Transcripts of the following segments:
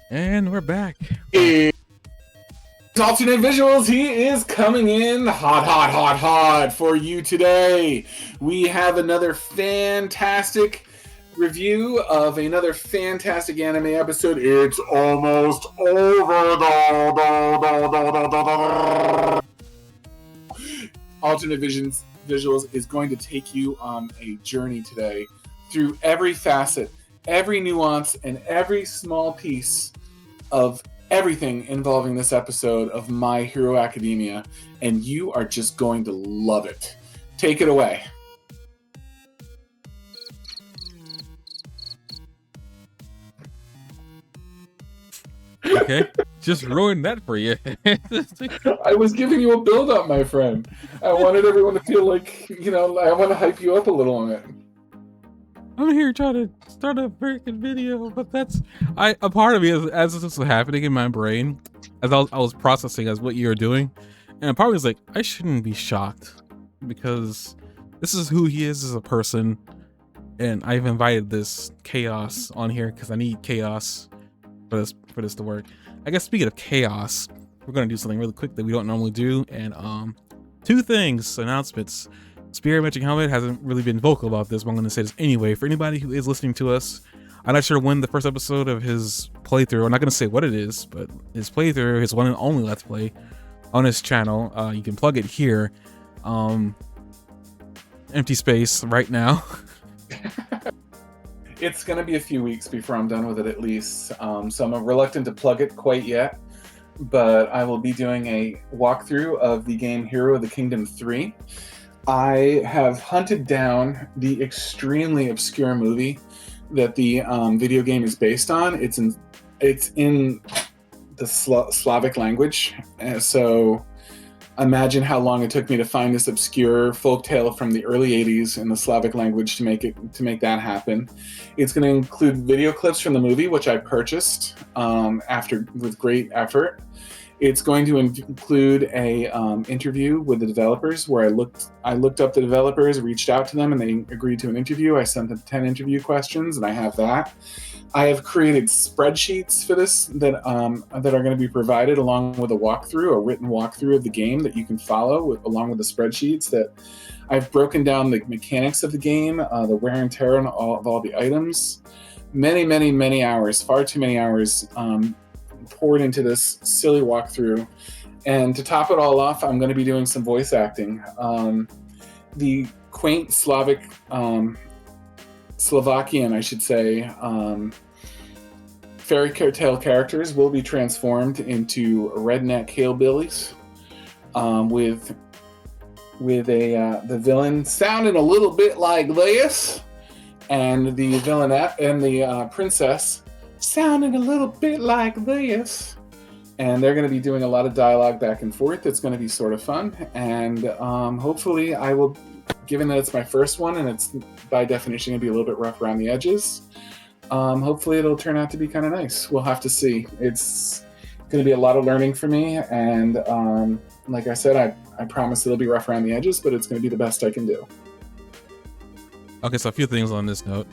And we're back. It's alternate visuals. He is coming in hot for you today. We have another fantastic review of another fantastic anime episode. It's almost over. Alternate Visions Visuals is going to take you on a journey today through every facet, every nuance, and every small piece of everything involving this episode of My Hero Academia, and you are just going to love it. Take it away. Okay, just ruined that for you. I was giving you a build-up, my friend. I wanted everyone to feel like, I want to hype you up a little on it. I'm here trying to start a freaking video, but a part of me, as this was happening in my brain, as I was processing as what you were doing, and a part of me was like, I shouldn't be shocked, because this is who he is as a person, and I've invited this chaos on here because I need chaos for this to work. I guess speaking of chaos, we're gonna do something really quick that we don't normally do, and two announcements. Spirit Magic Helmet hasn't really been vocal about this, but I'm going to say this anyway. For anybody who is listening to us, I'm not sure when the first episode of his playthrough, I'm not going to say what it is, but his playthrough, his one and only Let's Play on his channel, you can plug it here. Empty space right now. It's going to be a few weeks before I'm done with it at least, so I'm reluctant to plug it quite yet, but I will be doing a walkthrough of the game Hero of the Kingdom 3. I have hunted down the extremely obscure movie that the video game is based on. It's in the Slavic language, so imagine how long it took me to find this obscure folktale from the early '80s in the Slavic language to make that happen. It's going to include video clips from the movie, which I purchased with great effort. It's going to include a interview with the developers where I looked up the developers, reached out to them, and they agreed to an interview. I sent them 10 interview questions, and I have that. I have created spreadsheets for this that are going to be provided along with a written walkthrough of the game that you can follow along with the spreadsheets. That I've broken down the mechanics of the game, the wear and tear of all the items. Many hours, far too many hours. Poured into this silly walkthrough, and to top it all off, I'm going to be doing some voice acting. The quaint Slovakian, I should say, fairy tale characters will be transformed into redneck hillbillies, with the villain sounding a little bit like this, and the villainette and the princess sounding a little bit like this, and they're going to be doing a lot of dialogue back and forth. It's going to be sort of fun, and hopefully I will, given that it's my first one and it's by definition going to be a little bit rough around the edges, hopefully it'll turn out to be kind of nice. We'll have to see. It's going to be a lot of learning for me, and like I said, I promise it'll be rough around the edges, but it's going to be the best I can do. Okay, so a few things on this note.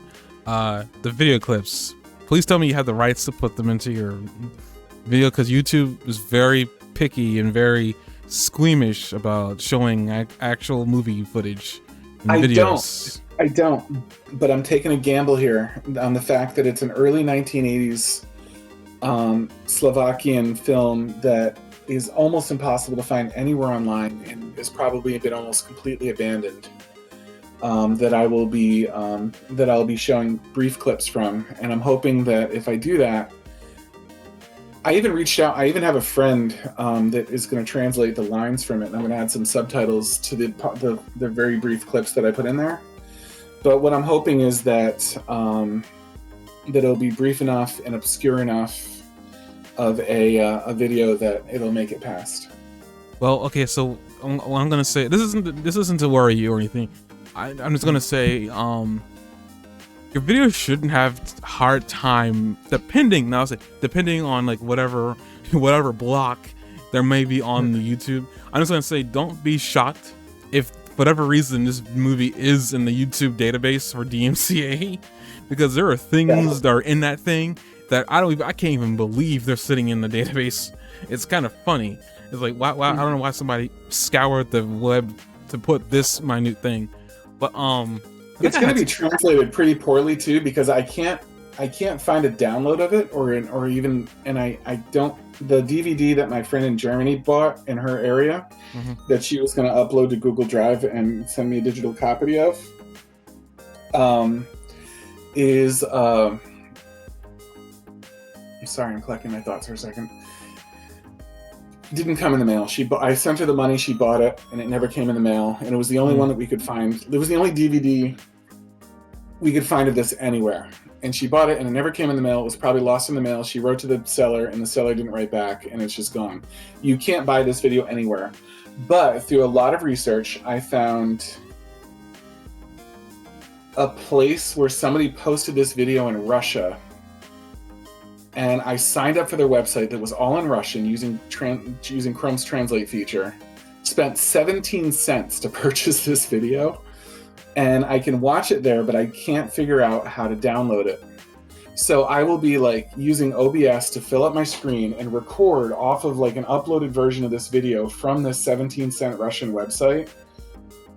The video clips. Please tell me you have the rights to put them into your video, because YouTube is very picky and very squeamish about showing actual movie footage in videos. I don't, but I'm taking a gamble here on the fact that it's an early 1980s Slovakian film that is almost impossible to find anywhere online and has probably been almost completely abandoned. That I'll be showing brief clips from, and I'm hoping that if I do that, I even reached out. I even have a friend that is going to translate the lines from it, and I'm going to add some subtitles to the very brief clips that I put in there. But what I'm hoping is that that it'll be brief enough and obscure enough of a video that it'll make it past. Well, okay, so what I'm going to say, this isn't to worry you or anything. I'm just gonna say, your video shouldn't have hard time depending on like whatever block there may be on the YouTube. I'm just gonna say, don't be shocked if for whatever reason this movie is in the YouTube database for DMCA, because there are things that are in that thing that I can't even believe they're sitting in the database. It's kind of funny. It's like, why I don't know why somebody scoured the web to put this minute thing, but it's going to be translated pretty poorly too, because I can't find a download of it, or even, and I don't, the DVD that my friend in Germany bought in her area that she was going to upload to Google Drive and send me a digital copy of, is I'm sorry, I'm collecting my thoughts for a second. Didn't come in the mail. I sent her the money, she bought it, and it never came in the mail. And it was the only one that we could find. It was the only DVD we could find of this anywhere. And she bought it, and it never came in the mail. It was probably lost in the mail. She wrote to the seller, and the seller didn't write back, and it's just gone. You can't buy this video anywhere. But through a lot of research, I found a place where somebody posted this video in Russia. And I signed up for their website that was all in Russian using Chrome's Translate feature. Spent 17 cents to purchase this video. And I can watch it there, but I can't figure out how to download it. So I will be like using OBS to fill up my screen and record off of like an uploaded version of this video from this 17-cent Russian website.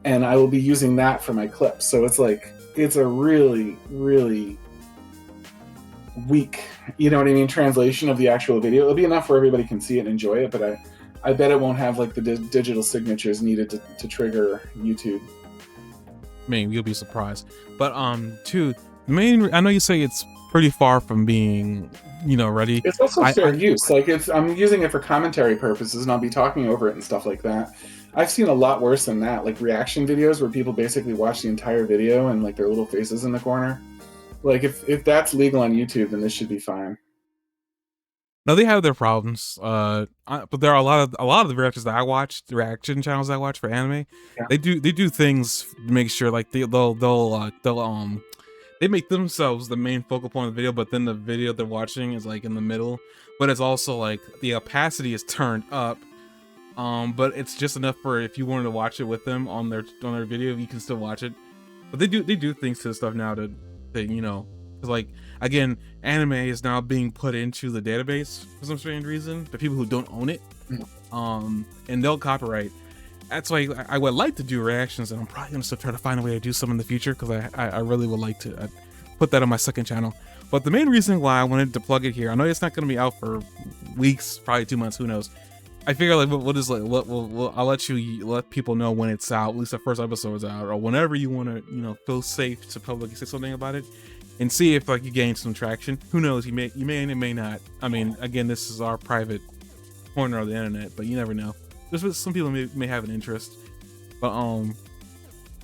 And I will be using that for my clips. So it's like, it's a really, really weak, you know what I mean, translation of the actual video. It'll be enough where everybody can see it and enjoy it, but I bet it won't have like the digital signatures needed to trigger YouTube. Man, you'll be surprised. But two, I know you say it's pretty far from being, ready. It's also fair use. Like I'm using it for commentary purposes, and I'll be talking over it and stuff like that. I've seen a lot worse than that, like reaction videos where people basically watch the entire video and like their little faces in the corner. Like if that's legal on YouTube, then this should be fine. No, they have their problems. But there are a lot of the reactions that I watch, the reaction channels I watch for anime. Yeah. They do things to make sure like they make themselves the main focal point of the video, but then the video they're watching is like in the middle. But it's also like the opacity is turned up. But it's just enough for if you wanted to watch it with them on their video, you can still watch it. But they do things to the stuff now to like, again, anime is now being put into the database for some strange reason, the people who don't own it, and they'll copyright. That's why I would like to do reactions, and I'm probably gonna still try to find a way to do some in the future, because I really would like to put that on my second channel. But the main reason why I wanted to plug it here, I know it's not gonna be out for weeks, probably 2 months, who knows. I figure like I'll let people know when it's out, at least the first episode's out, or whenever you want to feel safe to publicly say something about it, and see if like you gain some traction. Who knows? You may and it may not. I mean, again, this is our private corner of the internet, but you never know. There's some people may have an interest, but I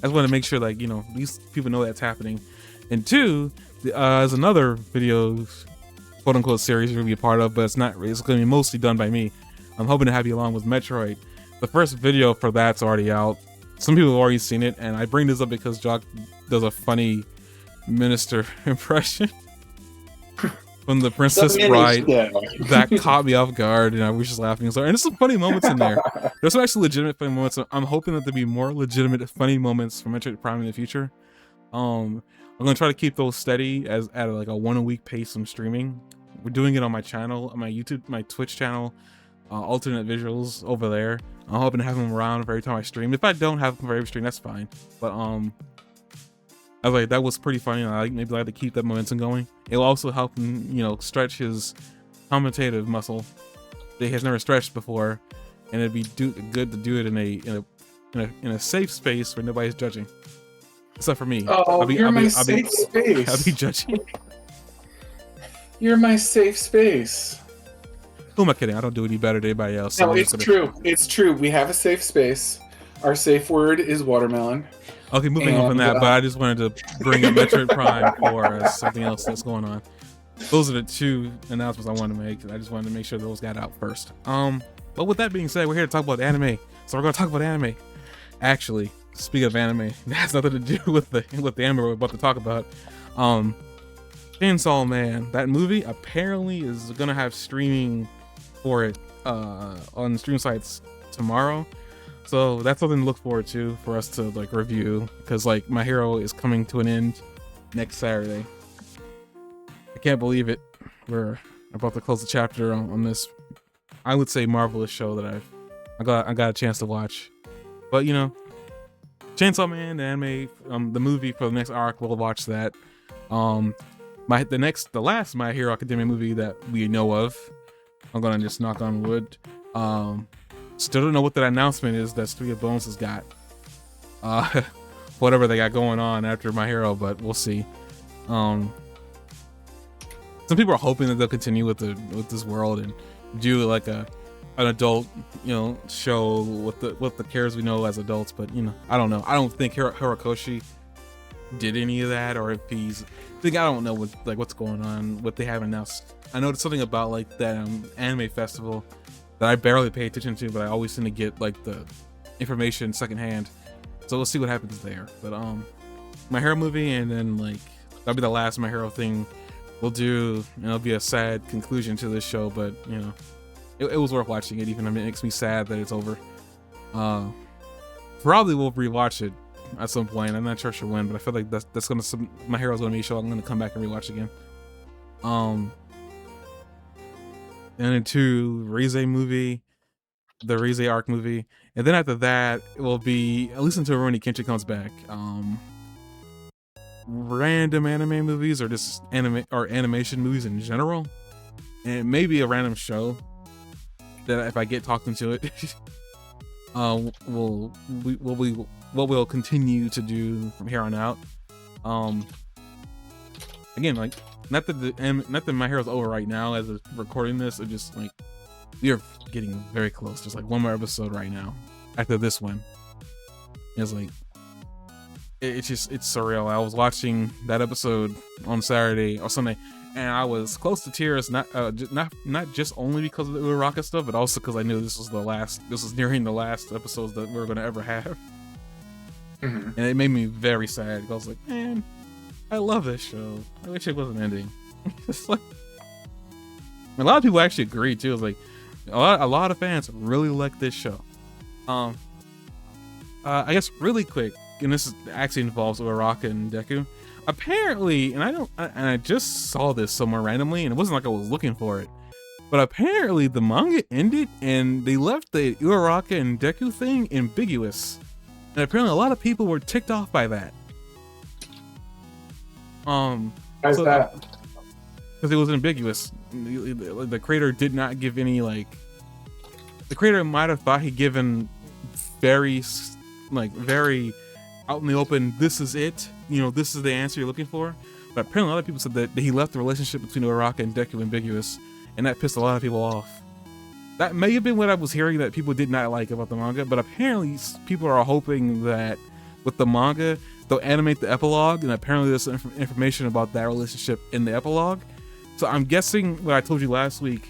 just want to make sure like these people know that's happening. And two, there's another video, quote unquote, series you're gonna be a part of, but it's not. It's gonna be mostly done by me. I'm hoping to have you along with Metroid. The first video for that's already out. Some people have already seen it, and I bring this up because Jock does a funny minister impression from the Princess Bride that caught me off guard, and I was just laughing. And there's some funny moments in there. There's some actually legitimate funny moments. I'm hoping that there'll be more legitimate funny moments from Metroid Prime in the future. I'm gonna try to keep those steady at like a 1 a week pace. I'm streaming. We're doing it on my channel, on my YouTube, my Twitch channel. Alternate visuals over there. I'm hoping to have them around for every time I stream. If I don't have them for every stream, that's fine. But I was like, that was pretty funny. I maybe like to keep that momentum going. It'll also help him, stretch his commentative muscle that he has never stretched before, and it'd be good to do it in a safe space where nobody's judging, except for me. Oh, you're my safe space. I'll be judging. You're my safe space. Who am I kidding? I don't do any better than anybody else. No, it's true. It's true. We have a safe space. Our safe word is watermelon. Okay, moving on from that, but I just wanted to bring up Metroid Prime for something else that's going on. Those are the two announcements I wanted to make. I just wanted to make sure those got out first. But with that being said, we're here to talk about anime. So we're going to talk about anime. Actually, speaking of anime, that has nothing to do with the anime we're about to talk about. Chainsaw Man, that movie apparently is going to have streaming for it on stream sites tomorrow, so that's something to look forward to for us to like review, because like My Hero is coming to an end next Saturday. I can't believe it. we're about to close the chapter on this, I would say, marvelous show that I got a chance to watch. But you know, Chainsaw Man, the anime, the movie for the next arc, we'll watch that. The last My Hero Academia movie that we know of, I'm gonna just knock on wood. Still don't know what that announcement is that Studio Bones has got. Whatever they got going on after My Hero, but we'll see. Some people are hoping that they'll continue with this world and do like an adult, you know, show with the characters we know as adults. But you know, I don't know. I don't think Horikoshi did any of that, or if he's, I don't know what's going on, what they have announced. I know there's something about like that anime festival that I barely pay attention to, but I always seem to get like the information secondhand. So we'll see what happens there. But My Hero movie, and then like that'll be the last My Hero thing we'll do, and it'll be a sad conclusion to this show. But you know, it was worth watching it, even if it makes me sad that it's over. Probably will rewatch it at some point. I'm not sure when, but I feel like that's gonna My Hero's gonna be a show I'm gonna come back and rewatch again. And into Rize movie, the Rize arc movie, and then after that it will be, at least until Rurouni Kenshin comes back, random anime movies, or just animation movies in general, and maybe a random show that if I get talked into it, we'll continue to do from here on out. Again, like, not that My Hero's over right now as of recording this, it's just like we are getting very close. Just like one more episode right now after this one. It's like it's surreal. I was watching that episode on Saturday or Sunday, and I was close to tears. Not just only because of the Uraraka stuff, but also because I knew this was nearing the last episodes that we were gonna ever have. Mm-hmm. And it made me very sad. I was like, man, I love this show. I wish it wasn't ending. It's like, a lot of people actually agree too. It's like a lot of fans really like this show. I guess really quick, and this actually involves Uraraka and Deku. Apparently, and I just saw this somewhere randomly, and it wasn't like I was looking for it, but apparently the manga ended and they left the Uraraka and Deku thing ambiguous, and apparently a lot of people were ticked off by that. How's that? Because it was ambiguous. The creator did not give any, like, the creator might have thought he'd given very out in the open, this is it, you know, this is the answer you're looking for. But apparently a lot of people said that he left the relationship between Uraraka and Deku ambiguous, and that pissed a lot of people off. That may have been what I was hearing that people did not like about the manga, but apparently people are hoping that with the manga they'll animate the epilogue, and apparently there's some information about that relationship in the epilogue. So I'm guessing what I told you last week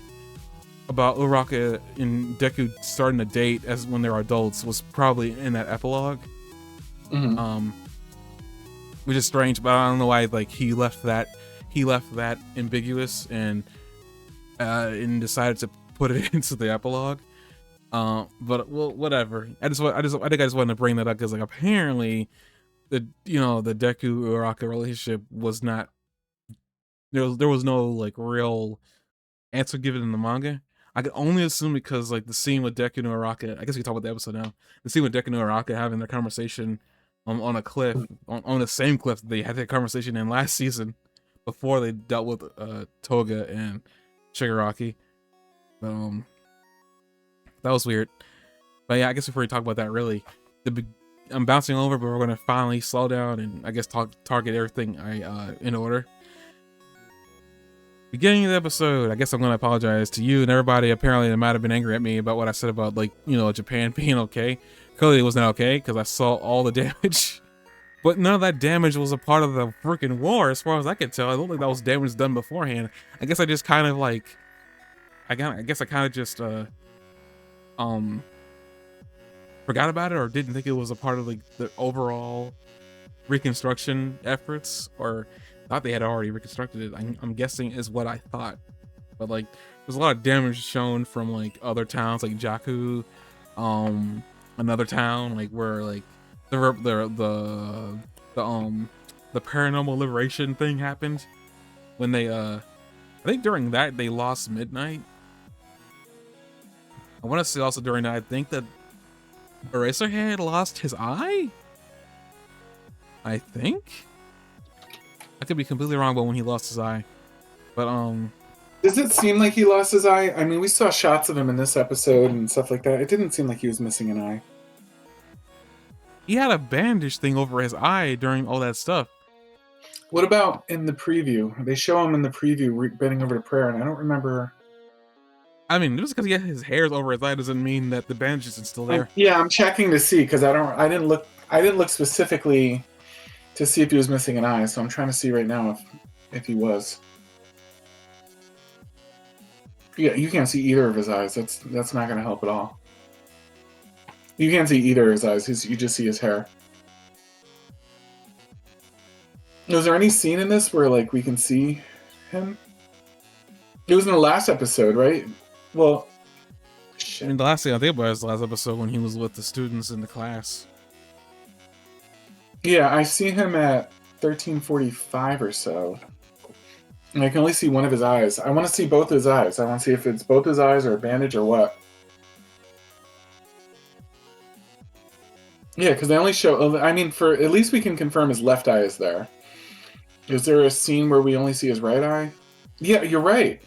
about Uraraka and Deku starting to date as when they're adults was probably in that epilogue. Mm-hmm. Which is strange, but I don't know why like he left that ambiguous and decided to put it into the epilogue. But well, whatever. I think I just wanted to bring that up because like apparently the Deku Uraraka relationship was not, there was no like real answer given in the manga. I could only assume because like the scene with Deku and Uraraka, I guess we can talk about the episode now. The scene with Deku and Uraraka having their conversation on a cliff, on the same cliff that they had that conversation in last season before they dealt with Toga and Shigaraki. That was weird. But yeah, I guess before we talk about that, really, I'm bouncing over, but we're gonna finally slow down and I guess target everything in order. Beginning of the episode, I guess I'm gonna apologize to you and everybody apparently that might have been angry at me about what I said about, like, you know, Japan being okay. Clearly it was not okay because I saw all the damage, but none of that damage was a part of the freaking war as far as I could tell. I don't think that was damage done beforehand. I guess I just kind of like, I guess I kind of just forgot about it, or didn't think it was a part of like the overall reconstruction efforts, or thought they had already reconstructed it. I'm guessing is what I thought. But like there's a lot of damage shown from like other towns like Jakku, another town like where like the paranormal liberation thing happened when they I think during that they lost Midnight. I want to say also during that I think that Eraserhead lost his eye. I think I could be completely wrong about when he lost his eye, but Does it seem like he lost his eye? I mean, we saw shots of him in this episode and stuff like that. It didn't seem like he was missing an eye. he had a bandage thing over his eye during all that stuff. What about in the preview? They show him in the preview bending over to prayer, and I don't remember. I mean, just because he has his hairs over his eye doesn't mean that the bandage isn't still there. Yeah, I'm checking to see because I didn't look specifically to see if he was missing an eye. So I'm trying to see right now if he was. Yeah, you can't see either of his eyes. That's not going to help at all. You can't see either of his eyes. You just see his hair. Was there any scene in this where like we can see him? It was in the last episode, right? Well, shit. I mean, the last thing I think about is the last episode when he was with the students in the class. Yeah, I see him at 13:45 or so. And I can only see one of his eyes. I want to see both his eyes. I want to see if it's both his eyes or a bandage or what. Yeah, because they only show... I mean, for at least we can confirm his left eye is there. Is there a scene where we only see his right eye? Yeah, you're right.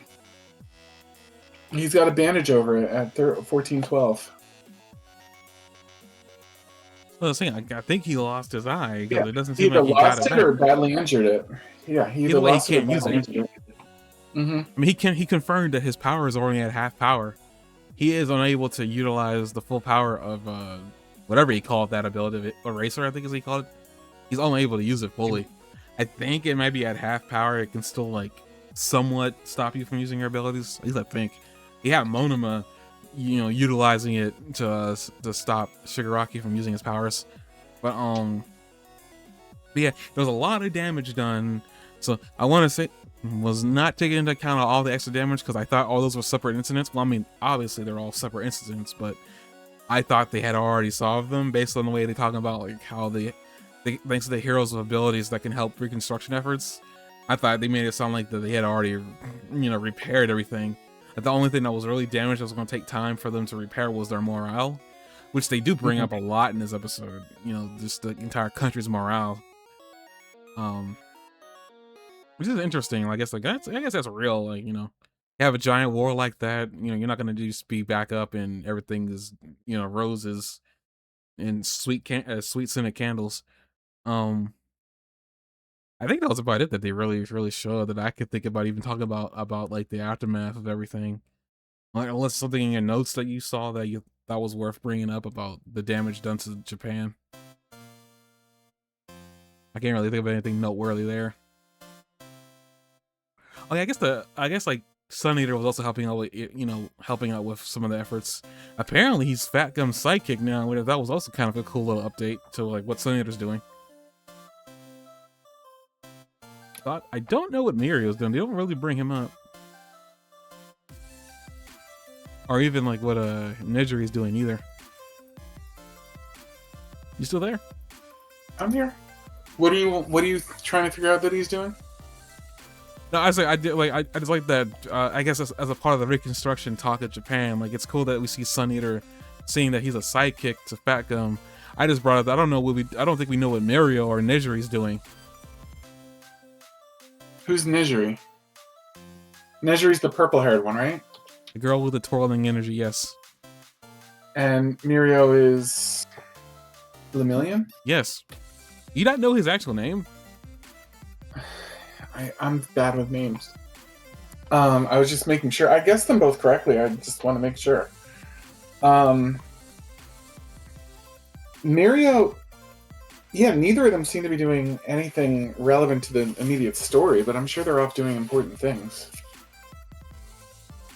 He's got a bandage over it at 14:12. Well, I was saying, I think he lost his eye because it doesn't seem like he got it back. Or badly injured it. Yeah, he either lost it or badly injured it. Mm-hmm. I mean, he confirmed that his power is only at half power. He is unable to utilize the full power of whatever he called that ability, Eraser, I think is what he called it. He's only able to use it fully. I think it might be at half power. It can still like somewhat stop you from using your abilities. At least I think. He had Monoma, utilizing it to stop Shigaraki from using his powers. But yeah, there was a lot of damage done. So I want to say was not taking into account all the extra damage because I thought all those were separate incidents. Well, I mean, obviously they're all separate incidents, but I thought they had already solved them based on the way they talk about like how they thanks to the heroes with abilities that can help reconstruction efforts. I thought they made it sound like that they had already, repaired everything. The only thing that was really damaged that was going to take time for them to repair was their morale, which they do bring up a lot in this episode. Just the entire country's morale, which is interesting. I guess that's real. Like you have a giant war like that. You're not going to just be back up and everything is roses and sweet scented candles. I think that was about it that they really showed that I could think about even talking about like the aftermath of everything. Like, unless something in your notes that you saw that was worth bringing up about the damage done to Japan. I can't really think of anything noteworthy there. Oh yeah, I guess like Sun Eater was also helping out with some of the efforts. Apparently he's Fat Gum's sidekick now. That was also kind of a cool little update to like what Sun Eater's doing. I don't know what Mirio's doing. They don't really bring him up. Or even like what Nejiri's doing either. You still there? I'm here. What are you trying to figure out that he's doing? No, I just like that. I guess as a part of the reconstruction talk of Japan, like it's cool that we see Sun Eater seeing that he's a sidekick to Fat Gum. I just brought up. I don't think we know what Mirio or Nejiri's doing. Who's Nejiri? Nejiri's the purple-haired one, right? The girl with the twirling energy, yes. And Mirio is Lemillion? Yes. You not know his actual name? I'm bad with names. I was just making sure. I guessed them both correctly. I just want to make sure. Mirio... Yeah, neither of them seem to be doing anything relevant to the immediate story, but I'm sure they're off doing important things.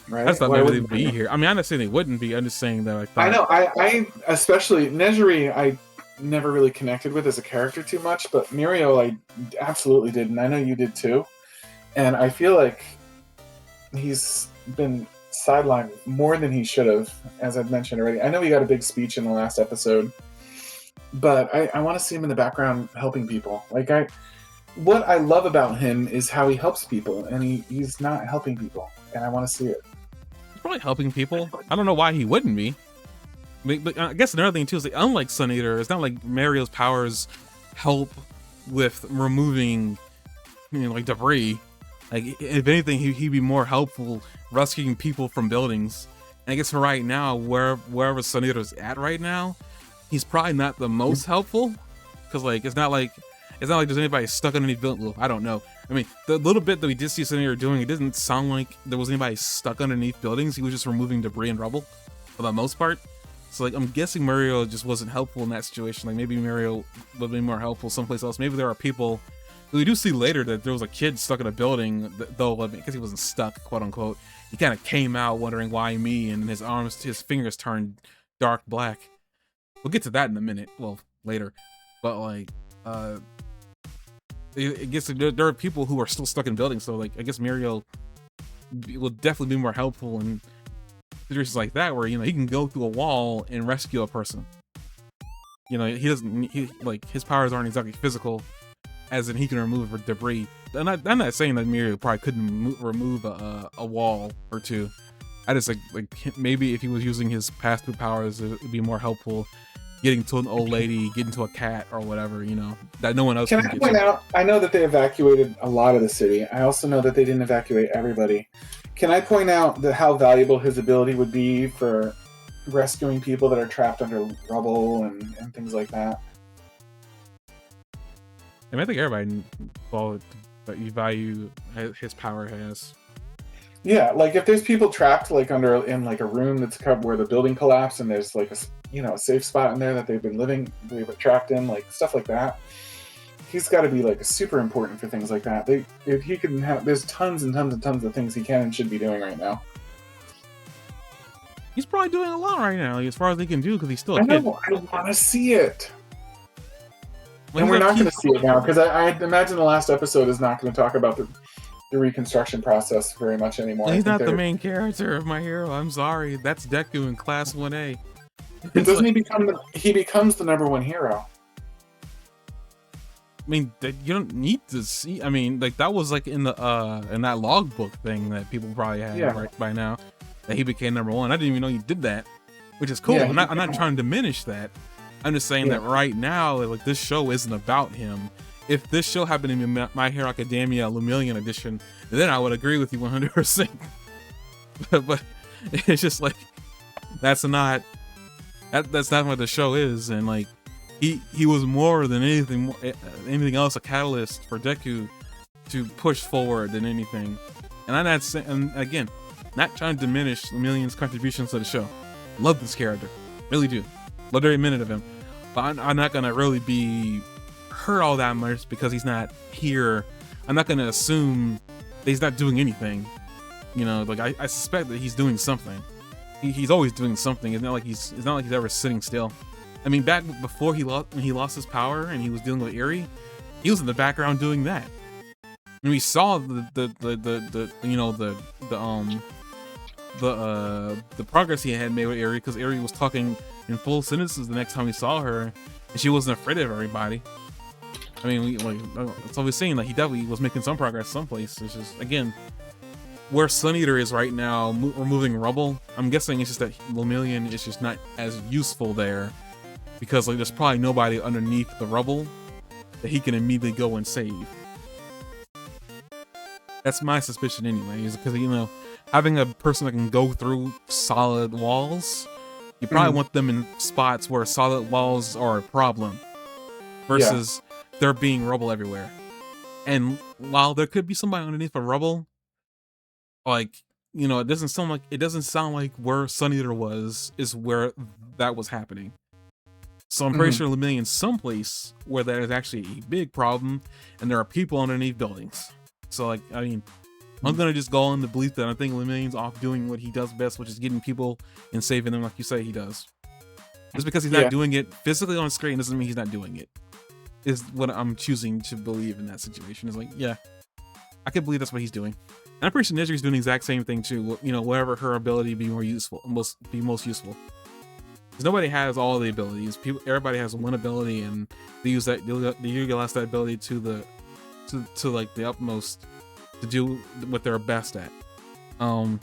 Right? I just thought maybe they'd be here. I mean, I'm not saying they wouldn't be. I'm just saying that I thought... I know. I especially... Nejiri, I never really connected with as a character too much, but Mirio, I absolutely did, and I know you did too. And I feel like he's been sidelined more than he should have, as I've mentioned already. I know he got a big speech in the last episode, but I want to see him in the background helping people. Like what I love about him is how he helps people, and he's not helping people, and I want to see it. He's probably helping people. I don't know why he wouldn't be. But I guess another thing too is like, unlike Sun Eater, it's not like Mario's powers help with removing, you know, like debris. Like if anything, he'd be more helpful rescuing people from buildings. And I guess for right now, wherever Sun Eater's at right now, he's probably not the most helpful, because like it's not like there's anybody stuck underneath building. Well, I don't know. I mean, the little bit that we did see Sun Eater doing, it didn't sound like there was anybody stuck underneath buildings. He was just removing debris and rubble for the most part. So like I'm guessing Mario just wasn't helpful in that situation. Like maybe Mario would be more helpful someplace else. Maybe there are people. We do see later that there was a kid stuck in a building, though, because he wasn't stuck, quote unquote. He kind of came out wondering why me, and his fingers turned dark black. We'll get to that in a minute. Well, later. But like, I guess there are people who are still stuck in buildings. So like, I guess Mario will definitely be more helpful in situations like that, where, you know, he can go through a wall and rescue a person. You know, his powers aren't exactly physical, as in he can remove debris. I'm not saying that Mario probably couldn't remove a wall or two. I just like maybe if he was using his pass-through powers, it would be more helpful getting to an old lady, getting to a cat or whatever, you know, that no one else can Can I get point to. out? I know that they evacuated a lot of the city. I also know that they didn't evacuate everybody. Can I point out how valuable his ability would be for rescuing people that are trapped under rubble and things like that? I mean, I think everybody that you value his power has. Yeah, like if there's people trapped like in like a room that's covered where the building collapsed, and there's like a safe spot in there that they've been trapped in, like stuff like that. He's got to be like super important for things like that. If he can have, there's tons and tons and tons of things he can and should be doing right now. He's probably doing a lot right now, like, as far as he can do, because he's still a I kid. know. I want to see it. Well, And we're not going to see it now, because I imagine the last episode is not going to talk about the reconstruction process very much anymore. he's not the main character of My Hero. I'm sorry. That's Deku in Class 1A. Doesn't he becomes the #1 hero? I mean, you don't need to see. I mean, like that was like in that logbook thing that people probably had right by now, that he became #1. I didn't even know he did that, which is cool. Yeah, I'm not trying to diminish that. I'm just saying that right now, like this show isn't about him. If this show happened to be My Hero Academia Lumillion edition, then I would agree with you 100%. but it's just like that's not what the show is, and like he was more than anything else a catalyst for Deku to push forward than anything. And I'm not saying, and again, not trying to diminish Lumillion's contributions to the show. Love this character, really do. Love every minute of him. But I'm not gonna really be hurt all that much because he's not here. I'm not gonna assume that he's not doing anything. You know, like I suspect that he's doing something. He's always doing something. It's not like he's ever sitting still. I mean, back before when he lost his power and he was dealing with Eri, he was in the background doing that. And we saw the progress he had made with Eri, because Eri was talking in full sentences the next time we saw her, and she wasn't afraid of everybody. I mean, that's all we're saying. Like he definitely was making some progress someplace. It's just, again, where Sun Eater is right now, removing rubble. I'm guessing it's just that Lumillion is just not as useful there, because like there's probably nobody underneath the rubble that he can immediately go and save. That's my suspicion anyway, is because, you know, having a person that can go through solid walls, you probably want them in spots where solid walls are a problem, versus there being rubble everywhere. And while there could be somebody underneath the rubble, like, you know, it doesn't sound like where Sun Eater was is where that was happening. So I'm pretty sure Lumillion's someplace where that is actually a big problem, and there are people underneath buildings. So like, I mean, I'm gonna just go on the belief that I think Lumillion's off doing what he does best, which is getting people and saving them, like you say he does. Just because he's not doing it physically on screen doesn't mean he's not doing it. Is what I'm choosing to believe in that situation. Is like, yeah, I can believe that's what he's doing. And I'm pretty sure Nezri's doing the exact same thing too. You know, wherever her ability be most useful. Because nobody has all the abilities. Everybody has one ability, and they utilize that ability to to like the utmost to do what they're best at. Would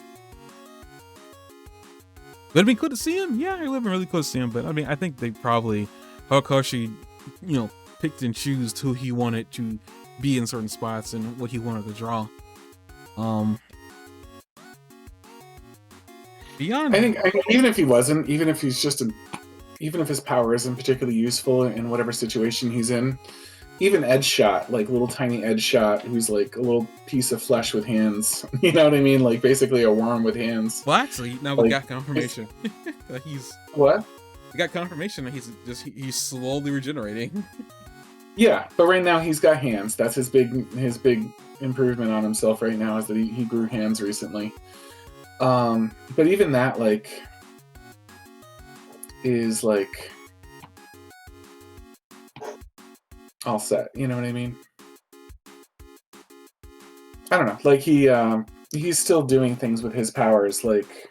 it be cool to see him? Yeah, it would have been really cool to see him. But I mean, I think they probably Horikoshi, picked and choose who he wanted to be in certain spots and what he wanted to draw. Beyond, I think even if he wasn't, even if he's just even if his power isn't particularly useful in whatever situation he's in, even Edge Shot, like little tiny Edge Shot, who's like a little piece of flesh with hands. You know what I mean? Like basically a worm with hands. well, actually, now we got confirmation that he's what? We got confirmation that he's slowly regenerating. Yeah, but right now he's got hands. That's his big improvement on himself right now is that he grew hands recently. But even that is like all set. You know what I mean? I don't know. Like he's still doing things with his powers. Like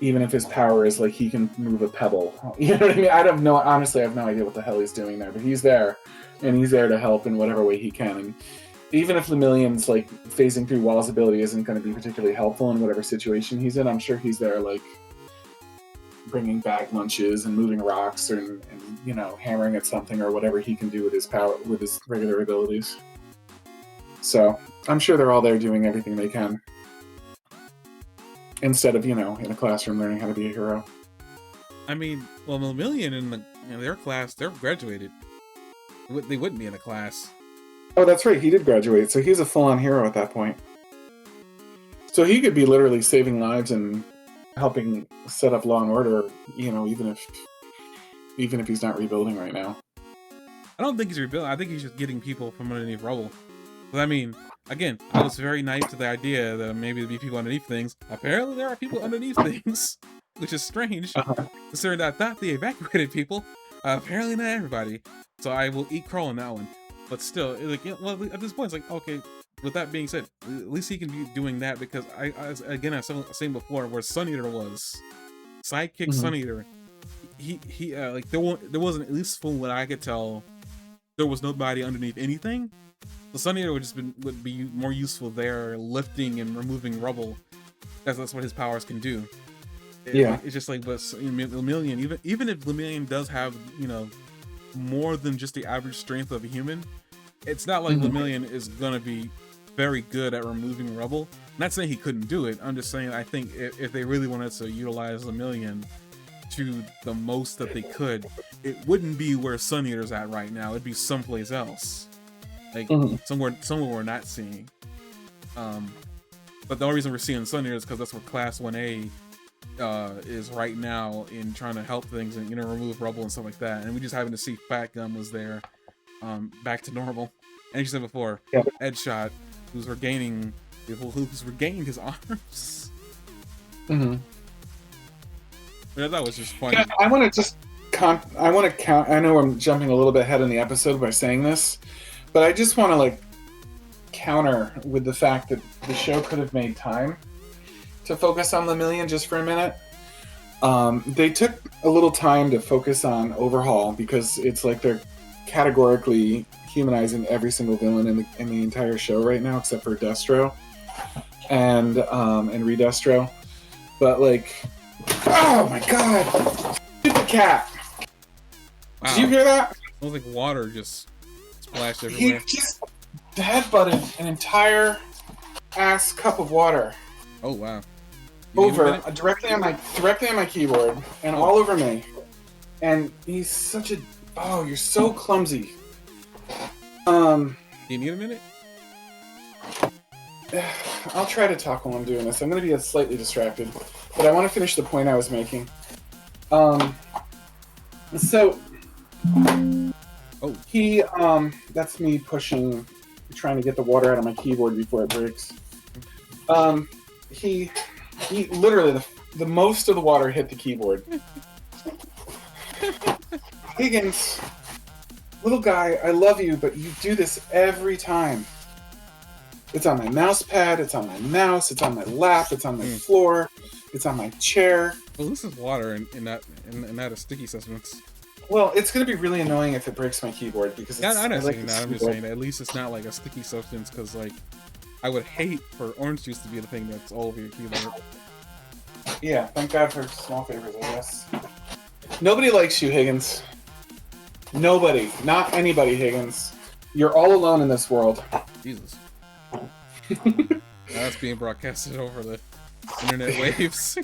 even if his power is like he can move a pebble. You know what I mean? Honestly, I have no idea what the hell he's doing there. But he's there, and he's there to help in whatever way he can. And even if Lemillion's like phasing through Wall's ability isn't going to be particularly helpful in whatever situation he's in, I'm sure he's there like bringing bag lunches and moving rocks and hammering at something or whatever he can do with his power, with his regular abilities. So I'm sure they're all there doing everything they can instead of in a classroom learning how to be a hero. I mean, well, Lemillion in their class, they're graduated. They wouldn't be in a class. Oh, that's right. He did graduate, so he's a full-on hero at that point. So he could be literally saving lives and helping set up law and order, even if he's not rebuilding right now. I don't think he's rebuilding. I think he's just getting people from underneath rubble. But I mean, again, I was very naive to the idea that maybe there'd be people underneath things. Apparently, there are people underneath things, which is strange, considering that I thought they evacuated people. Apparently, not everybody. So I will eat crow on that one. But still, at this point, it's like, okay, with that being said, at least he can be doing that because I was saying before, where Sun Eater was, sidekick Sun Eater, he there wasn't, at least from what I could tell, there was nobody underneath anything. The Sun Eater would be more useful there, lifting and removing rubble. That's what his powers can do. It's just like, but Lemillion, even if Lemillion does have more than just the average strength of a human, it's not like Lemillion is gonna be very good at removing rubble. I'm not saying he couldn't do it. I'm just saying I think if they really wanted to utilize Lemillion to the most that they could, it wouldn't be where Sun Eater's at right now. It'd be someplace else, like somewhere we're not seeing. But the only reason we're seeing Sun Eater is because that's where Class 1A is right now in trying to help things and remove rubble and stuff like that. And we just happen to see Fat Gum was there, back to normal. And you said before, Edge Shot, who's regaining his arms. But that was just funny. Yeah, I want to count. I know I'm jumping a little bit ahead in the episode by saying this, but I just want to counter with the fact that the show could have made time to focus on Lemillion just for a minute. They took a little time to focus on Overhaul because it's like they're categorically humanizing every single villain in the entire show right now, except for Destro and Redestro. But oh my god, stupid cat! Wow. Did you hear that? It was like water just splashed everywhere. He just headbutted an entire ass cup of water. Oh wow! Directly on my keyboard and all over me. And he's such a you're so clumsy. Do you need a minute? I'll try to talk while I'm doing this. I'm going to be slightly distracted, but I want to finish the point I was making. He that's me trying to get the water out of my keyboard before it breaks. He literally the most of the water hit the keyboard. Higgins, little guy, I love you, but you do this every time. It's on my mouse pad, it's on my mouse, it's on my lap, it's on my floor, it's on my chair. Well, this is water and not a sticky substance. Well, it's going to be really annoying if it breaks my keyboard because Yeah, it's, I'm I not like saying this that. I'm just keyboard. saying that at least it's not like a sticky substance, because like I would hate for orange juice to be the thing that's all over your keyboard. Yeah, thank God for small favors, I guess. Nobody likes you, Higgins. Nobody. Not anybody, Higgins. You're all alone in this world. Jesus. That's being broadcasted over the internet waves.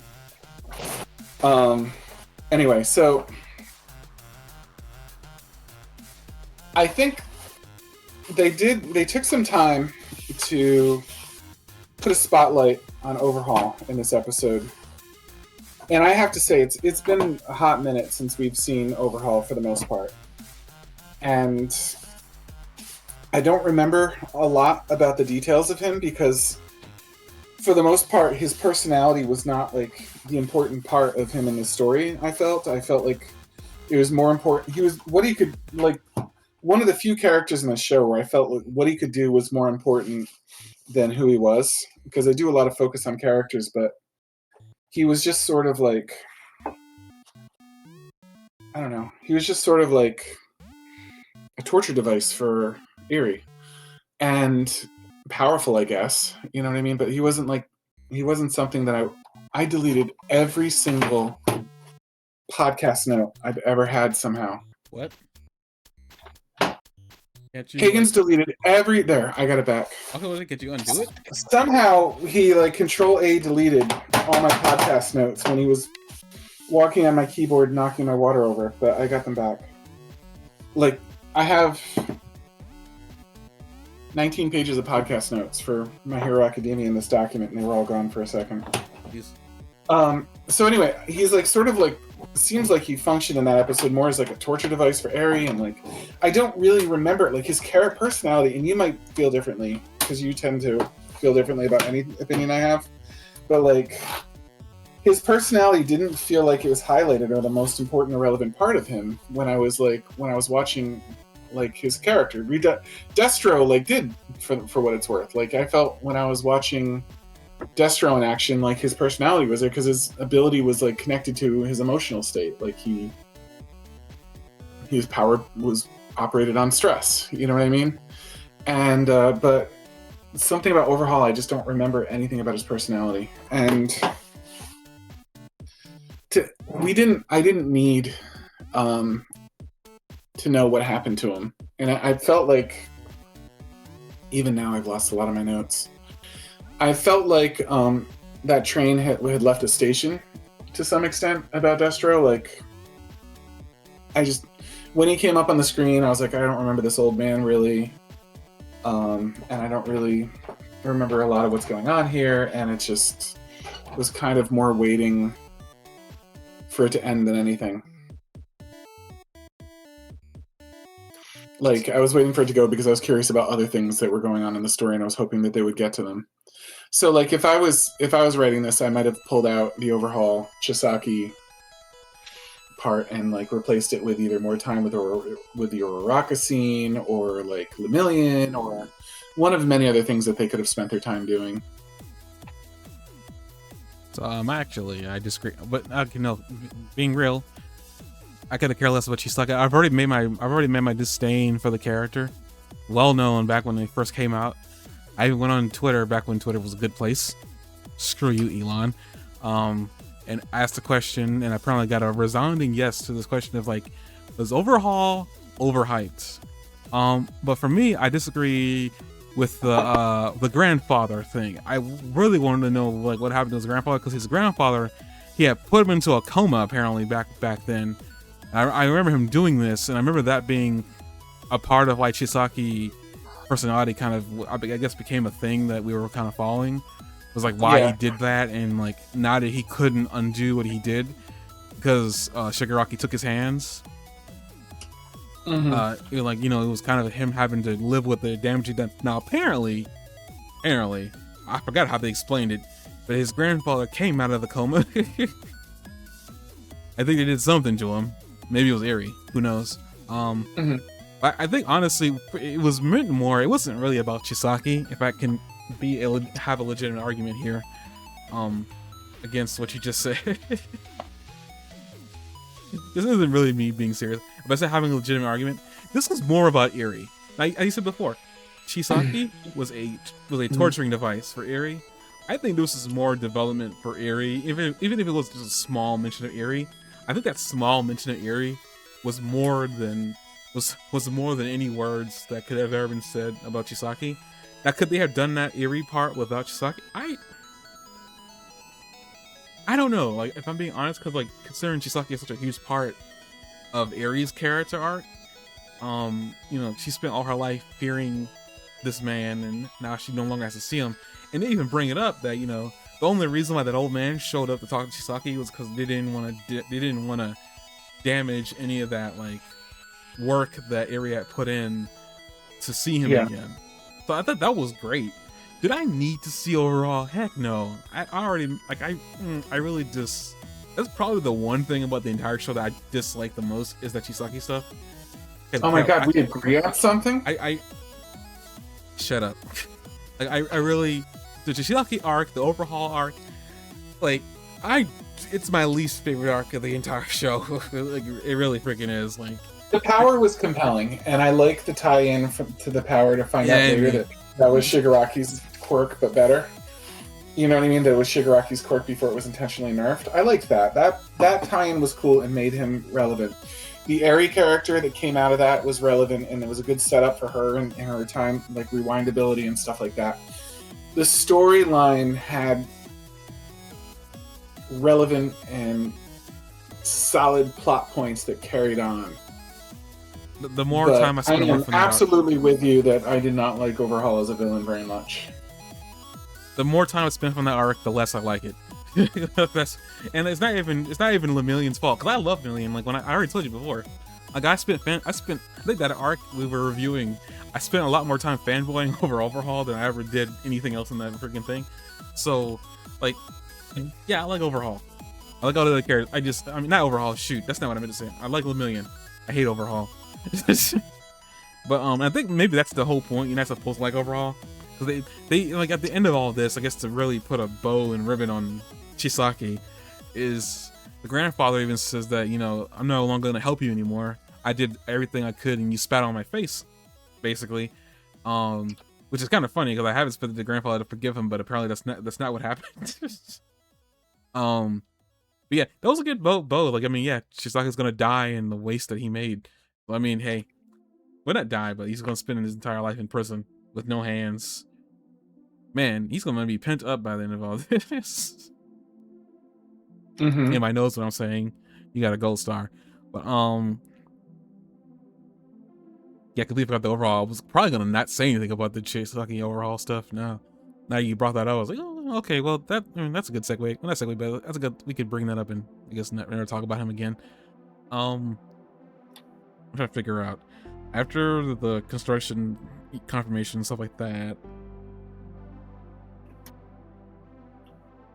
Anyway, so I think they took some time to put a spotlight on Overhaul in this episode. And I have to say it's been a hot minute since we've seen Overhaul for the most part. And I don't remember a lot about the details of him because for the most part his personality was not like the important part of him in the story. I felt like it was more important. He was what he could like one of the few characters in the show where I felt like what he could do was more important than who he was, because I do a lot of focus on characters, but he was just sort of like, I don't know, he was just sort of like a torture device for Erie and powerful, I guess. You know what I mean? But he wasn't something that I deleted every single podcast note I've ever had somehow. What? Can't you Higgins like? deleted every there. I got it back. Okay, well, can't you undo it? Somehow he like Control A deleted all my podcast notes when he was walking on my keyboard, knocking my water over. But I got them back. Like I have 19 pages of podcast notes for My Hero Academia in this document, and they were all gone for a second. Jeez. So anyway, he's like sort of like seems like he functioned in that episode more as like a torture device for Eri, and like I don't really remember like his character personality, and you might feel differently because you tend to feel differently about any opinion I have, but like his personality didn't feel like it was highlighted or the most important or relevant part of him when I was watching like his character. Destro like did for what it's worth. Like I felt when I was watching Destro in action, like his personality was there because his ability was like connected to his emotional state. Like his power was operated on stress. You know what I mean? And but something about Overhaul, I just don't remember anything about his personality. And I didn't need to know what happened to him, and I felt like even now I've lost a lot of my notes. I felt like that train had left a station to some extent about Destro. Like, when he came up on the screen, I was like, I don't remember this old man really, and I don't really remember a lot of what's going on here, and it just was kind of more waiting for it to end than anything. Like, I was waiting for it to go because I was curious about other things that were going on in the story, and I was hoping that they would get to them. So like if I was writing this, I might have pulled out the Overhaul Chisaki part and like replaced it with either more time with the Uraraka scene or like Lemillion or one of many other things that they could have spent their time doing. So actually I disagree, but you know, being real, I could have care less about Chisaki. I've already made my disdain for the character well known back when they first came out. I even went on Twitter back when Twitter was a good place. Screw you, Elon. And asked the question, and I apparently got a resounding yes to this question of like, was Overhaul overhyped? But for me, I disagree with the grandfather thing. I really wanted to know like what happened to his grandfather, because his grandfather, he had put him into a coma apparently back then. I remember him doing this, and I remember that being a part of why Chisaki personality kind of, I guess, became a thing that we were kind of following. It was like why he did that, and like now that he couldn't undo what he did because Shigaraki took his hands. Mm-hmm. It was kind of him having to live with the damage he done. Now apparently, I forgot how they explained it, but his grandfather came out of the coma. I think they did something to him. Maybe it was Eri. Who knows? Mm-hmm. I think honestly, it was meant more. It wasn't really about Chisaki. If I can have a legitimate argument here, against what you just said. this isn't really me being serious, but I said having a legitimate argument. This was more about Eri. Like I said before, Chisaki was a torturing device for Eri. I think this is more development for Eri, even if it was just a small mention of Eri. I think that small mention of Eri was more than any words that could have ever been said about Chisaki. Now, could they have done that Eri part without Chisaki? I don't know. Like, if I'm being honest, because like considering Chisaki is such a huge part of Eri's character arc, you know, she spent all her life fearing this man, and now she no longer has to see him. And they even bring it up that, you know, the only reason why that old man showed up to talk to Chisaki was because they didn't want to damage any of that like work that Eri had put in to see him again. So I thought that was great. Did I need to see overall? Heck no. I already like I really just, that's probably the one thing about the entire show that I dislike the most is that Chisaki stuff. Oh my god, we agree on something? I shut up. Like I really, the Chisaki arc, the overhaul arc, like it's my least favorite arc of the entire show. Like it really freaking is. Like the power was compelling, and I like the tie-in to the power to find out later that was Shigaraki's quirk, but better. You know what I mean? That it was Shigaraki's quirk before it was intentionally nerfed. I liked that. That tie-in was cool and made him relevant. The Eri character that came out of that was relevant, and it was a good setup for her and her time, like rewindability and stuff like that. The storyline had relevant and solid plot points that carried on. The more time I spent I am absolutely with you that I did not like Overhaul as a villain very much. The more time I spent on that arc, the less I like it. And it's not even Lemillion's fault, because I love Million. Like when I already told you before, like I think that arc we were reviewing, I spent a lot more time fanboying over Overhaul than I ever did anything else in that freaking thing. So like, yeah, I like Overhaul. I like all the other characters. I mean, not Overhaul. Shoot, that's not what I meant to say. I like Lemillion. I hate Overhaul. But I think maybe that's the whole point. You're not supposed to like Overhaul, because they like at the end of all this, I guess to really put a bow and ribbon on Chisaki, is the grandfather even says that, you know, I'm no longer gonna help you anymore. I did everything I could and you spat on my face, basically. Which is kind of funny because I have expected the grandfather to forgive him, but apparently that's not what happened. But yeah, that was a good bow. Like, I mean, yeah, Chisaki's gonna die in the waste that he made. Well, I mean, hey, well, not die, but he's gonna spend his entire life in prison with no hands. Man, he's gonna be pent up by the end of all this. Anybody knows what I'm saying? You got a gold star. But yeah, I completely forgot the overhaul. I was probably gonna not say anything about the Chisaki overhaul stuff. Now you brought that up, I was like, oh, okay, well that's a good segue. Well, not segue, but that's a good. We could bring that up and I guess never talk about him again. I'm trying to figure out after the construction confirmation stuff like that.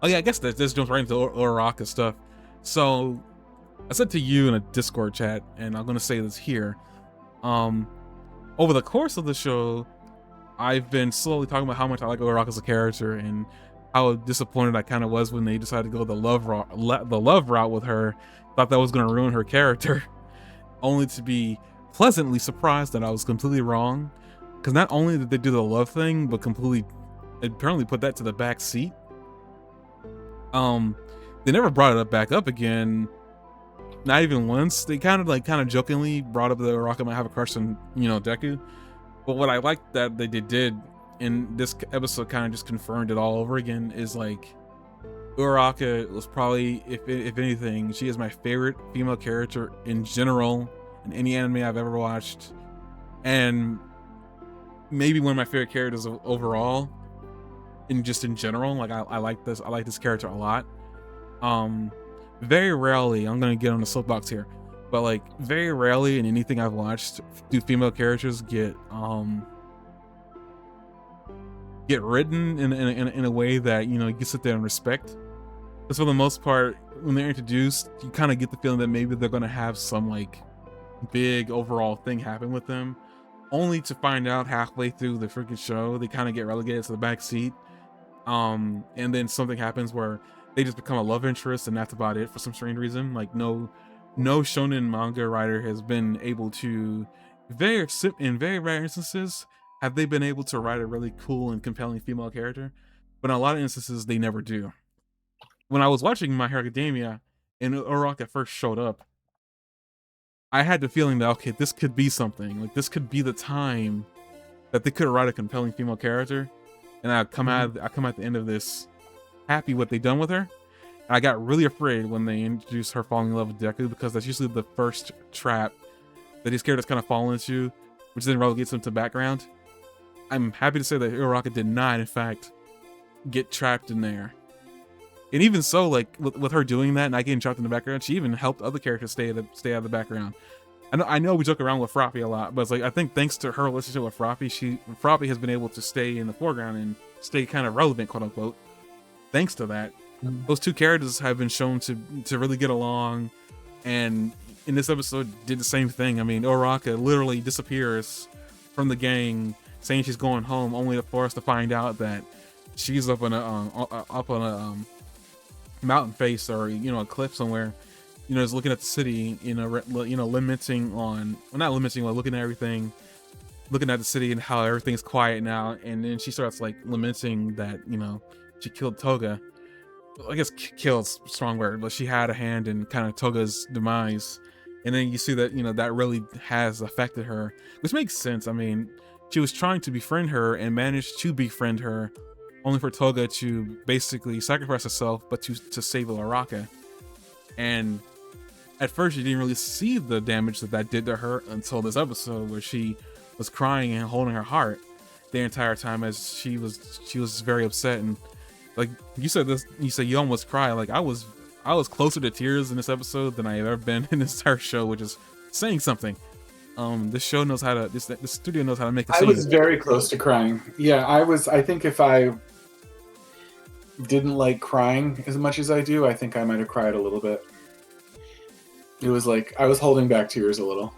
Oh yeah, I guess this jumps right into Uraraka stuff. So I said to you in a Discord chat, and I'm gonna say this here. Over the course of the show, I've been slowly talking about how much I like Uraraka as a character and how disappointed I kind of was when they decided to go the love route with her. Thought that was gonna ruin her character, only to be pleasantly surprised that I was completely wrong. Because not only did they do the love thing, but apparently put that to the back seat. They never brought it back up again. Not even once. They kind of jokingly brought up that Uraraka might have a crush on, you know, Deku. But what I liked that they did in this episode kind of just confirmed it all over again is like Uraraka was probably, if anything, she is my favorite female character in general in any anime I've ever watched, and maybe one of my favorite characters overall. In general, like I like this character a lot. Very rarely, I'm gonna get on the soapbox here, but like very rarely in anything I've watched do female characters get written in a way that, you know, you can sit there and respect. Because for the most part, when they're introduced, you kind of get the feeling that maybe they're gonna have some like big overall thing happen with them, only to find out halfway through the freaking show they kind of get relegated to the back seat. And then something happens where they just become a love interest, and that's about it for some strange reason. Like no no shonen manga writer has been able to, in very rare instances, have they been able to write a really cool and compelling female character, but in a lot of instances they never do. When I was watching My Hero Academia and Uraraka first showed up, I had the feeling that, okay, this could be something. Like, this could be the time that they could write a compelling female character, and I come at the end of this happy what they done with her. And I got really afraid when they introduced her falling in love with Deku, because that's usually the first trap that these characters kind of fall into, which then relegates them to background. I'm happy to say that Uraraka did not, in fact, get trapped in there. And even so, like, with her doing that and not getting trapped in the background, she even helped other characters stay out of the background. I know we joke around with Froppy a lot, but it's like, I think thanks to her relationship with Froppy has been able to stay in the foreground and stay kind of relevant, quote unquote. Thanks to that, those two characters have been shown to really get along, and in this episode did the same thing. I mean, Uraraka literally disappears from the gang, saying she's going home, only for us to find out that she's up on a mountain face, or a cliff somewhere, is looking at the city, lamenting on, well, not lamenting, but looking at everything, looking at the city and how everything's quiet now. And then she starts like lamenting that she killed Toga. I guess kill's a strong word, but she had a hand in kind of Toga's demise. And then you see that that really has affected her, which makes sense. I mean, she was trying to befriend her and managed to befriend her, only for Toga to basically sacrifice herself, but to save Uraraka. And at first, you didn't really see the damage that did to her until this episode, where she was crying and holding her heart the entire time, as she was very upset. And like you said you almost cried. Like, I was closer to tears in this episode than I have ever been in this entire show, which is saying something. This show knows how to. This studio knows how to make a scene. I was very close to crying. Yeah, I think if I didn't like crying as much as I do, I think I might have cried a little bit. It was like I was holding back tears a little.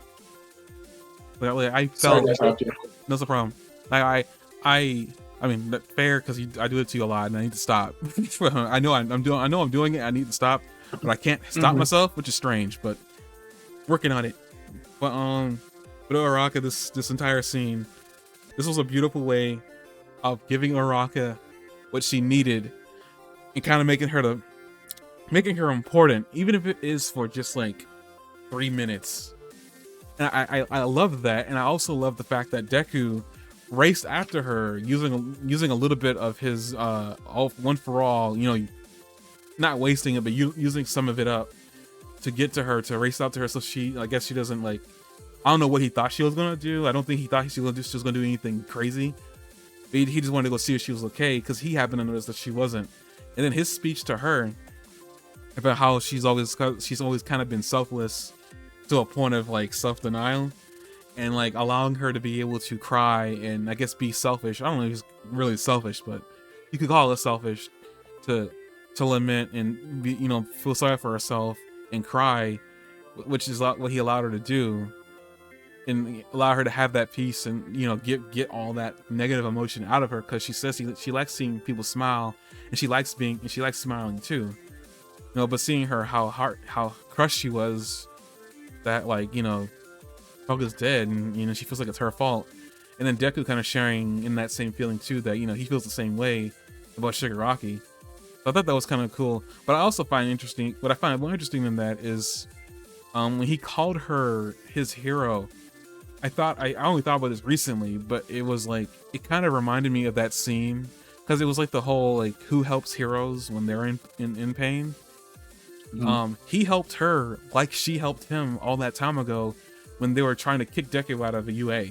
But I felt. Sorry, no problem. I mean, that's fair, because I do it to you a lot, and I need to stop. I know I'm doing it. I need to stop, but I can't stop myself, which is strange. But working on it. But Uraraka, this entire scene, this was a beautiful way of giving Uraraka what she needed, and kind of making her important, even if it is for just like 3 minutes. And I love that, and I also love the fact that Deku raced after her using a little bit of his one for all, not wasting it, but using some of it up to get to her, to race out to her, so I guess she doesn't, like, I don't know what he thought she was gonna do. I don't think he thought she was gonna do anything crazy. He just wanted to go see if she was okay, because he happened to notice that she wasn't. And then his speech to her about how she's always kind of been selfless to a point of like self-denial, and like allowing her to be able to cry and I guess be selfish. I don't know if he's really selfish, but you could call it selfish to lament and be, feel sorry for herself and cry, which is what he allowed her to do, and allow her to have that peace and get all that negative emotion out of her, because she says she likes seeing people smile, and she likes smiling too. But seeing her how crushed she was that, like, Toga's dead, and she feels like it's her fault. And then Deku kind of sharing in that same feeling too, that he feels the same way about Shigaraki. So I thought that was kind of cool. But I also find what I find more interesting than that is when he called her his hero. I only thought about this recently, but it was like, it kind of reminded me of that scene, because it was like the whole, like, who helps heroes when they're in pain. He helped her like she helped him all that time ago when they were trying to kick Deku out of the UA.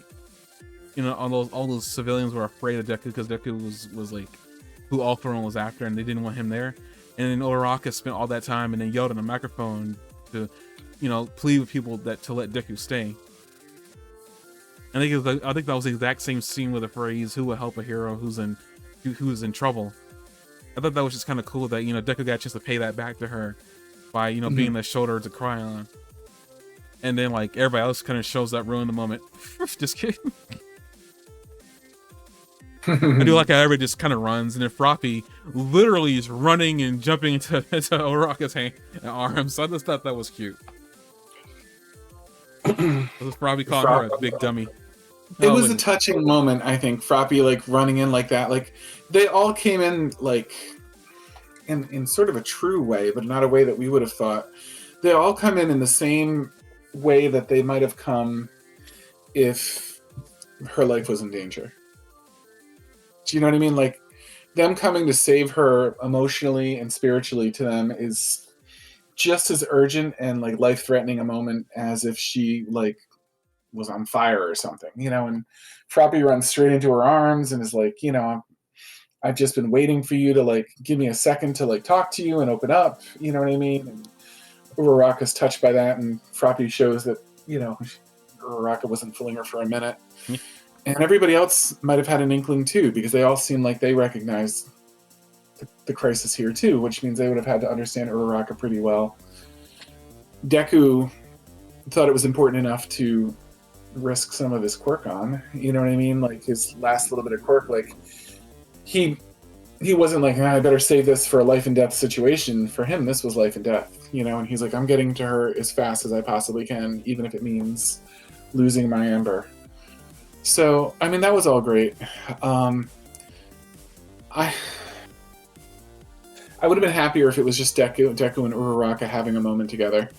All those civilians were afraid of Deku, because Deku was like who all Throne was after, and they didn't want him there. And then Uraraka spent all that time and then yelled on a microphone to plead with people to let Deku stay. I think that was the exact same scene with the phrase, "Who will help a hero who's in trouble." I thought that was just kind of cool that Deku got a chance to pay that back to her by being the shoulder to cry on. And then like everybody else kind of shows up, ruin the moment. Just kidding. I do like how everybody just kind of runs, and then Froppy literally is running and jumping into Uraraka's hand and arms. So I just thought that was cute. Was probably calling her a big dummy. It Oh, was a wouldn't. touching moment, I think. Froppy like running in like that, like they all came in like in sort of a true way, but not a way that we would have thought. They all come in the same way that they might have come if her life was in danger. Do you know what I mean? Like them coming to save her emotionally and spiritually to them is just as urgent and like life threatening a moment as if she like was on fire or something, you know. And Froppy runs straight into her arms and is like, you know, I've just been waiting for you to like give me a second to like talk to you and open up, you know what I mean? And Uraraka's touched by that, and Froppy shows that, you know, Uraraka wasn't fooling her for a minute. And everybody else might have had an inkling too, because they all seem like they recognized the crisis here too, which means they would have had to understand Uraraka pretty well. Deku thought it was important enough to risk some of his quirk on, you know what I mean? Like his last little bit of quirk, like he wasn't like, I better save this for a life and death situation. For him, this was life and death, you know. And he's like, I'm getting to her as fast as I possibly can, even if it means losing my Ember. So I mean, that was all great. I would have been happier if it was just Deku and Uraraka having a moment together.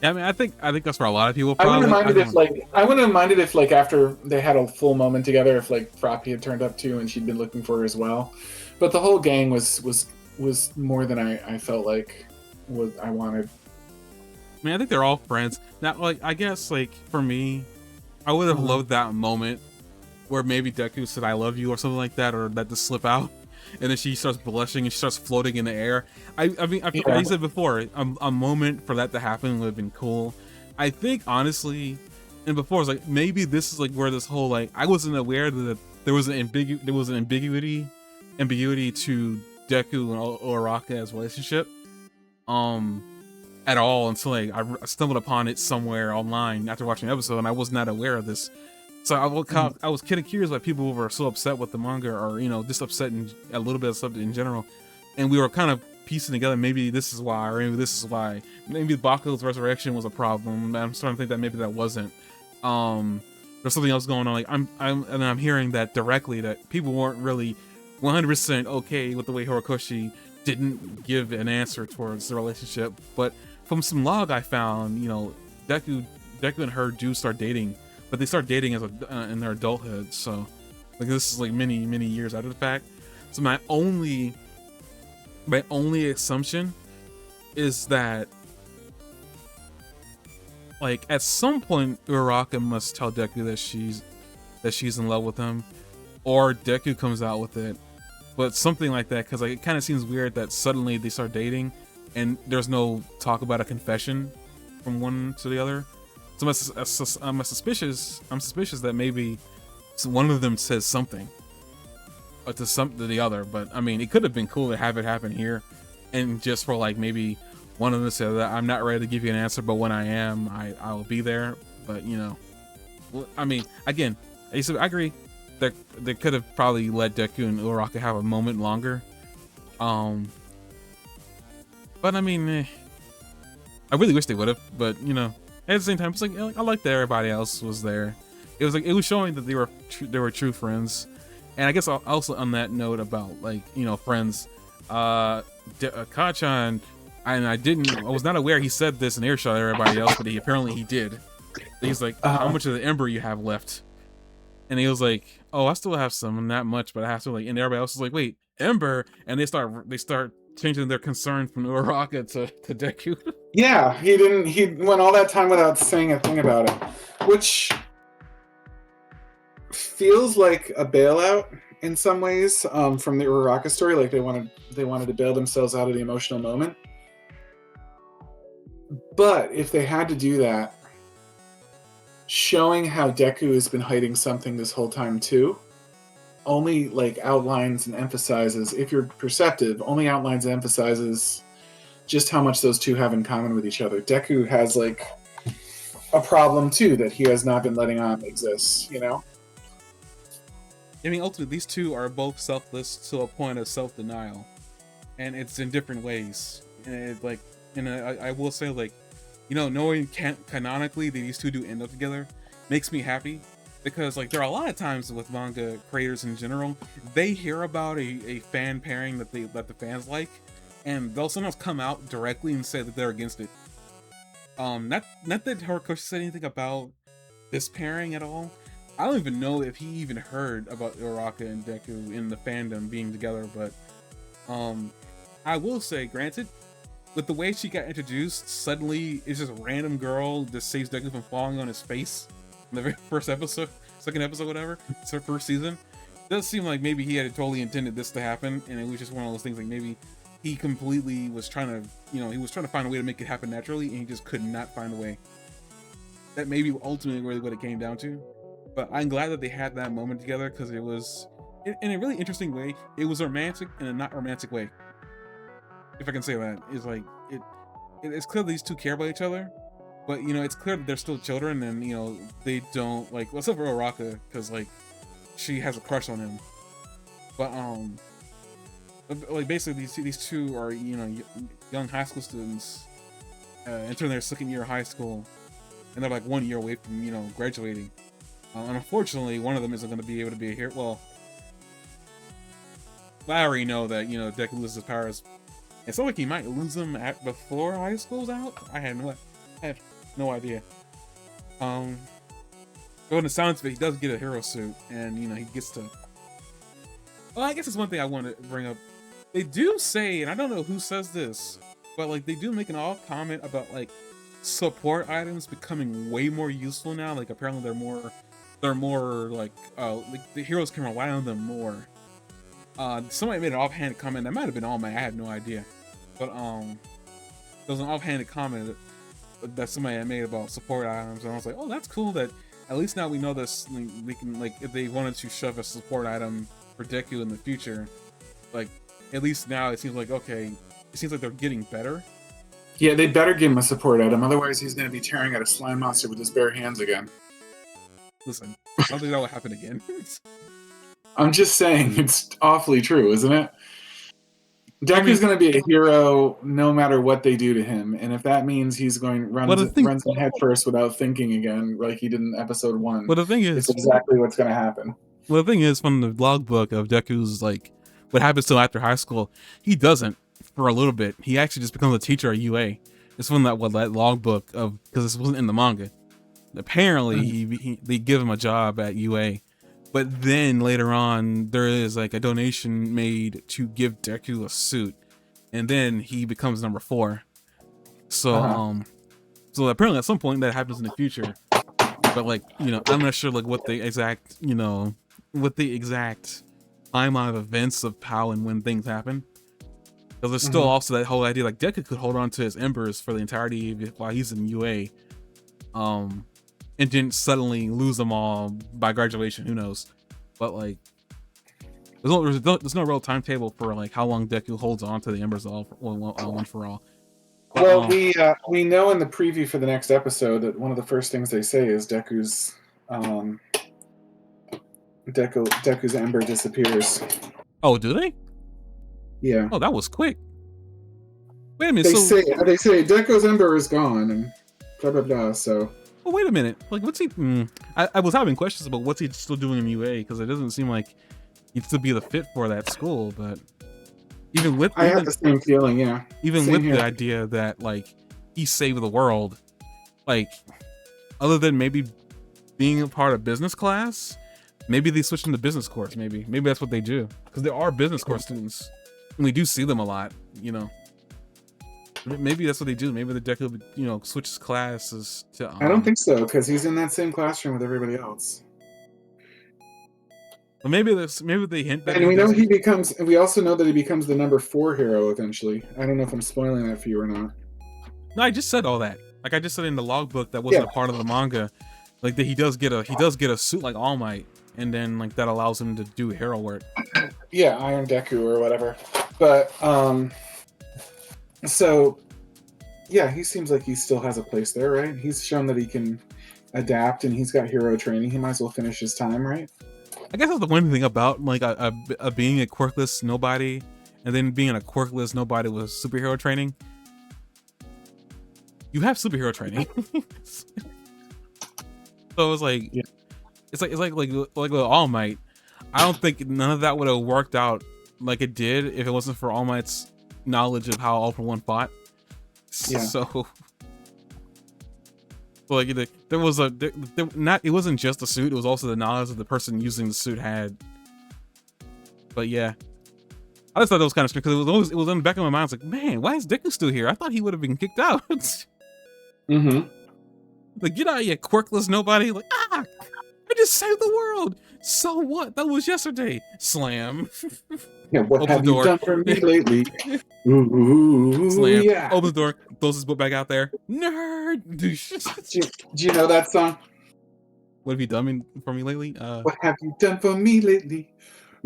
Yeah, I mean, I think that's for a lot of people. I Probably. I wouldn't have minded if like after they had a full moment together, if like Froppy had turned up too and she'd been looking for her as well. But the whole gang was more than I felt like I wanted. I mean, I think they're all friends. Now, like, I guess, like, for me, I would have loved that moment where maybe Deku said, I love you, or something like that, or let this slip out. And then she starts blushing and she starts floating in the air. I mean, I said before, a moment for that to happen would have been cool. I think, honestly, and before, I was like, maybe this is, like, where this whole, like, I wasn't aware that there was an ambiguity to Deku and Uraraka's relationship. At all until like I stumbled upon it somewhere online after watching the episode, and I was not aware of this. So I was kind of curious why people were so upset with the manga, or you know, just upset in a little bit of stuff in general. And we were kind of piecing together, maybe this is why, or maybe this is why. Maybe Baku's resurrection was a problem. I'm starting to think that maybe that wasn't. There's something else going on. Like I'm hearing that directly, that people weren't really 100% okay with the way Horikoshi didn't give an answer towards the relationship. But from some log I found, you know, Deku and her do start dating, but they start dating as in their adulthood. So, like, this is like many years after the fact. So my only assumption is that, like, at some point Uraraka must tell Deku that she's in love with him, or Deku comes out with it. But something like that, because like it kind of seems weird that suddenly they start dating, and there's no talk about a confession from one to the other. So I'm suspicious that maybe one of them says something to the other. But I mean, it could have been cool to have it happen here, and just for like maybe one of them said that I'm not ready to give you an answer, but when I am, I will be there. But you know, I mean, again, I agree. They could have probably let Deku and Uraraka have a moment longer. But I mean, I really wish they would have. But you know, at the same time, it's like I like that everybody else was there. It was like it was showing that they were true friends. And I guess also on that note about like, you know, friends, Kachan, and I was not aware he said this in earshot to everybody else, but apparently he did. He's like, how much of the ember you have left? And he was like, oh, I still have some, not much, but I have to, like, and everybody else was like, wait, Ember? And they start changing their concern from Uraraka to Deku. Yeah, he went all that time without saying a thing about it, which feels like a bailout in some ways, from the Uraraka story. Like they wanted to bail themselves out of the emotional moment. But if they had to do that, showing how Deku has been hiding something this whole time too, only like outlines and emphasizes, if you're perceptive, only outlines and emphasizes just how much those two have in common with each other. Deku has like a problem too that he has not been letting on exist, you know? I mean, ultimately, these two are both selfless to a point of self-denial, and it's in different ways. And it, like, and I will say, like, knowing canonically that these two do end up together makes me happy, because like there are a lot of times with manga creators in general, they hear about a fan pairing that the fans like, and they'll sometimes come out directly and say that they're against it. Not that Horikoshi said anything about this pairing at all. I don't even know if he even heard about Uraraka and Deku in the fandom being together, but I will say, granted, with the way she got introduced, suddenly it's just a random girl just saves Deku from falling on his face in the very first episode, second episode, whatever. It's her first season. It does seem like maybe he had totally intended this to happen, and it was just one of those things like maybe he completely was trying to, he was trying to find a way to make it happen naturally, and he just could not find a way. That may be ultimately really what it came down to. But I'm glad that they had that moment together, because it was, in a really interesting way, it was romantic in a not romantic way. If I can say that. It's like, it's clear these two care about each other, but, it's clear that they're still children, and, they don't, like, well, except for Uraraka, because, like, she has a crush on him. But, like, basically, these two are, young high school students, entering their second year of high school, and they're, like, 1 year away from, graduating. And unfortunately, one of them isn't going to be able to be a hero. Well, I already know that, Deku loses his powers. It's not like he might lose them before high school's out. I have no idea. But in the sounds of it, he does get a hero suit, and he gets to. Well, I guess it's one thing I want to bring up. They do say, and I don't know who says this, but like they do make an off comment about like support items becoming way more useful now. Like apparently they're more like the heroes can rely on them more. Somebody made an offhand comment. That might have been All Might. I had no idea, but there was an offhanded comment that somebody had made about support items, and I was like, oh, that's cool. That at least now we know this. We can, like, if they wanted to shove a support item for Deku in the future, like at least now it seems like okay. It seems like they're getting better. Yeah, they better give him a support item, otherwise he's going to be tearing at a slime monster with his bare hands again. Listen, I don't think that will happen again. I'm just saying, it's awfully true, isn't it? Deku's going to be a hero no matter what they do to him, and if that means he's runs in head first without thinking again, like he did in episode 1, well, the thing is, it's exactly what's going to happen. Well, the thing is, from the logbook of Deku's, like, what happens to him after high school, he doesn't for a little bit. He actually just becomes a teacher at UA. It's from that logbook of, because this wasn't in the manga. Apparently, they give him a job at UA. But then later on, there is like a donation made to give Deku a suit, and then he becomes number 4. So, so apparently at some point that happens in the future. But like, I'm not sure like what the exact, timeline of events of how and when things happen. Because there's still also that whole idea like Deku could hold on to his embers for the entirety of while he's in UA. And didn't suddenly lose them all by graduation. Who knows? But like, there's no real timetable for like how long Deku holds on to the embers all one for all. But, well, we know in the preview for the next episode that one of the first things they say is Deku's ember disappears. Oh, do they? Yeah. Oh, that was quick. Wait a minute. They say Deku's ember is gone and blah blah blah. So. Well, wait a minute. Like, what's he? I was having questions about what's he still doing in UA, because it doesn't seem like he'd still be the fit for that school. But I have the same feeling, yeah. Even with the idea that like he saved the world, like other than maybe being a part of business class, maybe they switch into business course. Maybe that's what they do, because there are business course students, and we do see them a lot. Maybe that's what they do. Maybe the Deku, switches classes to. I don't think so, because he's in that same classroom with everybody else. Well, maybe they hint that. And we also know that he becomes the number 4 hero eventually. I don't know if I'm spoiling that for you or not. No, I just said all that. Like I just said in the logbook that wasn't a part of the manga. Like that he does get a suit like All Might, and then like that allows him to do hero work. Yeah, Iron Deku or whatever. But so, yeah, he seems like he still has a place there, right? He's shown that he can adapt, and he's got hero training. He might as well finish his time, right? I guess that's the one thing about like a being a quirkless nobody, and then being a quirkless nobody with superhero training. you have superhero training. So it's like, Yeah. it's like with All Might. I don't think none of that would have worked out like it did if it wasn't for All Might's knowledge of how All for One fought. Yeah. So, like, there was not. It wasn't just the suit; it was also the knowledge that the person using the suit had. But yeah, I just thought that was kind of strange because it was in the back of my mind. I was like, man, why is Deku still here? I thought he would have been kicked out. Mm-hmm. Like, get out, you quirkless nobody! Like, I just saved the world. So what? That was yesterday. Slam. Yeah, what Opens have the you door. done for me lately? Ooh, Slam. yeah. Opens the door. Throws his book back out there. Nerd. Do you know that song? What have you done for me lately? What have you done for me lately?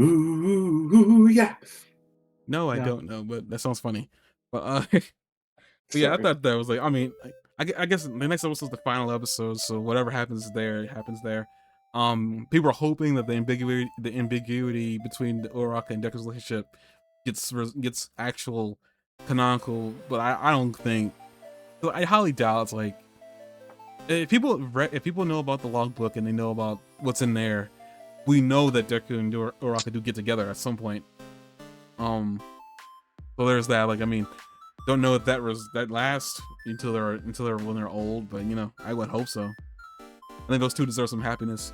Ooh, yeah. No, I No. don't know, but that sounds funny. But but yeah, I thought that was like, I mean, I guess the next episode is the final episode, so whatever happens there, happens there. People are hoping that the ambiguity between Uraraka and Deku's relationship gets actual canonical, but I don't think. I highly doubt it's like if people know about the logbook and they know about what's in there, we know that Deku and Uraraka do get together at some point. So there's that. Like, I mean, don't know if that lasts until they're when they're old, but you know, I would hope so. I think those two deserve some happiness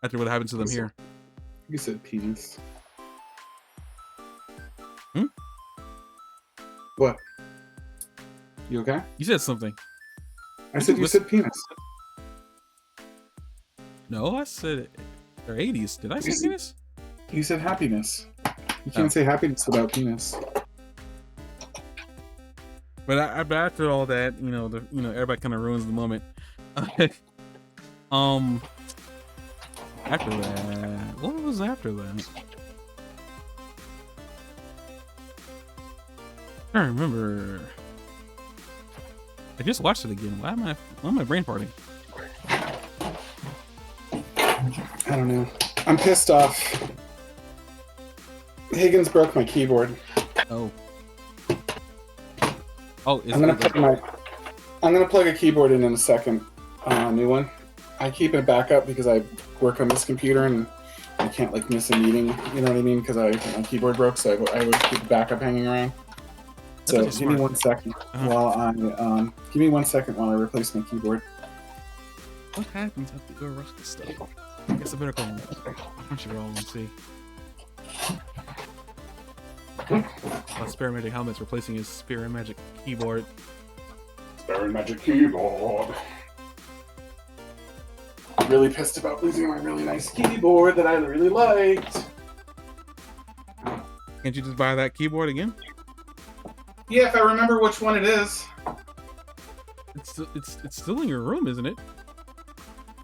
after what happened to them here. You said penis. Hmm? What? You okay? You said something. I said you said penis. No, I said they're 80s. Did I say penis? You said happiness. You can't say happiness without penis. But after all that, everybody kind of ruins the moment. After that, what was after that? I don't remember. I just watched it again. Why am I brain farting? I don't know. I'm pissed off. Higgins broke my keyboard. Oh, I'm gonna plug a keyboard in a second. New one. I keep it backup because I work on this computer and I can't like miss a meeting. You know what I mean? Because my keyboard broke, so I always keep the backup hanging around. So give me 1 second while I replace my keyboard. What happens with the Uraraka stuff? I guess I better call him Crunchyroll and see. Spirit Magic helmet's replacing his Spirit Magic keyboard. Spirit Magic keyboard. I'm really pissed about losing my really nice keyboard that I really liked. Can't you just buy that keyboard again? Yeah, if I remember which one it is. It's still in your room, isn't it?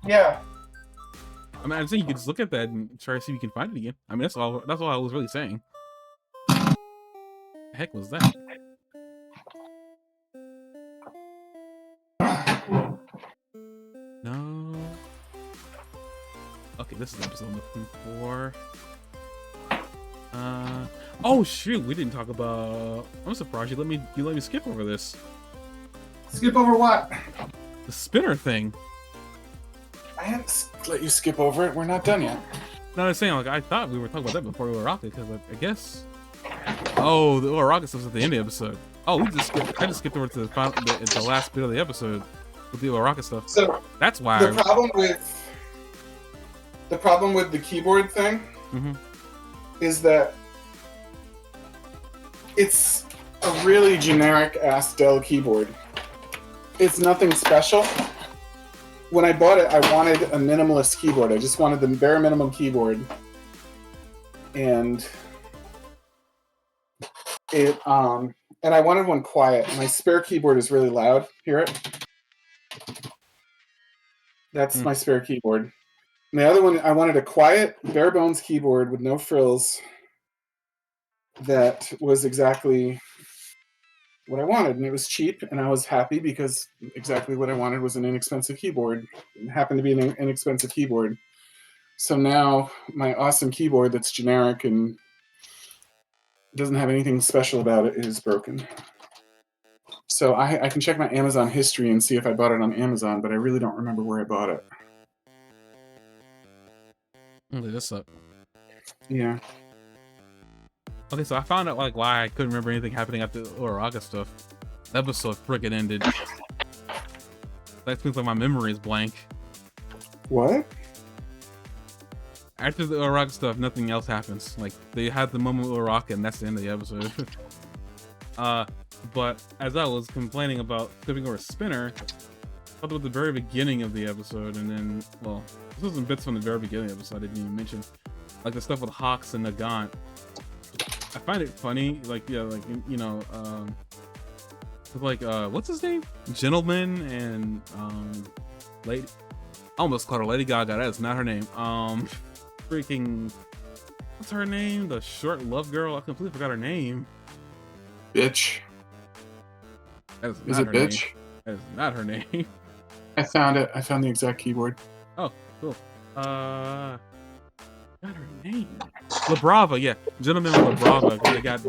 Yeah. I mean, I'm saying you could just look at that and try to see if you can find it again. I mean, that's all I was really saying. The heck was that? No. Okay, this is the episode I'm looking for. Oh shoot, we didn't talk about. I'm surprised you let me skip over this. Skip over what? The spinner thing. I hadn't let you skip over it. We're not done yet. No, I'm saying, like, I thought we were talking about that before we were rocking, because, like, I guess. Oh, the rocket stuff's at the end of the episode. Oh, I just skipped over to the last bit of the episode with the rocket stuff. So that's why the problem with the keyboard thing is that it's a really generic ass Dell keyboard. It's nothing special. When I bought it, I wanted a minimalist keyboard. I just wanted the bare minimum keyboard, and I wanted one quiet. My spare keyboard is really loud. Hear it? That's my spare keyboard. And the other one, I wanted a quiet, bare bones keyboard with no frills. That was exactly what I wanted, and it was cheap, and I was happy because exactly what I wanted was an inexpensive keyboard. It happened to be an inexpensive keyboard. So now my awesome keyboard that's generic and doesn't have anything special about it is broken. So I can check my Amazon history and see if I bought it on Amazon, but I really don't remember where I bought it. Okay, this up. Yeah. Okay, so I found out like why I couldn't remember anything happening after the Uraga stuff. The episode freaking ended. That means like my memory is blank. What? After the Uraga stuff, nothing else happens. Like they had the moment with Uraga, and that's the end of the episode. But as I was complaining about flipping over a spinner, I thought about the very beginning of the episode, and then, well, this was some bits from the very beginning of the episode I didn't even mention. Like the stuff with Hawks and Nagant. I find it funny, like, yeah, like, you know, like, what's his name? Gentleman and, Lady, I almost called her Lady Gaga, that is not her name. Freaking, what's her name? The short love girl, I completely forgot her name. Bitch. That is Is not it her bitch? name. That is not her name. I found it. I found the exact keyboard. Oh, cool. Got her name. La Brava, yeah. Gentleman with La Brava. They got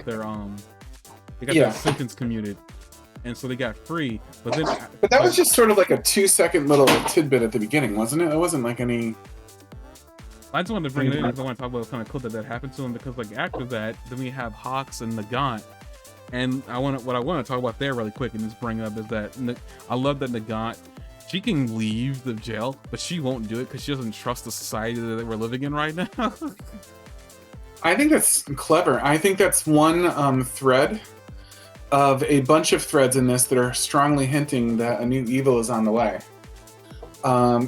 their sentence commuted. And so they got free. But then But that was just sort of like a 2-second little tidbit at the beginning, wasn't it? It wasn't like any. I just wanted to bring it in because I want to talk about kind of cool that happened to him, because like after that, then we have Hawks and Nagant. And what I want to talk about there really quick and just bring up is that I love that Nagant, she can leave the jail, but she won't do it because she doesn't trust the society that we're living in right now. I think that's clever. I think that's one thread of a bunch of threads in this that are strongly hinting that a new evil is on the way.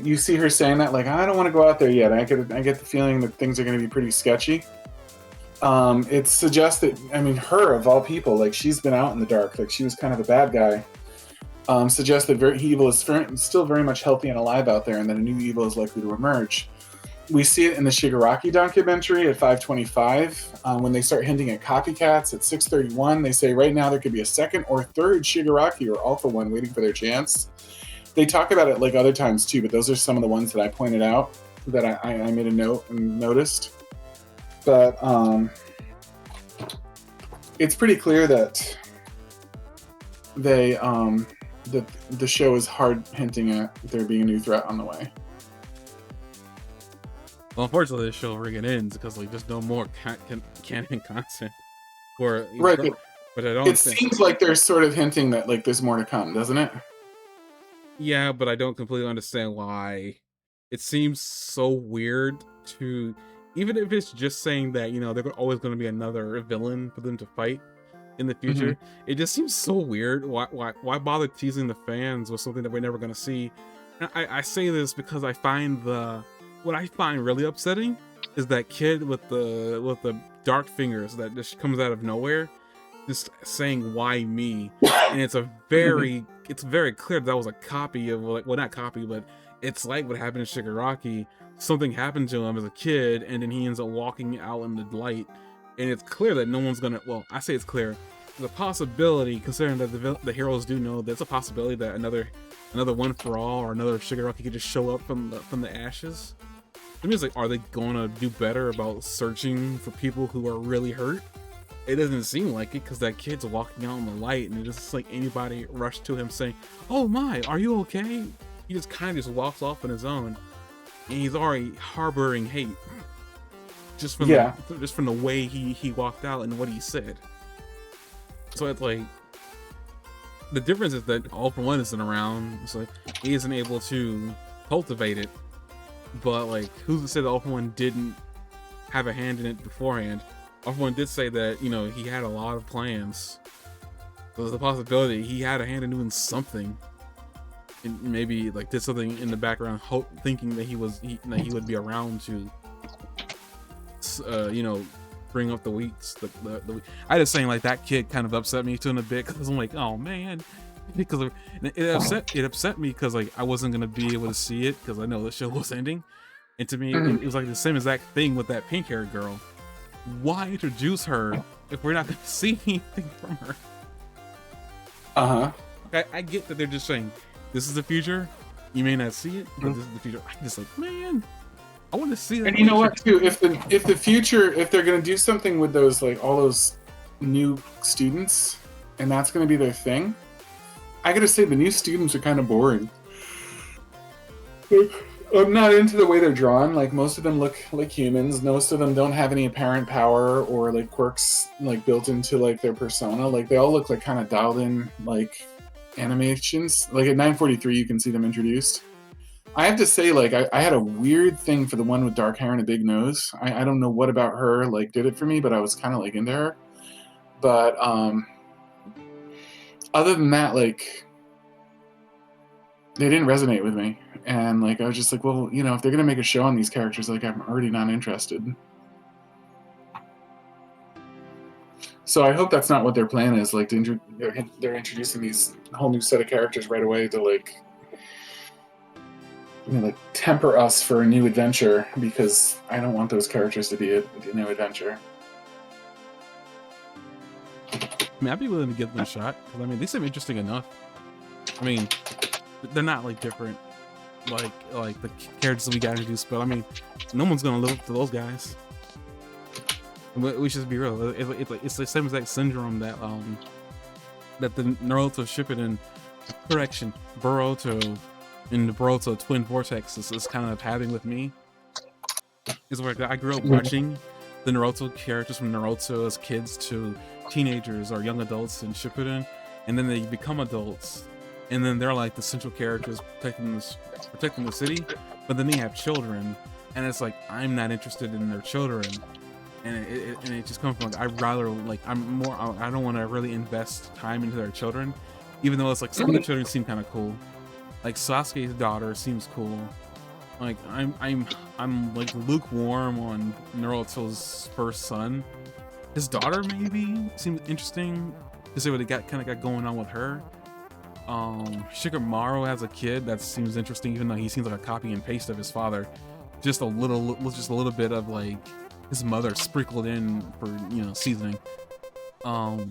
You see her saying that, like, I don't want to go out there yet. I get the feeling that things are going to be pretty sketchy. It suggests that, I mean, her of all people, like, she's been out in the dark, like she was kind of a bad guy. Suggests that evil is still very much healthy and alive out there, and that a new evil is likely to emerge. We see it in the Shigaraki documentary at 5:25 when they start hinting at copycats. At 6:31, they say right now there could be a second or third Shigaraki or Alpha One waiting for their chance. They talk about it like other times too, but those are some of the ones that I pointed out that I made a note and noticed. But it's pretty clear that they that the show is hard hinting at there being a new threat on the way. Well, unfortunately, this show friggin' ends because like there's no more canon content. Right, but I don't. It seems like they're sort of hinting that like there's more to come, doesn't it? Yeah, but I don't completely understand why. It seems so weird to, even if it's just saying that, you know, there's always going to be another villain for them to fight in the future. Mm-hmm. It just seems so weird. Why bother teasing the fans with something that we're never going to see? And I say this because I find what I find really upsetting is that kid with the dark fingers that just comes out of nowhere, just saying "Why me?" and it's very clear that was a copy of, like, well, not copy, but it's like what happened in Shigaraki. Something happened to him as a kid, and then he ends up walking out in the light, and it's clear that no one's gonna. Well, I say it's clear. There's a possibility, considering that the heroes do know, there's a possibility that another One for All or another Shigaraki could just show up from the ashes. I mean, it's like, are they gonna do better about searching for people who are really hurt? It doesn't seem like it, because that kid's walking out in the light, and it's just like anybody rushed to him saying, "Oh my, are you okay?" He just kind of just walks off on his own, and he's already harboring hate just from the way he walked out and what he said. So it's like, the difference is that All For One isn't around, so he isn't able to cultivate it. But like, who's to say that All For One didn't have a hand in it beforehand? All For One did say that, you know, he had a lot of plans. So there's a possibility he had a hand in doing something, and maybe like did something in the background, thinking that he would be around to, you know, bring up the weeks. I just saying, like, that kid kind of upset me too in a bit, because I'm like, oh man, because it upset me because like I wasn't gonna be able to see it because I know the show was ending, and to me it was like the same exact thing with that pink-haired girl. Why introduce her if we're not gonna see anything from her? I get that they're just saying this is the future. You may not see it, but this is the future. I'm just like, man, I want to see that. And you know what, too? If the future, if they're gonna do something with those, like, all those new students, and that's going to be their thing. I gotta say, the new students are kind of boring. Like, I'm not into the way they're drawn. Like, most of them look like humans. Most of them don't have any apparent power or like quirks like built into like their persona. Like, they all look like kind of dialed in like animations. Like at 943, you can see them introduced. I have to say, like, I had a weird thing for the one with dark hair and a big nose. I don't know what about her like did it for me, but I was kind of like into her. But other than that, like, they didn't resonate with me. And like, I was just like, well, you know, if they're gonna make a show on these characters, like, I'm already not interested. So I hope that's not what their plan is. Like, they're introducing these whole new set of characters right away to like, you know, like temper us for a new adventure, because I don't want those characters to be a new adventure. I mean, I'd be willing to give them a shot, because I mean, they seem interesting enough. I mean, they're not like different, like the characters that we got introduced, but I mean, no one's gonna live up to those guys. We should be real. It's the same exact syndrome that that the Naruto Shippuden, correction, Boruto, and the Boruto Twin Vortex is kind of having with me. Is where I grew up watching the Naruto characters from Naruto as kids to teenagers or young adults in Shippuden, and then they become adults, and then they're like the central characters protecting the city, but then they have children, and it's like, I'm not interested in their children, and it just comes from like, I'd rather like, I don't want to really invest time into their children, even though it's like some of the children seem kind of cool. Like Sasuke's daughter seems cool. Like I'm like lukewarm on Naruto's first son. His daughter maybe seems interesting to see what they got going on with her. Shikamaru has a kid that seems interesting, even though he seems like a copy and paste of his father. Just a little bit of like his mother sprinkled in for, you know, seasoning. I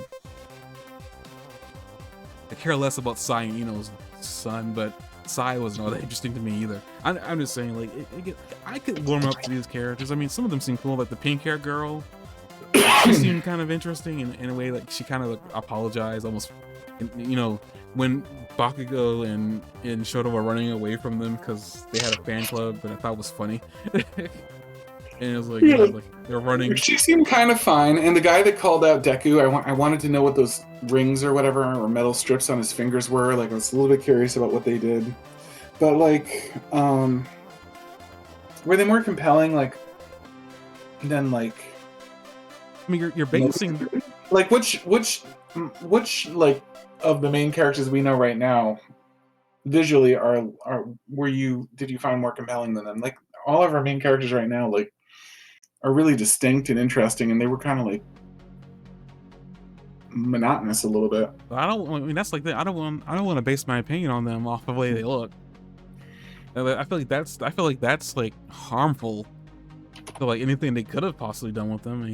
care less about Sai Ino's son, but Sai wasn't all that interesting to me either. I'm just saying, like, I could warm up to these characters. I mean, some of them seem cool, like the pink hair girl. She seemed kind of interesting in a way, like she kind of like apologized almost, you know, when Bakugo and Shoto were running away from them because they had a fan club, but I thought it was funny. And it was like, yeah, like they're running. She seemed kind of fine, and the guy that called out Deku, I wanted to know what those rings or whatever, or metal strips on his fingers were. Like, I was a little bit curious about what they did, but like, were they more compelling? Like, than like, I mean, you're basing like which like of the main characters we know right now visually did you find more compelling than them? Like, all of our main characters right now, like, are really distinct and interesting, and they were kind of like monotonous a little bit. I mean, that's like that. I don't want to base my opinion on them off of the way they look. I feel like that's like harmful to like anything they could have possibly done with them. I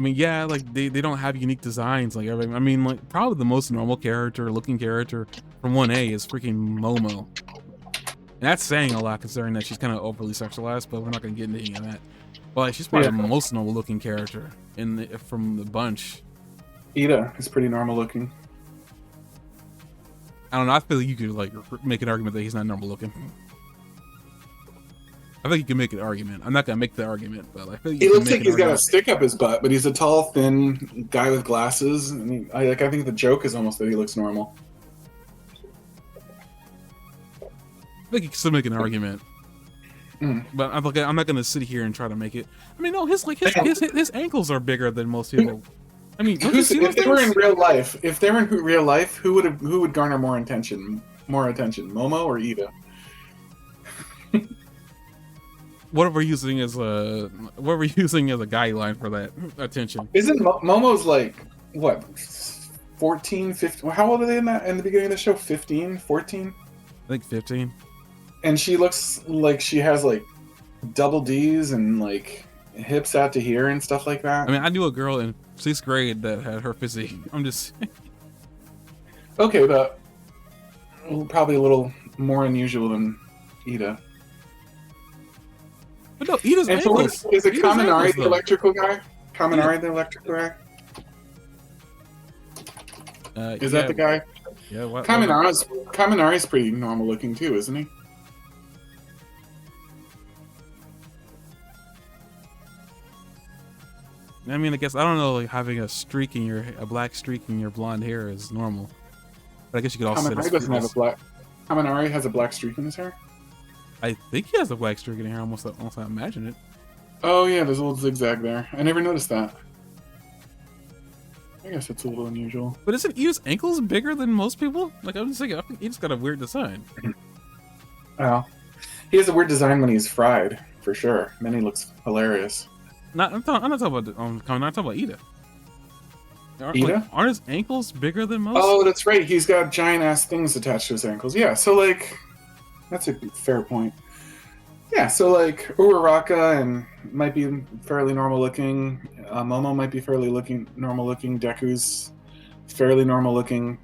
mean, yeah, like they don't have unique designs like everything. I mean, like probably the most normal looking character from 1A is freaking Momo. And that's saying a lot considering that she's kind of overly sexualized, but we're not gonna get into any of that. But like, she's probably the most normal looking character from the bunch. Ida is pretty normal looking. I don't know. I feel like you could like make an argument that he's not normal looking. I think you can make an argument. I'm not gonna make the argument, but I feel like he looks like he's got a stick up his butt, but he's a tall, thin guy with glasses. I mean, I think the joke is almost that he looks normal. I think you can still make an argument, but I'm not gonna sit here and try to make it. I mean, no, his ankles are bigger than most people. I mean, if they were in real life, who would garner more attention? Momo or Ida? What are we using as a guideline for that attention? Isn't Momo's like what, 14, 15? How old are they in the beginning of the show? 15, 14? I think 15. And she looks like she has like double D's and like hips out to here and stuff like that. I mean, I knew a girl in 6th grade that had her physique. I'm just okay, but probably a little more unusual than Ida. But no, Ida's ankles. Is it Kaminari the electrical guy? Kaminari the electrical guy? Is that Yeah, the guy? yeah. What about? Kaminari's pretty normal looking too, isn't he? I mean, I guess I don't know. Like having a black streak in your blonde hair is normal, but I guess you could also say that's Kaminari doesn't have a freakish. black. Kaminari has a black streak in his hair. I think he has a black streak in hair. Almost I imagine it. Oh yeah, there's a little zigzag there. I never noticed that. I guess it's a little unusual. But isn't Ida's ankles bigger than most people? Like I'm just thinking, I think Ida's got a weird design. Well, he has a weird design when he's fried, for sure. And then he looks hilarious. I'm not talking about I'm not talking about Ida. Ida? Aren't his ankles bigger than most? Oh, that's right. He's got giant ass things attached to his ankles. Yeah, so like, that's a fair point. Yeah, so like Uraraka and might be fairly normal looking. Momo might be fairly normal looking. Deku's fairly normal looking,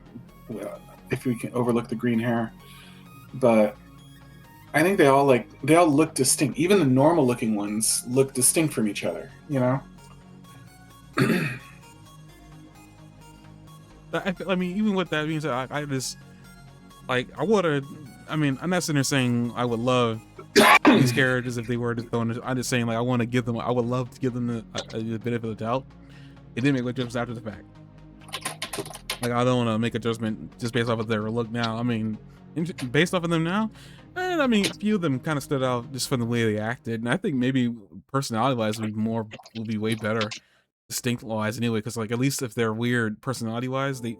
if we can overlook the green hair. But I think they all look distinct. Even the normal looking ones look distinct from each other. You know. I mean, even with that being said, I just like I would have. I mean, I'm not sitting there saying I would love these characters if they were to throw in. I'm just saying like I want to give them. I would love to give them the benefit of the doubt. It didn't make a difference after the fact. Like I don't want to make a judgment just based off of their look now. I mean, based off of them now, and I mean a few of them kind of stood out just from the way they acted, and I think maybe personality-wise would be way better, distinct-wise anyway. Because like at least if they're weird personality-wise, they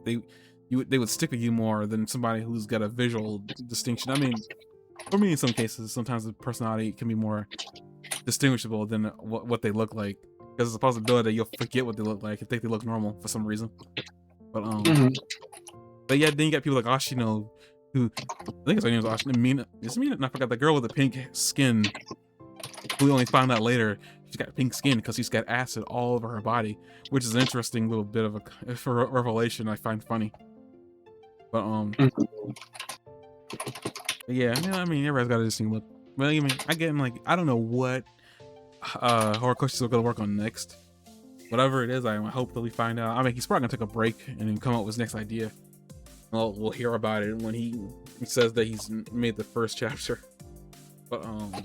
would stick with you more than somebody who's got a visual distinction. I mean, for me in some cases, sometimes the personality can be more distinguishable than what they look like. Because it's a possibility that you'll forget what they look like and think they look normal for some reason. But but yeah, then you got people like Ashino, who I think his name is Ashino. Mina, is it Mina? No, I forgot the girl with the pink skin. We only found out later she's got pink skin because she's got acid all over her body, which is an interesting little bit of a revelation I find funny. But yeah, I mean everybody's got a distinct look. But I mean, again, like I don't know what Horikoshi is gonna work on next. Whatever it is, I hope that we find out. I mean, he's probably gonna take a break and then come up with his next idea. Well, we'll hear about it when he says that he's made the first chapter. But I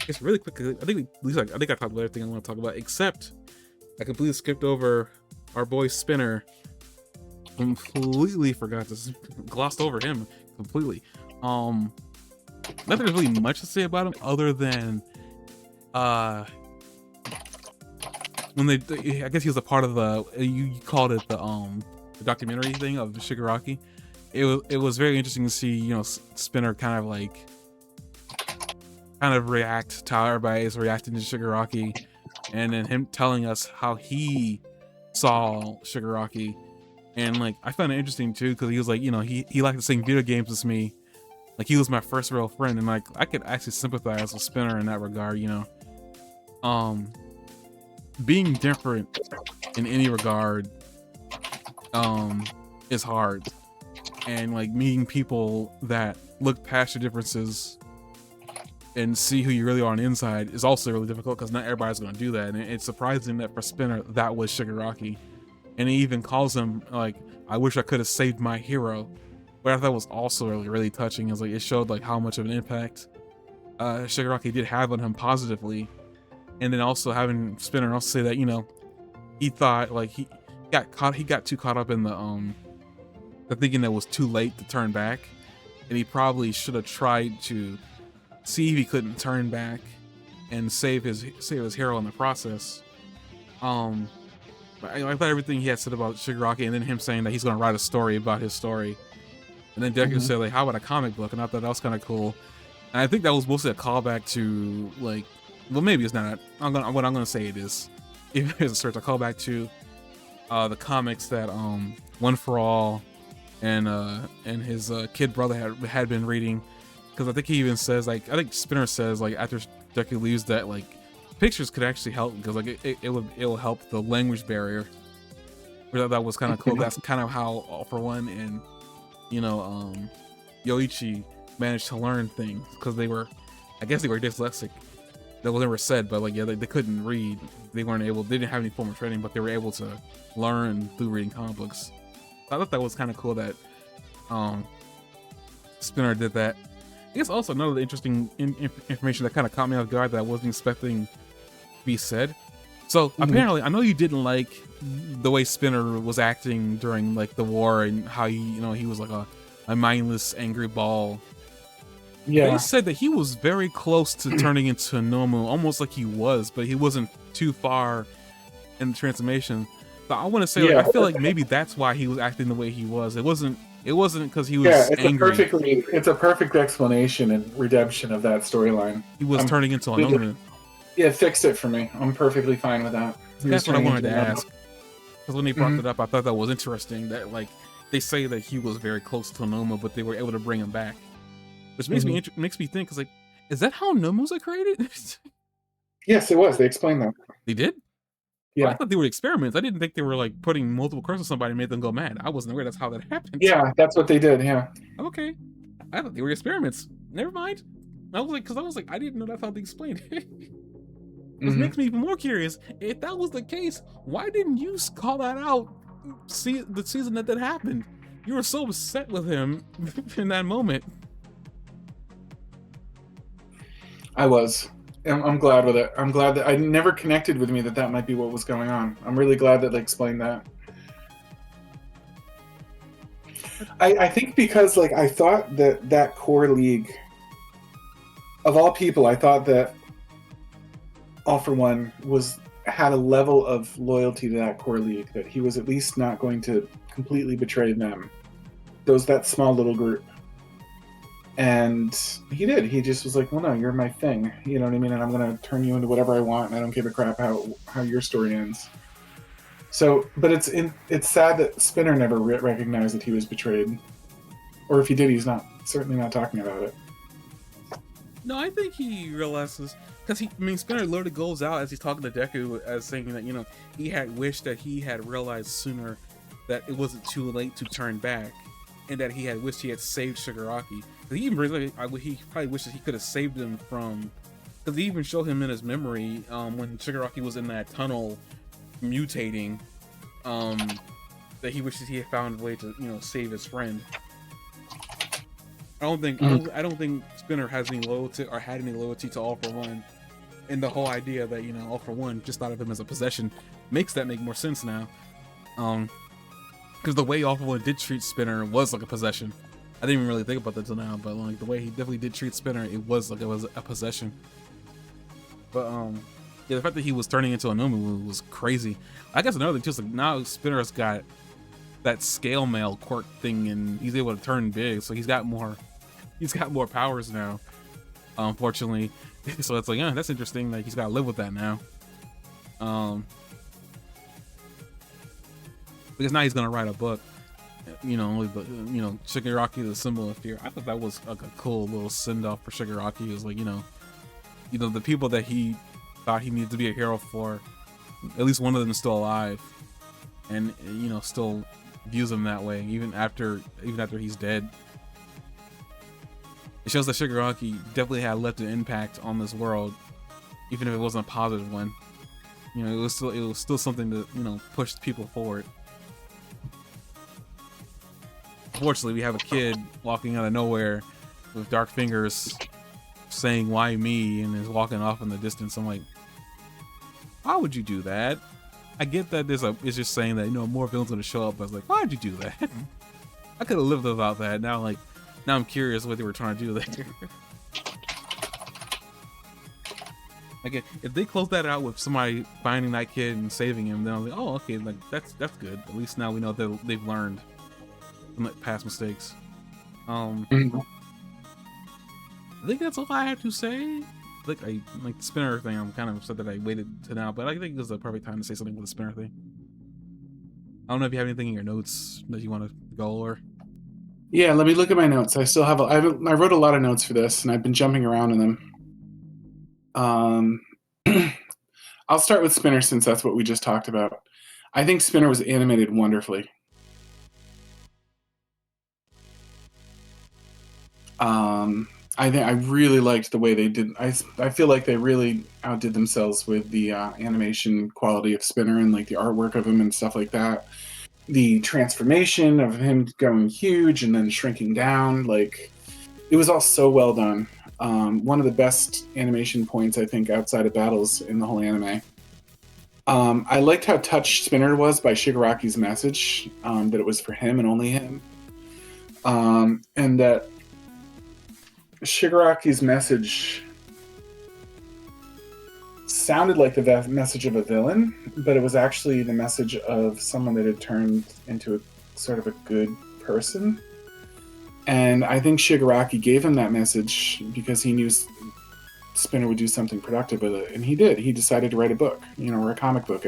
guess really quickly, I think I talked about everything I want to talk about, except I completely skipped over our boy Spinner. Completely forgot to glossed over him completely. Not that there's really much to say about him other than when I guess he was a part of the you called it the documentary thing of Shigaraki. It was very interesting to see, you know, Spinner kind of react to how everybody is reacting to Shigaraki, and then him telling us how he saw Shigaraki. And like I found it interesting too, because he was like, you know, he liked the same video games as me. Like he was my first real friend, and like I could actually sympathize with Spinner in that regard, you know. Being different in any regard is hard. And like meeting people that look past your differences and see who you really are on the inside is also really difficult, because not everybody's gonna do that. And it's surprising that for Spinner that was Shigaraki. And he even calls him like, I wish I could have saved my hero. But I thought was also really touching. Is like it showed like how much of an impact Shigaraki did have on him positively. And then also having Spinner also say that, you know, he thought like he got too caught up in the thinking that it was too late to turn back, and he probably should have tried to see if he couldn't turn back and save his hero in the process. I thought everything he had said about Shigaraki, and then him saying that he's going to write a story about his story, and then Deku said like, how about a comic book? And I thought that was kind of cool. And I think that was mostly a callback to like, well, maybe it's not. What I'm gonna say it is, if it's a search, a callback to the comics that One for All and his kid brother had been reading, because I think he even says like, I think Spinner says like after Deku leaves that like pictures could actually help, because like it will help the language barrier. That was kind of cool. That's kind of how All for One and, you know, Yoichi managed to learn things, because I guess they were dyslexic. that was never said, but like, yeah, they couldn't read. They weren't able, they didn't have any formal training, but they were able to learn through reading comic books. I thought that was kind of cool that um, Spinner did that. I guess also another interesting information that kind of caught me off guard that I wasn't expecting to be said. So apparently, I know you didn't like the way Spinner was acting during like the war and how he was like a mindless, angry ball. They Yeah. said that he was very close to turning into Nomu, almost like he was, but he wasn't too far in the transformation. But I want to say, like, I feel like maybe that's why he was acting the way he was. It wasn't because he was angry. It's a perfect explanation and redemption of that storyline. He was turning into a Nomu. Yeah, it fixed it for me. I'm perfectly fine with that. That's what I wanted to ask. Because when they brought it up, I thought that was interesting. That like they say that he was very close to Noma, but they were able to bring him back, which makes me think. Because like, is that how Nomas are created? Yes, it was. They explained that. They did. Yeah, I thought they were experiments. I didn't think they were like putting multiple curses on somebody and made them go mad. I wasn't aware that's how that happened. Yeah, that's what they did. Yeah. Okay. I thought they were experiments. Never mind. I was like, I didn't know that's how they explained it. Which makes me even more curious. If that was the case, why didn't you call that out? See the season that happened. You were so upset with him in that moment. I was. I'm glad with it. I'm glad that I never connected with me that might be what was going on. I'm really glad that they explained that. I think because like I thought that core league, of all people, I thought that All for One had a level of loyalty to that core league, that he was at least not going to completely betray them. That small little group. And he did. He just was like, well, no, you're my thing. You know what I mean? And I'm going to turn you into whatever I want, and I don't give a crap how your story ends. So, but it's sad that Spinner never recognized that he was betrayed. Or if he did, he's certainly not talking about it. No, I think he realizes, because Spinner literally goes out as he's talking to Deku as saying that, he had wished that he had realized sooner that it wasn't too late to turn back, and that he had wished he had saved Shigaraki. He probably wishes he could have saved him from, because he even showed him in his memory when Shigaraki was in that tunnel mutating, that he wishes he had found a way to save his friend. I don't think Spinner has any loyalty or had any loyalty to All for One, and the whole idea that All for One just thought of him as a possession makes that make more sense now. Because the way All for One did treat Spinner was like a possession. I didn't even really think about that till now, but like the way he definitely did treat Spinner, it was a possession. But yeah, the fact that he was turning into a Nomu was crazy. I guess another thing too is like now Spinner's got that scale mail quirk thing, and he's able to turn big, so he's got more powers now. Unfortunately, so it's like, yeah, that's interesting. Like he's got to live with that now. Because now he's gonna write a book. Shigaraki, the symbol of fear. I thought that was like a cool little send off for Shigaraki. It was like, the people that he thought he needed to be a hero for, at least one of them is still alive, and still views him that way even after he's dead. It shows that Shigaraki definitely had left an impact on this world, even if it wasn't a positive one. It was still something to push people forward. Unfortunately, we have a kid walking out of nowhere with dark fingers saying "Why me?" and is walking off in the distance. I'm like, why would you do that? I get that it's just saying that more villains are gonna show up. But I was like, why'd you do that? I could have lived without that. Now I'm curious what they were trying to do there. Like if they close that out with somebody finding that kid and saving him, then I'm like, oh, okay, like that's good. At least now we know that they've learned from past mistakes. I think that's all I have to say. Like the Spinner thing, I'm kind of upset that I waited to now, but I think this is the perfect time to say something with the Spinner thing. I don't know if you have anything in your notes that you want to go over. Yeah, let me look at my notes. I still have I wrote a lot of notes for this, and I've been jumping around in them. I'll start with Spinner since that's what we just talked about. I think Spinner was animated wonderfully. I really liked the way they did. I feel like they really outdid themselves with the animation quality of Spinner and like the artwork of him and stuff like that. The transformation of him going huge and then shrinking down, like it was all so well done. One of the best animation points I think outside of battles in the whole anime. I liked how touched Spinner was by Shigaraki's message, that it was for him and only him, and that Shigaraki's message sounded like the message of a villain, but it was actually the message of someone that had turned into a sort of a good person. And I think Shigaraki gave him that message because he knew Spinner would do something productive with it, and he did. He decided to write a book, or a comic book,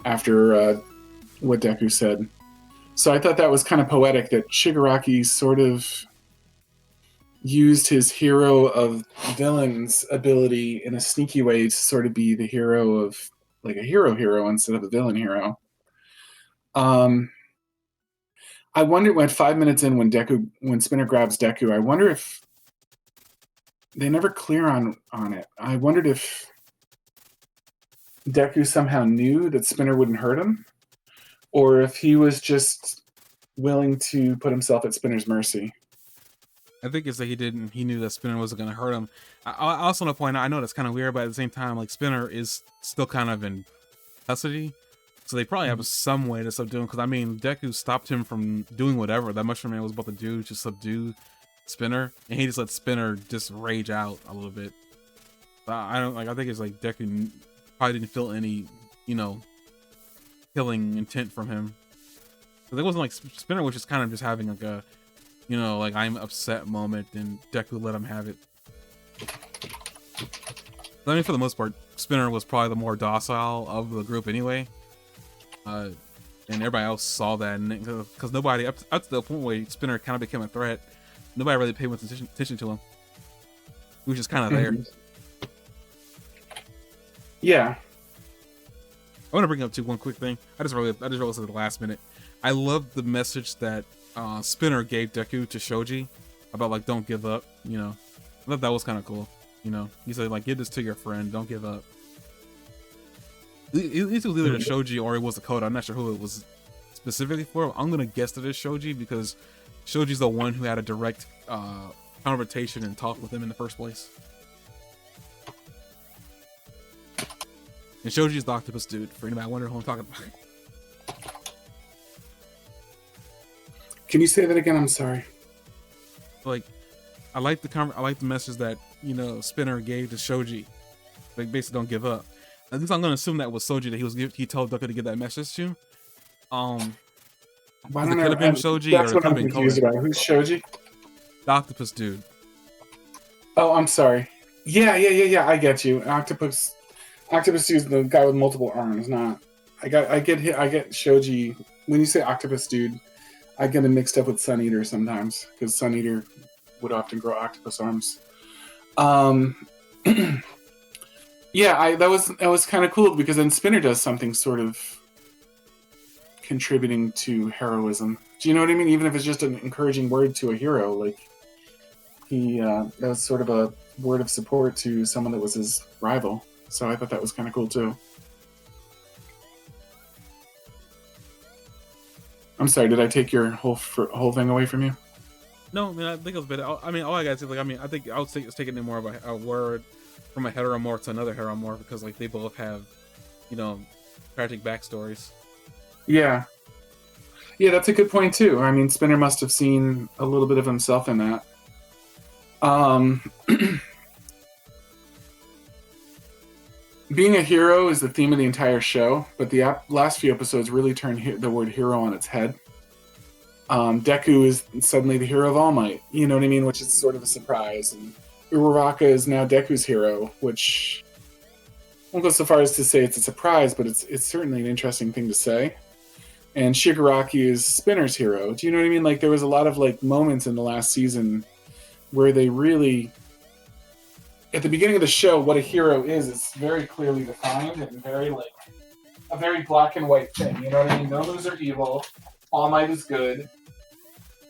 after what Deku said. So I thought that was kind of poetic that Shigaraki sort of used his hero of villains ability in a sneaky way to sort of be the hero of like a hero instead of a villain hero. I wonder when 5 minutes in when Spinner grabs Deku, I wonder if they never clear on it. I wondered if Deku somehow knew that Spinner wouldn't hurt him, or if he was just willing to put himself at Spinner's mercy. I think it's that he knew that Spinner wasn't going to hurt him. I also want to point out, I know that's kind of weird, but at the same time, like Spinner is still kind of in custody. So they probably have some way to subdue him. Because I mean, Deku stopped him from doing whatever that Mushroom Man was about to do to subdue Spinner. And he just let Spinner just rage out a little bit. I don't like, I think it's like Deku probably didn't feel any, killing intent from him. Because it wasn't like Spinner was just kind of just having like a, like I'm upset moment, and Deku let him have it. I mean, for the most part, Spinner was probably the more docile of the group anyway. And everybody else saw that, and because nobody up to the point where Spinner kind of became a threat, nobody really paid much attention to him. He was just kind of there. Yeah. I want to bring up one quick thing. I just realized at the last minute. I love the message that Spinner gave Deku to Shoji about like don't give up. I thought that was kind of cool. He said like give this to your friend, don't give up. It was either Shoji or it was Dakota. I'm not sure who it was specifically for. I'm gonna guess that it's Shoji because Shoji's the one who had a direct confrontation and talk with him in the first place. And Shoji's the octopus dude. For anybody wondering who I'm talking about. Can you say that again? I'm sorry. Like, I like the message that Spinner gave to Shoji. Like, basically, don't give up. At least I'm gonna assume that was Shoji that he told Deku to give that message to. It could have been Shoji, that's or it what could have I'm been confused Koda. about. Who's Shoji? The octopus dude. Oh, I'm sorry. Yeah. I get you. Octopus dude's the guy with multiple arms. Not. I get Shoji. When you say octopus dude, I get him mixed up with Sun Eater sometimes because Sun Eater would often grow octopus arms. Yeah, that was kind of cool because then Spinner does something sort of contributing to heroism. Do you know what I mean? Even if it's just an encouraging word to a hero, like that was sort of a word of support to someone that was his rival. So I thought that was kind of cool too. I'm sorry, did I take your whole thing away from you? No, I mean, I think it was better. I mean, all I gotta say, like, I think I would say it's taking it more of a word from a heteromorph to another heteromorph because, like, they both have, tragic backstories. Yeah, that's a good point too. I mean, Spinner must have seen a little bit of himself in that. Being a hero is the theme of the entire show, but the last few episodes really turned the word hero on its head. Deku is suddenly the hero of All Might, you know what I mean? Which is sort of a surprise. And Uraraka is now Deku's hero, which I won't go so far as to say it's a surprise, but it's certainly an interesting thing to say. And Shigaraki is Spinner's hero. Do you know what I mean? Like, there was a lot of like moments in the last season where they really, at the beginning of the show, what a hero is very clearly defined and very like a very black and white thing. You know what I mean? Nomus are evil, All Might is good.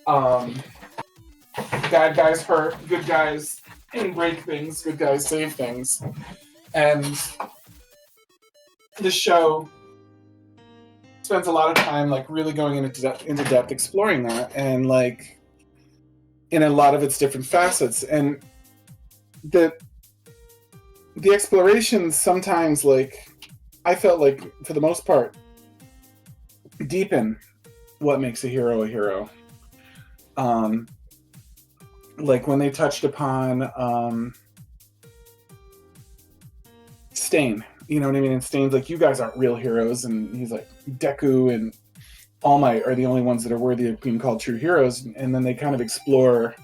That bad guys hurt, good guys break things, good guys save things. And the show spends a lot of time like really going into depth exploring that, and like in a lot of its different facets. And the explorations sometimes, like, I felt like for the most part deepen what makes a hero a hero. Like when they touched upon Stain, you know what I mean? And Stain's like, you guys aren't real heroes, and he's like, Deku and All Might are the only ones that are worthy of being called true heroes. And then they kind of explore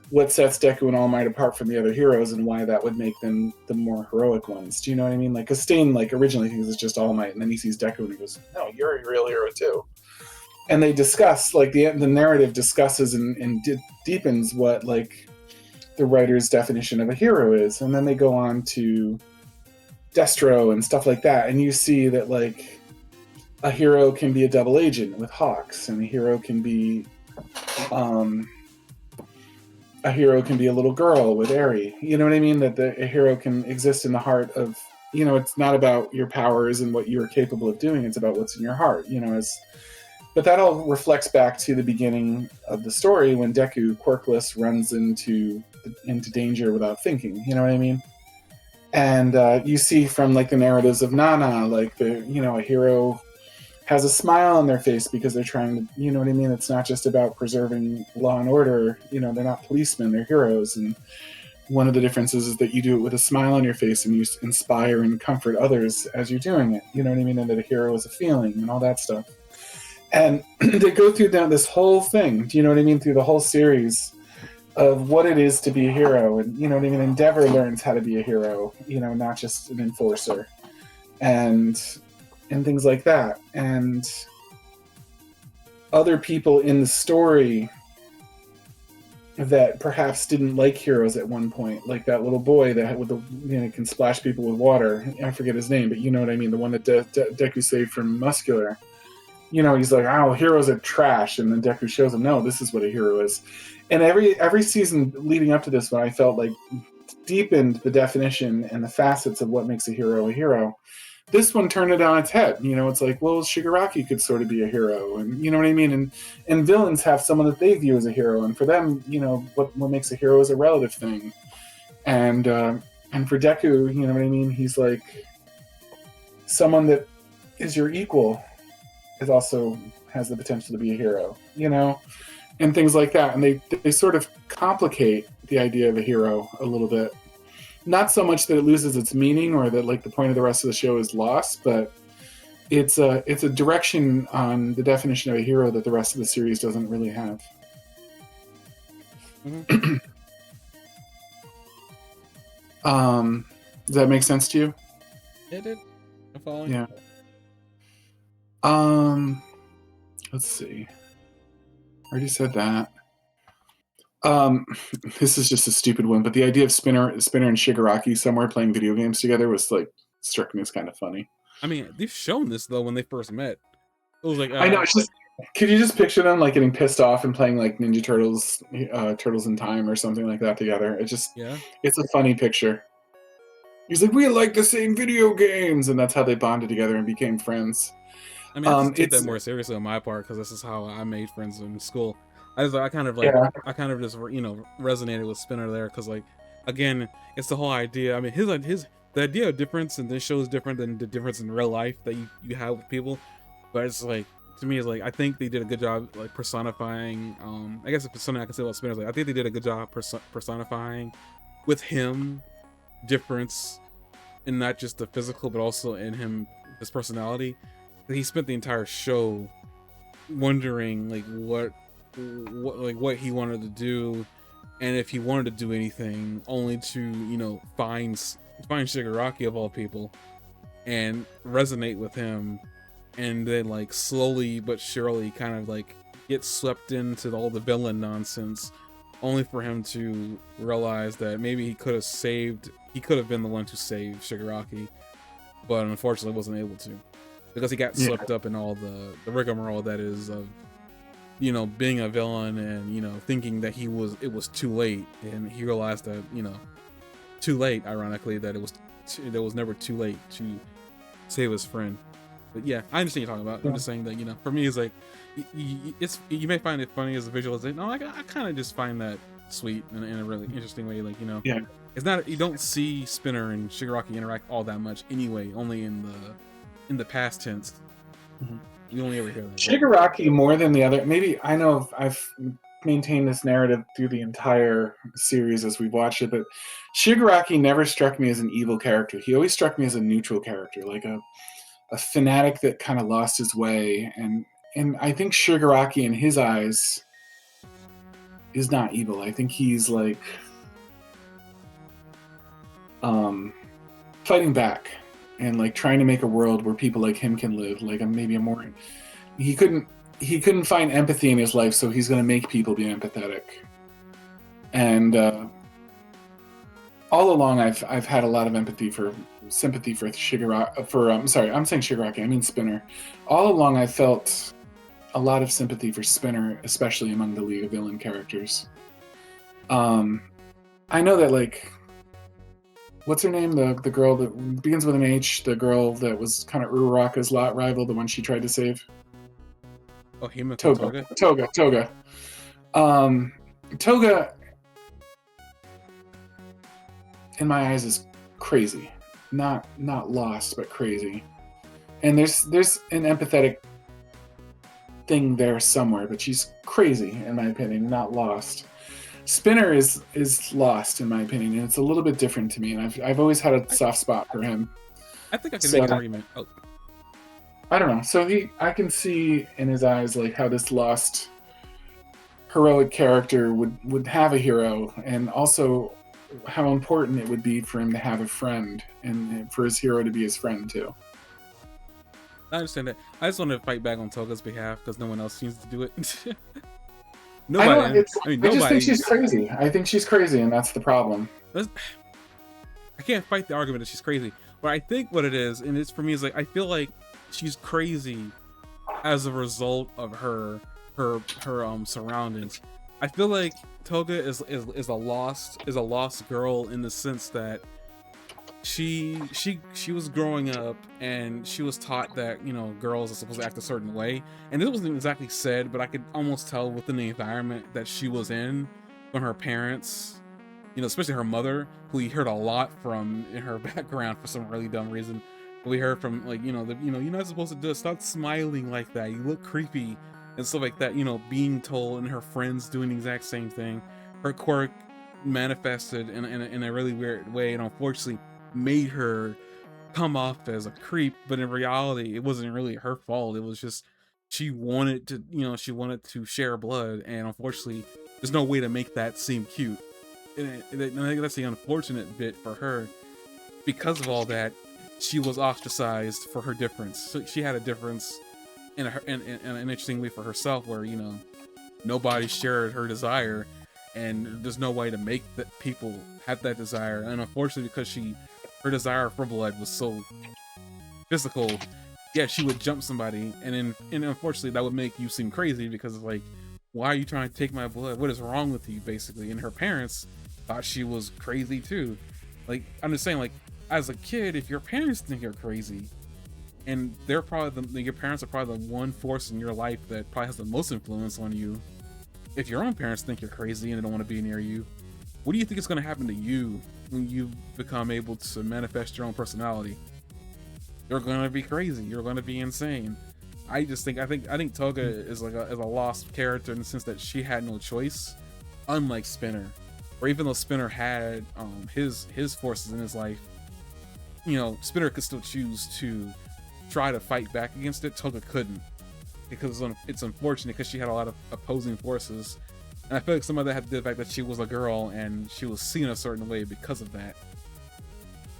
what sets Deku and All Might apart from the other heroes and why that would make them the more heroic ones. Do you know what I mean? Like, because Stain, like, originally thinks it's just All Might, and then he sees Deku and he goes, no, you're a real hero too. And they discuss, like, the narrative discusses and deepens what, like, the writer's definition of a hero is. And then they go on to Destro and stuff like that, and you see that, like, a hero can be a double agent with Hawks, and a hero can be a little girl with Eri. You know what I mean? That a hero can exist in the heart of, you know, it's not about your powers and what you're capable of doing, it's about what's in your heart, you know. But that all reflects back to the beginning of the story when Deku, quirkless, runs into danger without thinking, you know what I mean? And you see from, like, the narratives of Nana, like, a hero has a smile on their face because they're trying to, you know what I mean? It's not just about preserving law and order. You know, they're not policemen, they're heroes. And one of the differences is that you do it with a smile on your face and you inspire and comfort others as you're doing it. You know what I mean? And that a hero is a feeling and all that stuff. And they go through this whole thing, do you know what I mean? Through the whole series of what it is to be a hero. And, you know what I mean? Endeavor learns how to be a hero, you know, not just an enforcer. And things like that. And other people in the story that perhaps didn't like heroes at one point, like that little boy that with the, you know, can splash people with water. I forget his name, but you know what I mean. The one that Deku saved from Muscular. You know, he's like, oh, heroes are trash, and then Deku shows him, no, this is what a hero is. And every season leading up to this one, I felt like deepened the definition and the facets of what makes a hero a hero. This one turned it on its head. You know, it's like, well, Shigaraki could sort of be a hero, and you know what I mean. And villains have someone that they view as a hero, and for them, you know, what makes a hero is a relative thing. And for Deku, you know what I mean. He's like someone that is your equal, is also has the potential to be a hero. You know, and things like that. And they sort of complicate the idea of a hero a little bit. Not so much that it loses its meaning or that, like, the point of the rest of the show is lost, but it's a direction on the definition of a hero that the rest of the series doesn't really have. Mm-hmm. Does that make sense to you? It did. I'm following. Yeah. Let's see. I already said that. This is just a stupid one, but the idea of Spinner and Shigaraki somewhere playing video games together was, like, struck me as kind of funny. I mean, they've shown this though when they first met. It was like, I know, it's just, could you just picture them, like, getting pissed off and playing, like, Ninja Turtles, Turtles in Time or something like that together? It just, yeah, it's a funny picture. He's like, we like the same video games, and that's how they bonded together and became friends. I mean, I just take that more seriously on my part because this is how I made friends in school. I kind of just, you know, resonated with Spinner there because, like, again, it's the whole idea. I mean, the idea of difference in this show is different than the difference in real life that you have with people. But it's like, to me, it's like, I think they did a good job, like, personifying. I guess if it's something I can say about Spinner, like, I think they did a good job personifying with him difference in not just the physical, but also in his personality. He spent the entire show wondering, like, what he wanted to do, and if he wanted to do anything, only to, you know, find Shigaraki of all people and resonate with him, and then, like, slowly but surely kind of, like, get swept into all the villain nonsense, only for him to realize that maybe he could have been the one to save Shigaraki, but unfortunately wasn't able to, because he got swept up in all the rigmarole that is of you know, being a villain and, you know, thinking that it was too late, and he realized that, you know, too late, ironically, that there was never too late to save his friend. But yeah, I understand what you're talking about. I'm just saying that, you know, for me, it's like, you may find it funny as a visualization. No, I kind of just find that sweet in a really interesting way. Like, you know, Yeah. it's not, you don't see Spinner and Shigaraki interact all that much anyway, only in the past tense. Mhm. You only ever hear that. Shigaraki more than the other. Maybe I know I've maintained this narrative through the entire series as we've watched it, but Shigaraki never struck me as an evil character. He always struck me as a neutral character, like a fanatic that kind of lost his way. And I think Shigaraki in his eyes is not evil. I think he's like fighting back and like trying to make a world where people like him can live. Like maybe a more he couldn't find empathy in his life, so he's going to make people be empathetic. And all along, I've had a lot of sympathy for Shigaraki. I'm sorry, I'm saying Shigaraki. I mean Spinner. All along, I felt a lot of sympathy for Spinner, especially among the League of Villain characters. I know that, like, what's her name? The girl that begins with an H. The girl that was kind of Uraraka's lot rival, the one she tried to save. Oh, Himiko Toga. Toga. Toga, in my eyes, is crazy. Not lost, but crazy. And there's an empathetic thing there somewhere, but she's crazy, in my opinion, not lost. Spinner is lost, in my opinion, and it's a little bit different to me, and I've always had a soft spot for him. I think I can make an argument. Oh. I don't know. So I can see in his eyes like how this lost heroic character would have a hero, and also how important it would be for him to have a friend and for his hero to be his friend too. I understand that. I just want to fight back on Toga's behalf because no one else seems to do it. Nobody. I just think she's crazy. I think she's crazy, and that's the problem. I can't fight the argument that she's crazy, but I think what it is, and it's for me, is like I feel like she's crazy as a result of her surroundings. I feel like Toga is a lost girl in the sense that she was growing up and she was taught that, you know, girls are supposed to act a certain way, and it wasn't exactly said, but I could almost tell within the environment that she was in from her parents, you know, especially her mother, who we heard a lot from in her background for some really dumb reason. We heard from, like, you know, you're not supposed to do it, stop smiling like that, you look creepy and stuff like that, you know, being told, and her friends doing the exact same thing. Her quirk manifested in a really weird way, and unfortunately made her come off as a creep, but in reality it wasn't really her fault. It was just she wanted to, you know, she wanted to share blood, and unfortunately there's no way to make that seem cute. And I think that's the unfortunate bit for her. Because of all that, she was ostracized for her difference. So she had a difference in an interesting way for herself, where, you know, nobody shared her desire, and there's no way to make that people have that desire. And unfortunately, because her desire for blood was so physical, yeah, she would jump somebody, and unfortunately that would make you seem crazy, because it's like, why are you trying to take my blood? What is wrong with you, basically? And her parents thought she was crazy too. Like, I'm just saying, like, as a kid, if your parents think you're crazy, and they're probably your parents are probably the one force in your life that probably has the most influence on you. If your own parents think you're crazy and they don't want to be near you, what do you think is going to happen to you when you become able to manifest your own personality? You're going to be crazy. You're going to be insane. I think Toga is like a lost character in the sense that she had no choice, unlike Spinner, or even though Spinner had his forces in his life, you know, Spinner could still choose to try to fight back against it. Toga couldn't, because it's unfortunate because she had a lot of opposing forces, and I feel like some of that had to do with the fact that she was a girl and she was seen a certain way because of that.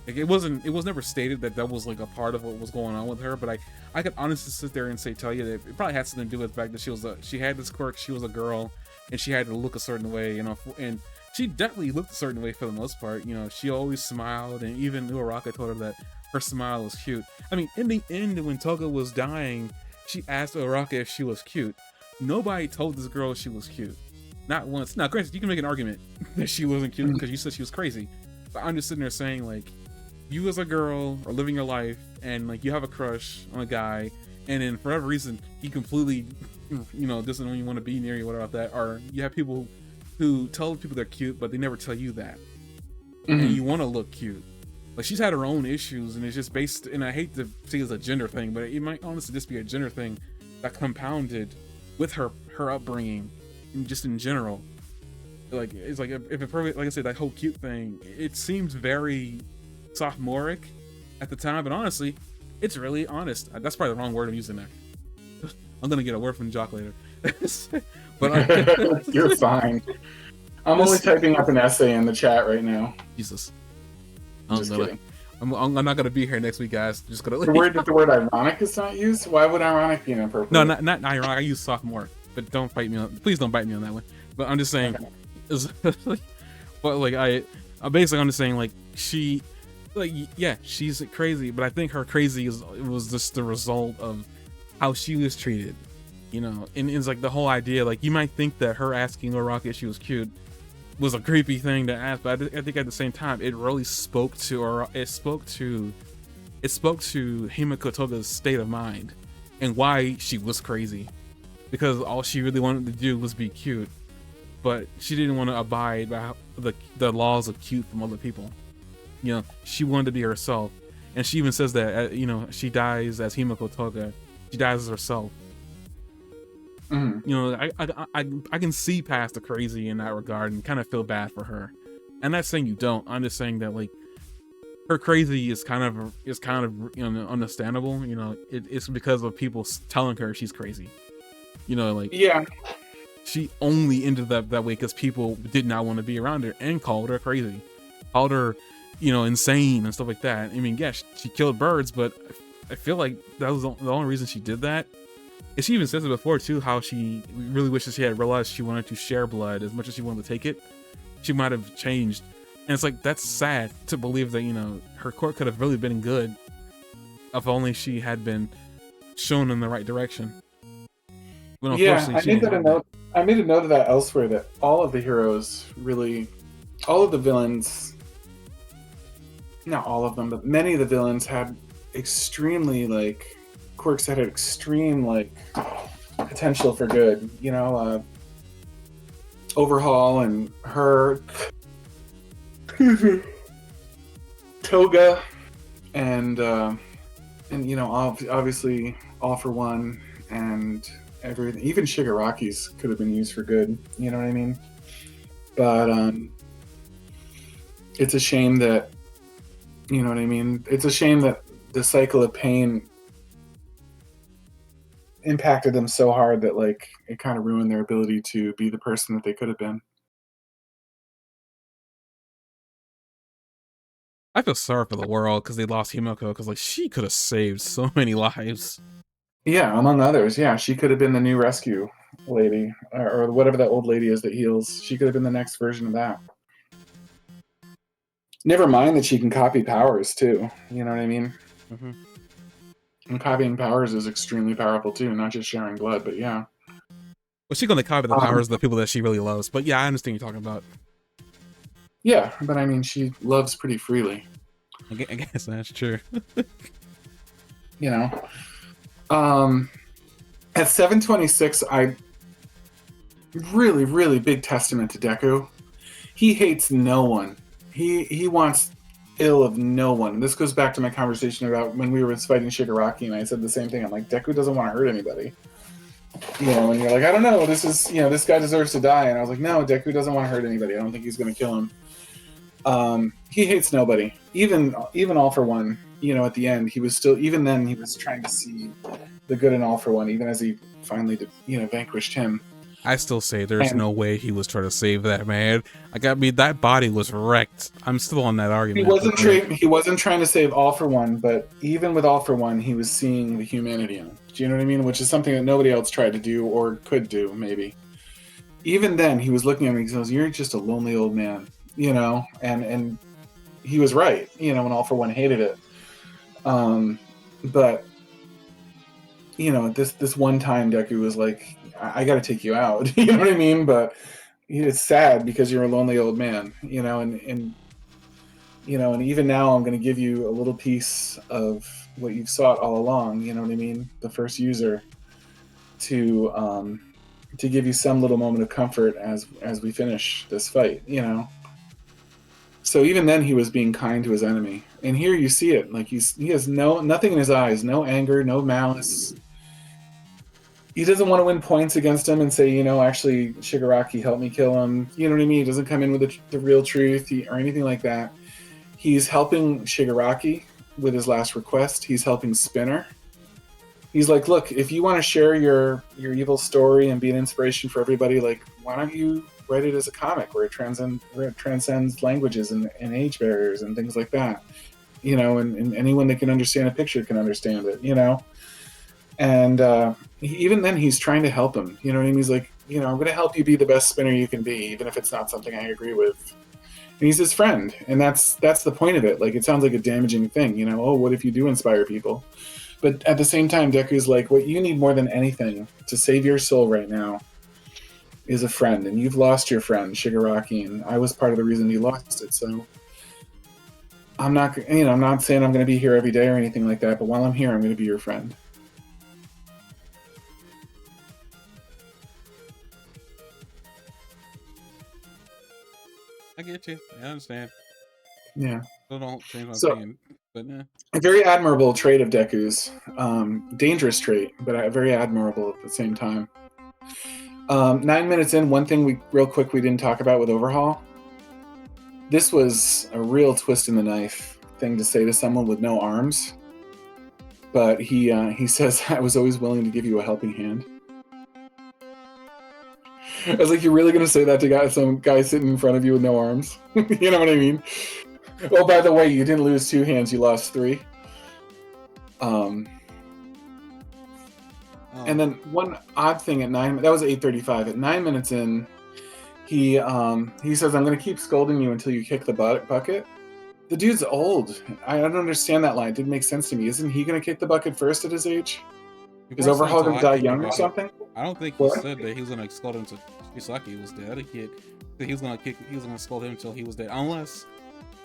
Like, it was never stated that was like a part of what was going on with her, but I could honestly sit there and tell you that it probably had something to do with the fact that she had this quirk, she was a girl, and she had to look a certain way, you know, and she definitely looked a certain way for the most part. You know, she always smiled, and even Uraraka told her that her smile was cute. I mean, in the end, when Toga was dying, she asked Uraraka if she was cute. Nobody told this girl she was cute. Not once. Now, granted, you can make an argument that she wasn't cute because you said she was crazy. But I'm just sitting there saying, like, you as a girl are living your life and, like, you have a crush on a guy, and then for whatever reason, he completely, doesn't even want to be near you, whatever about that. Or you have people who tell people they're cute, but they never tell you that. And you want to look cute. Like, she's had her own issues, and it's just based, and I hate to say it's a gender thing, but it might honestly just be a gender thing that compounded with her upbringing, and just in general. Like, it's like, if it perfect, like I said, that whole cute thing, it seems very sophomoric at the time, but honestly, it's really honest. That's probably the wrong word I'm using there. I'm gonna get a word from Jock later. But you're fine. I'm only typing up an essay in the chat right now. Jesus. Just kidding. I'm not gonna be here next week, guys. Just gonna leave. The word ironic is not used. Why would ironic be inappropriate? No, not ironic. I use sophomore, but don't fight me on. Please don't bite me on that one. But I'm just saying, okay. But like I'm basically just saying, like, she, like, yeah, she's crazy, but I think her crazy was just the result of how she was treated, and it's like the whole idea. Like, you might think that her asking Araki if she was cute was a creepy thing to ask, but I think at the same time it really spoke to Himiko Toga's state of mind and why she was crazy, because all she really wanted to do was be cute, but she didn't want to abide by the laws of cute from other people. She wanted to be herself, and she even says that she dies as Himiko Toga, she dies as herself. I can see past the crazy in that regard and kind of feel bad for her. I'm not saying you don't. I'm just saying that, like, her crazy is kind of understandable. It's because of people telling her she's crazy. Like, yeah, she only ended up that way because people did not want to be around her and called her crazy, called her insane and stuff like that. I mean, yeah, she killed birds, but I feel like that was the only reason she did that. And she even says it before too, how she really wishes she had realized she wanted to share blood as much as she wanted to take it. She might have changed, and it's like, that's sad to believe that her court could have really been good if only she had been shown in the right direction. But yeah, I made a note of that elsewhere, that all of the heroes, really, all of the villains, not all of them, but many of the villains had extremely, like, quirks that had extreme, like, potential for good. Overhaul and her, Toga, and obviously All for One, and everything. Even Shigaraki's could have been used for good. You know what I mean? But it's a shame that, it's a shame that the cycle of pain impacted them so hard that, like, it kind of ruined their ability to be the person that they could have been. I feel sorry for the world because they lost Himiko, because, like, she could have saved so many lives. Yeah, among others. Yeah, she could have been the new rescue lady, or whatever that old lady is that heals. She could have been the next version of that. Never mind that she can copy powers too. You know what I mean? Mm-hmm. And copying powers is extremely powerful too, not just sharing blood, but yeah. Well, she's gonna copy the powers of the people that she really loves. But yeah, I understand what you're talking about. Yeah, but I mean, she loves pretty freely. I guess that's true. At 726, I really, really big testament to Deku. He hates no one. He wants ill of no one. This goes back to my conversation about when we were fighting Shigaraki, and I said the same thing. I'm like, Deku doesn't want to hurt anybody. And you're like, I don't know, this guy deserves to die. And I was like, no, Deku doesn't want to hurt anybody. I don't think he's going to kill him. He hates nobody. Even All for One, at the end, he was still, even then, he was trying to see the good in All for One, even as he finally, vanquished him. I still say there's no way he was trying to save that man. That body was wrecked. I'm still on that argument. He wasn't trying to save All for One, but even with All for One, he was seeing the humanity in him. Do you know what I mean? Which is something that nobody else tried to do or could do, maybe. Even then, he was looking at me and he goes, "You're just a lonely old man," and he was right. When All for One hated it, but this one time Deku was like, I got to take you out. You know what I mean? But it's sad because you're a lonely old man, and even now I'm going to give you a little piece of what you've sought all along. You know what I mean? The first user to give you some little moment of comfort as we finish this fight. So even then he was being kind to his enemy, and here you see it. Like he has nothing in his eyes, no anger, no malice. He doesn't want to win points against him and say, actually, Shigaraki helped me kill him. You know what I mean? He doesn't come in with the real truth or anything like that. He's helping Shigaraki with his last request. He's helping Spinner. He's like, look, if you want to share your evil story and be an inspiration for everybody, like, why don't you write it as a comic where it transcends languages and age barriers and things like that, and anyone that can understand a picture can understand it. And even then, he's trying to help him. You know what I mean? He's like, I'm going to help you be the best spinner you can be, even if it's not something I agree with. And he's his friend, and that's the point of it. Like, it sounds like a damaging thing, oh, what if you do inspire people? But at the same time, Deku's like, what you need more than anything to save your soul right now is a friend, and you've lost your friend, Shigaraki, and I was part of the reason you lost it. So I'm not saying I'm going to be here every day or anything like that, but while I'm here, I'm going to be your friend. I get you. I understand. Yeah. Still don't change my opinion, but yeah. A very admirable trait of Deku's. Dangerous trait, but very admirable at the same time. 9 minutes in, one thing we didn't talk about with Overhaul. This was a real twist in the knife thing to say to someone with no arms. But he says, I was always willing to give you a helping hand. I was like, you're really going to say that to some guy sitting in front of you with no arms? You know what I mean? Oh, by the way, you didn't lose 2 hands, you lost 3. And then one odd thing that was 8:35. At 9 minutes in, he says, I'm going to keep scolding you until you kick the bucket. The dude's old. I don't understand that line. It didn't make sense to me. Isn't he going to kick the bucket first at his age? Is Overhaul going to die young or something? I don't think he said that he was going to scold him until Kisaki was dead. I think he was going to scold him until he was dead. Unless,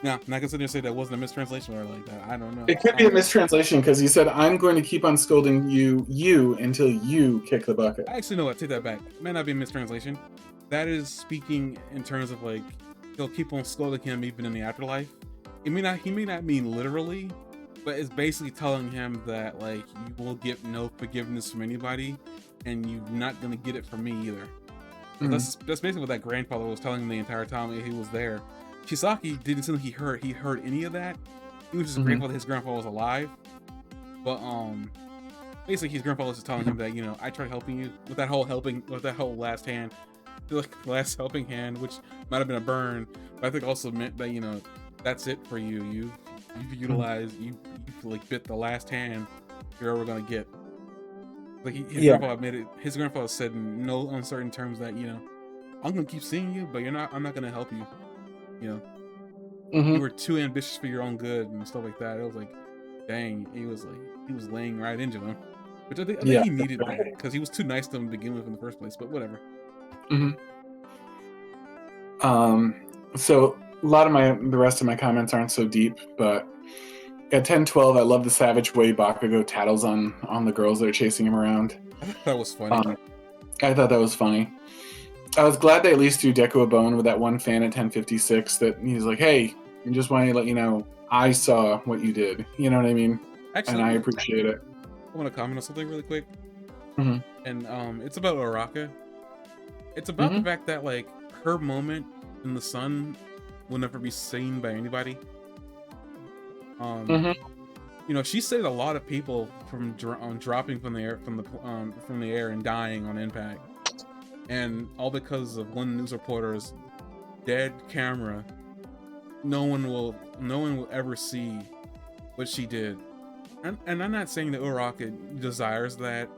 no, I'm not considering to say that wasn't a mistranslation or like that. I don't know. It could be a mistranslation because he said, I'm going to keep on scolding you until you kick the bucket. I actually know what. Take that back. It may not be a mistranslation. That is speaking in terms of like, he'll keep on scolding him even in the afterlife. He may not mean literally, but it's basically telling him that like you will get no forgiveness from anybody, and you're not gonna get it from me either. Mm-hmm. That's basically what that grandfather was telling him the entire time he was there. Chisaki didn't seem like he heard any of that. He was just grateful that his grandfather was alive. But basically his grandfather was just telling him that I tried helping you with that whole last hand, like last helping hand, which might have been a burn, but I think also meant that that's it for you. You've utilized, you like bit the last hand you're ever gonna get. Like his grandfather admitted, his grandfather said in no uncertain terms that I'm gonna keep seeing you, but I'm not gonna help you. You were too ambitious for your own good and stuff like that. It was like, dang, he was laying right into him, which I think he needed that because he was too nice to him to begin with in the first place. But whatever. So a lot of the rest of my comments aren't so deep, but at 10:12, I love the savage way Bakugo tattles on the girls that are chasing him around. I thought that was funny. I thought that was funny. I was glad they at least threw Deku a bone with that one fan at 10:56 that he's like, hey, I just wanted to let you know I saw what you did. You know what I mean? Actually, and I appreciate it. I want to comment on something really quick. And it's about Araka. It's about the fact that like her moment in the sun will never be seen by anybody. She saved a lot of people from dropping from the air and dying on impact, and all because of one news reporter's dead camera. No one will ever see what she did, and I'm not saying that Uraraka desires that.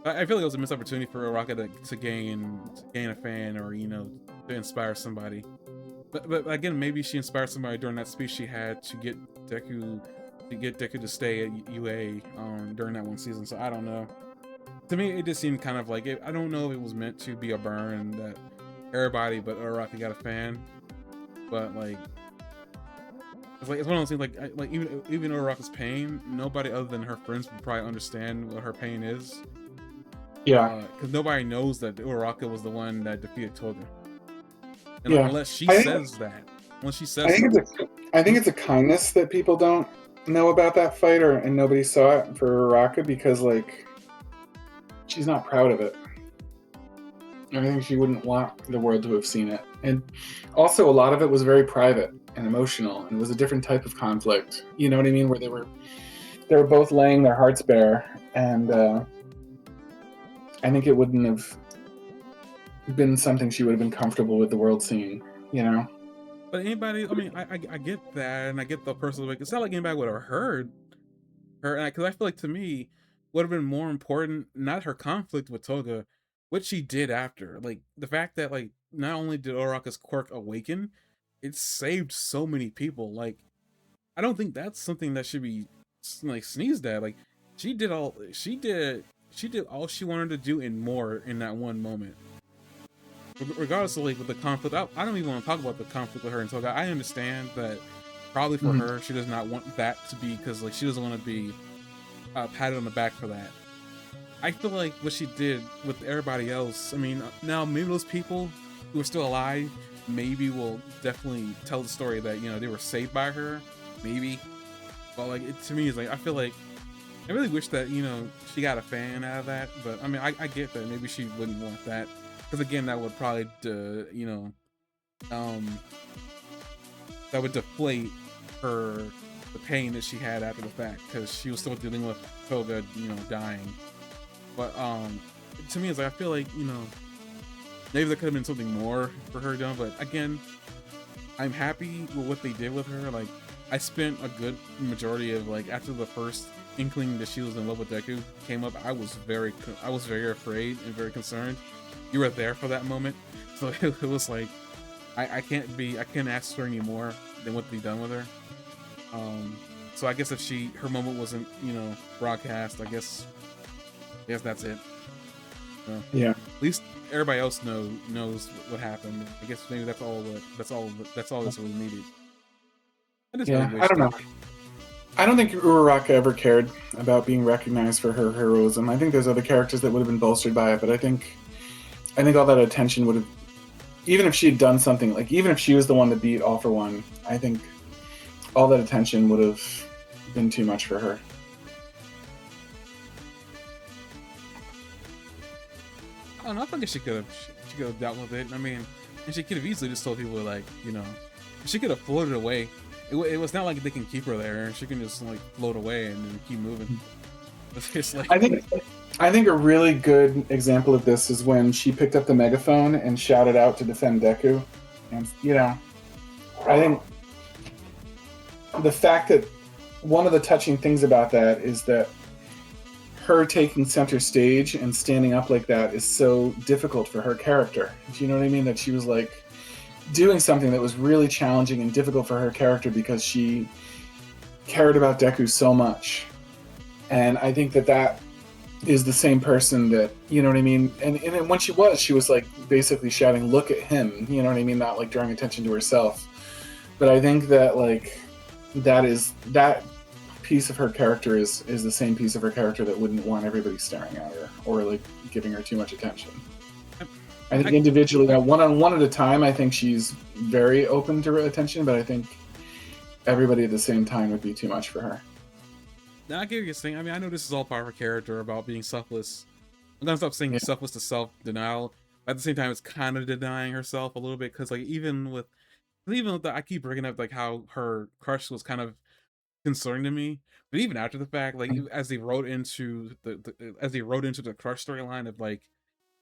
I feel like it was a missed opportunity for Uraraka to gain a fan or to inspire somebody. But again, maybe she inspired somebody during that speech she had to get Deku to get Deku to stay at UA during that one season. So I don't know. To me, it just seemed kind of like I don't know if it was meant to be a burn that everybody but Uraraka got a fan, but like it's one of those things like even Uraraka's pain, nobody other than her friends would probably understand what her pain is. Yeah. Because nobody knows that Uraraka was the one that defeated Toga. And Yeah. unless she I says that, unless she says I think it's a kindness that people don't know about that fight, and nobody saw it for Uraraka because like she's not proud of it. I think she wouldn't want the world to have seen it. And also, a lot of it was very private and emotional, and it was a different type of conflict. You know what I mean? Where they were both laying their hearts bare, and I think it wouldn't have been something she would have been comfortable with the world seeing. You know? but anybody, I mean, I get that, and I get the person like it's not like anybody would have heard her, because I feel like to me would have been more important not her conflict with Toga, what she did after. Like the fact that like not only did Uraraka's quirk awaken, it saved so many people. Like I don't think that's something that should be like sneezed at. Like she did all she wanted to do and more in that one moment. Regardless of like with the conflict, I don't even want to talk about the conflict with her and Toga. I understand that probably for Mhm. her, she does not want that to be because like she doesn't want to be patted on the back for that. I feel like what she did with everybody else. I mean, now maybe those people who are still alive maybe will definitely tell the story that they were saved by her, maybe. But like to me, it's like I feel like I really wish that she got a fan out of that. But I mean, I get that maybe she wouldn't want that because again, that would probably um that would deflate her the pain that she had after the fact because she was still dealing with Toga dying. But to me, it's like I feel like maybe there could have been something more for her done. But again, I'm happy with what they did with her. Like I spent a good majority of like after the first inkling that she was in love with Deku came up, I was very afraid and very concerned. You were there for that moment, so it was like I can't ask for any more than what they've done with her. So I guess if her moment wasn't broadcast, I guess that's it. Yeah. At least everybody else knows what happened. I guess maybe that's all that's really needed. I just really Yeah. I wish don't that. know. I don't think Uraraka ever cared about being recognized for her heroism. I think there's other characters that would have been bolstered by it, but I think all that attention would have, even if she had done something, like even if she was the one that beat All for One, I think all that attention would have been too much for her. I don't know. I think she could have dealt with it. I mean, and she could have easily just told people like she could have floated away. It was not like they can keep her there. She can just like float away and then keep moving. It's like I think a really good example of this is when she picked up the megaphone and shouted out to defend Deku. And I think the fact that one of the touching things about that is that her taking center stage and standing up like that is so difficult for her character. Do you know what I mean? That she was like doing something that was really challenging and difficult for her character because she cared about Deku so much. And I think that is the same person that, you know what I mean? And when she was like basically shouting, "Look at him," you know what I mean? Not like drawing attention to herself. But I think that like that piece of her character is the same piece of her character that wouldn't want everybody staring at her or like giving her too much attention. I think individually, one at a time, I think she's very open to attention, but I think everybody at the same time would be too much for her. now I get what you're saying. I mean, I know this is all part of her character about being selfless. I'm gonna stop saying selfless to self-denial. At the same time, it's kind of denying herself a little bit because like even with the, I keep bringing up like how her crush was kind of concerning to me. But even after the fact, like as they wrote into the crush storyline of like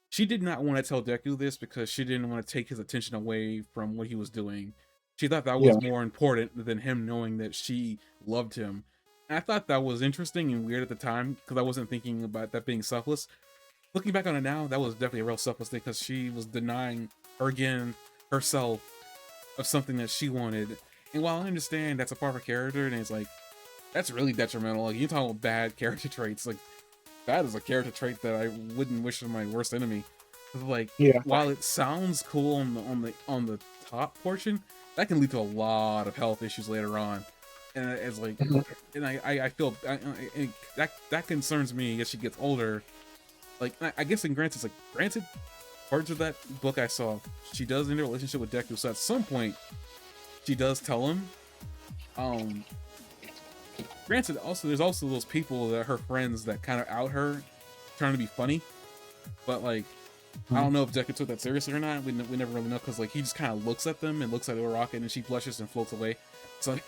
she did not want to tell Deku this because she didn't want to take his attention away from what he was doing. She thought that was more important than him knowing that she loved him. And I thought that was interesting and weird at the time because I wasn't thinking about that being selfless. Looking back on it now, that was definitely a real selfless thing because she was denying herself of something that she wanted. And while I understand that's a part of her character, and it's like That's really detrimental. Like, you're talking about bad character traits. Like, that is a character trait that I wouldn't wish on my worst enemy. 'Cause, like, Yeah. while it sounds cool on the top portion, that can lead to a lot of health issues later on. And it's like, Mhm. and I feel that concerns me as she gets older. Like, I guess in granted, parts of that book I saw, she does end a relationship with Deku. So at some point, she does tell him. Um, Granted, also there's also those people that are her friends that kind of out her, trying to be funny. But like, I don't know if Deku took that seriously or not. We never really know because like he just kind of looks at them and looks at Uraraka and then she blushes and floats away. So like,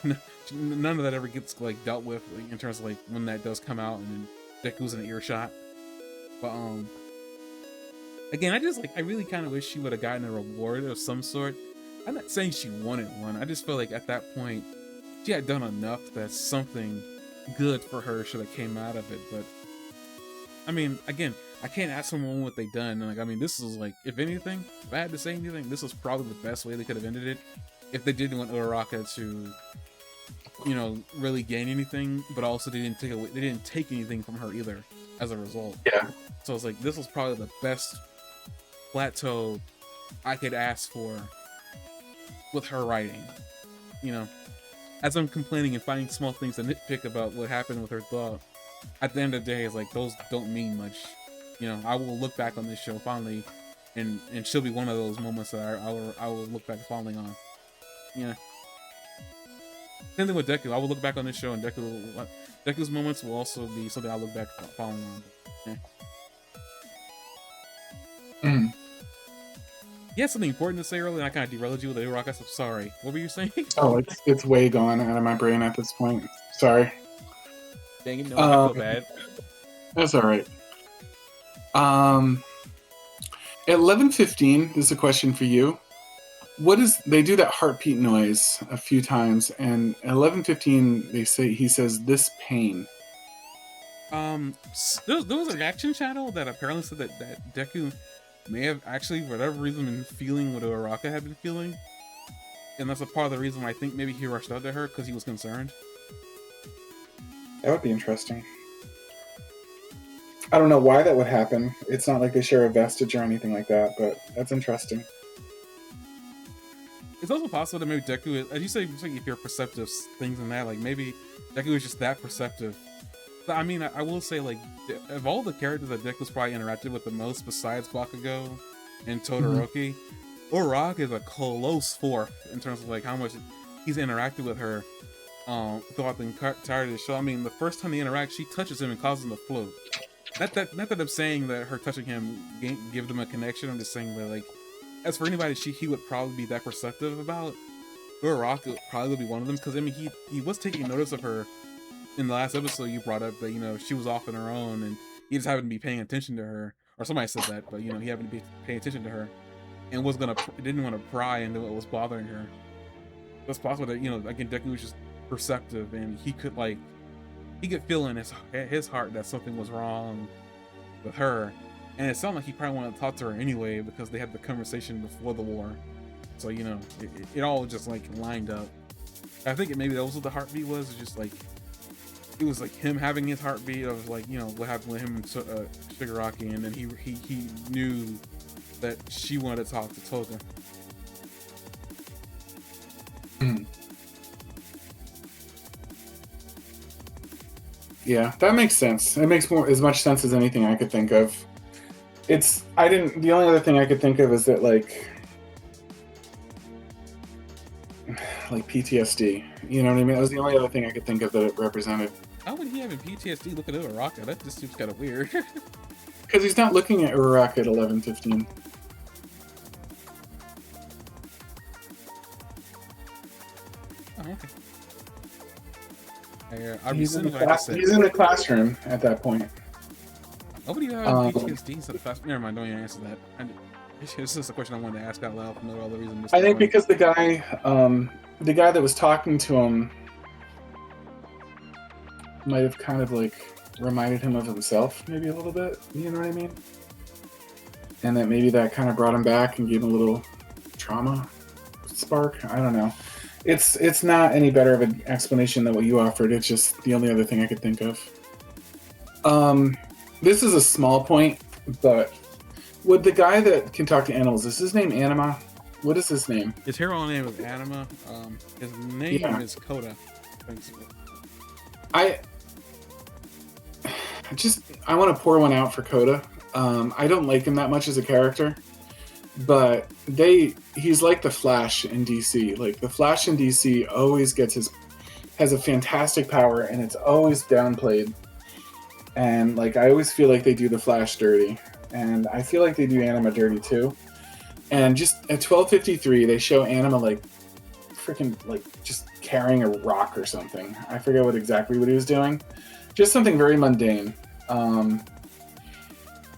none of that ever gets like dealt with like, in terms of like when that does come out and then Deku's in earshot. But again, I really kind of wish she would have gotten a reward of some sort. I'm not saying she wanted one. I just feel like at that point she had done enough that something good for her should have came out of it. But I mean, again, I can't ask someone what they done. Like, I mean, this is like, if anything, if I had to say anything, this was probably the best way they could have ended it. If they didn't want Uraraka to, you know, really gain anything, but also they didn't take anything from her either as a result. Yeah. So it's like this was probably the best plateau I could ask for with her writing. You know, as I'm complaining and finding small things to nitpick about what happened with her thought, at the end of the day, it's like those don't mean much. You know, I will look back on this show fondly, and she'll be one of those moments that I will look back fondly on. Yeah. Same thing with Deku. I will look back on this show, and Deku's moments will also be something I look back fondly on. Yeah. Mm. You had something important to say earlier, and I kind of derailed you with the Rock. I'm sorry. What were you saying? Oh, it's way gone out of my brain at this point. Sorry. Dang it, no, I feel bad. That's all right. At 11:15, this is a question for you. What is they do that heartbeat noise a few times, and at 11:15 he says this pain. There was an action channel that apparently said that Deku may have actually, for whatever reason, been feeling what Uraraka had been feeling, and that's a part of the reason why I think maybe he rushed out to her because he was concerned. That would be interesting. I don't know why that would happen. It's not like they share a vestige or anything like that, but that's interesting. It's also possible that maybe Deku, as you say, if you're perceptive things in that, like maybe Deku is just that perceptive. But I mean, I will say, like, of all the characters that Deku's probably interacted with the most, besides Bakugo and Todoroki, Uraraka is a close fourth in terms of like how much he's interacted with her throughout the entirety of the show. I mean, the first time they interact, she touches him and causes him to float. Not that I'm saying that her touching him give them a connection. I'm just saying that, like, as for anybody he would probably be that perceptive about, Uraraka would probably be one of them, because I mean he was taking notice of her in the last episode. You brought up that, you know, she was off on her own and he just happened to be paying attention to her, or somebody said that, but you know, he happened to be paying attention to her and didn't want to pry into what was bothering her. It's possible that, you know, again, Deku was just perceptive and he could feel in his heart that something was wrong with her. And it sounded like he probably wanted to talk to her anyway because they had the conversation before the war. So, you know, it all just like lined up. I think maybe that was what the heartbeat was. It's just like, it was like him having his heartbeat of like, you know, what happened with him and Shigaraki, and then he knew that she wanted to talk to Toga. Yeah, that makes sense. It makes as much sense as anything I could think of. The only other thing I could think of is that like PTSD. You know what I mean? That was the only other thing I could think of that it represented. How would he have PTSD looking at Uraraka? That just seems kind of weird. Because he's not looking at Uraraka at 11:15. Oh, okay. He's in the classroom at that point. Nobody had PTSD instead of fast. Never mind, don't even answer that. It's just a question I wanted to ask out loud for no other reason. I think because the guy that was talking to him might have kind of like reminded him of himself, maybe a little bit. You know what I mean? And that maybe that kind of brought him back and gave him a little trauma spark. I don't know. It's not any better of an explanation than what you offered. It's just the only other thing I could think of. This is a small point, but would the guy that can talk to animals, is his name Anima? What is his name? His hero name is Anima. His name Yeah. is Coda. I think so. I I want to pour one out for Coda. I don't like him that much as a character, but he's like the Flash in DC. Like the Flash in DC always has a fantastic power, and it's always downplayed. And like I always feel like they do the Flash dirty, and I feel like they do Anima dirty too. And just at 12:53, they show Anima like freaking like just carrying a rock or something. I forget exactly what he was doing. Just something very mundane.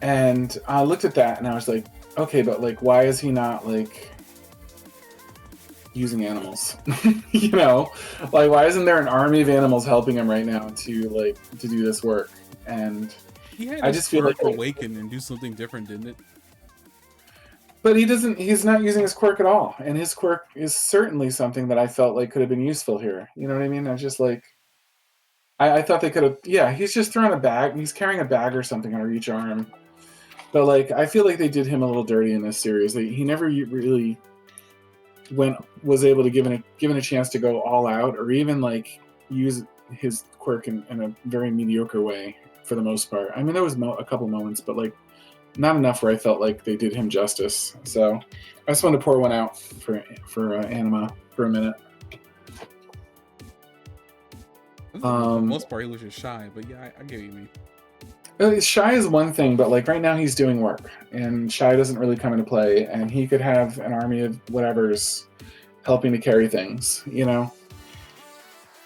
And I looked at that and I was like, okay, but like, why is he not like using animals? You know, like why isn't there an army of animals helping him right now to do this work? And He had I just feel like awaken and do something different, didn't it? but he's not using his quirk at all, and his quirk is certainly something that I felt like could have been useful here. You know what I mean? I was just like, I thought they could have. Yeah, he's just throwing a bag. He's carrying a bag or something under each arm. But like, I feel like they did him a little dirty in this series. He never really was able to given a chance to go all out, or even like use his quirk in a very mediocre way for the most part. I mean, there was a couple moments, but like not enough where I felt like they did him justice. So I just wanted to pour one out for Anima for a minute. For the most part, he was just shy, but yeah, I get what you mean. Shy is one thing, but like right now he's doing work, and Shy doesn't really come into play, and he could have an army of whatever's helping to carry things, you know,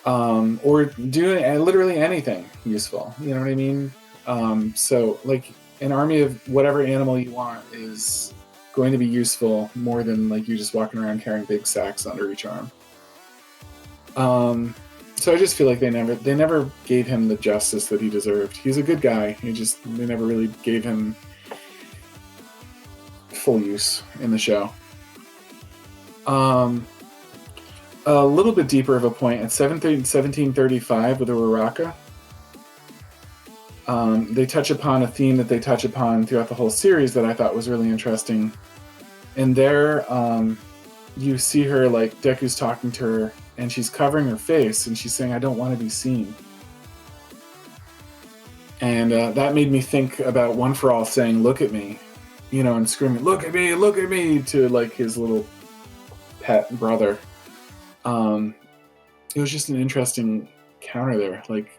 or doing literally anything useful. You know what I mean? So like an army of whatever animal you want is going to be useful more than like you just walking around carrying big sacks under each arm. So I just feel like they never gave him the justice that he deserved. He's a good guy. They never really gave him full use in the show. A little bit deeper of a point at 1735 with the Uraraka. They touch upon a theme that they touch upon throughout the whole series that I thought was really interesting. And there, you see her, like, Deku's talking to her, and she's covering her face, and she's saying, I don't want to be seen. And that made me think about One for All saying, look at me, you know, and screaming, look at me, to, like, his little pet brother. It was just an interesting counter there. Like,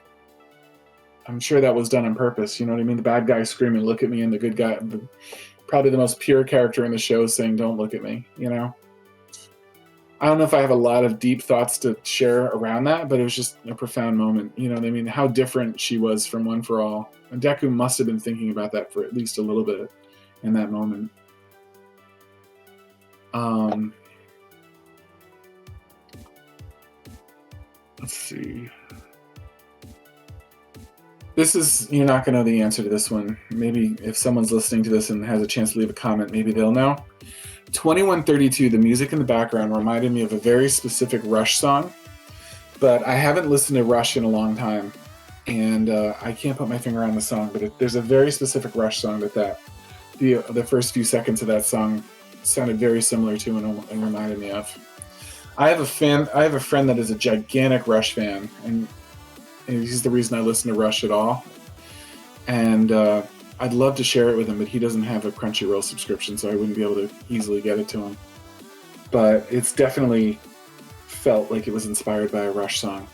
I'm sure that was done on purpose, you know what I mean? The bad guy screaming, look at me, and the good guy, probably the most pure character in the show, saying, don't look at me, you know? I don't know if I have a lot of deep thoughts to share around that, but it was just a profound moment. You know what I mean? How different she was from One for All. And Deku must have been thinking about that for at least a little bit in that moment. Let's see. You're not going to know the answer to this one. Maybe if someone's listening to this and has a chance to leave a comment, maybe they'll know. 2132, the music in the background reminded me of a very specific Rush song, but I haven't listened to Rush in a long time, and I can't put my finger on the song, but there's a very specific Rush song that the first few seconds of that song sounded very similar to and reminded me of. I have a friend that is a gigantic Rush fan, and he's the reason I listen to Rush at all. And I'd love to share it with him, but he doesn't have a Crunchyroll subscription, so I wouldn't be able to easily get it to him. But it's definitely felt like it was inspired by a Rush song.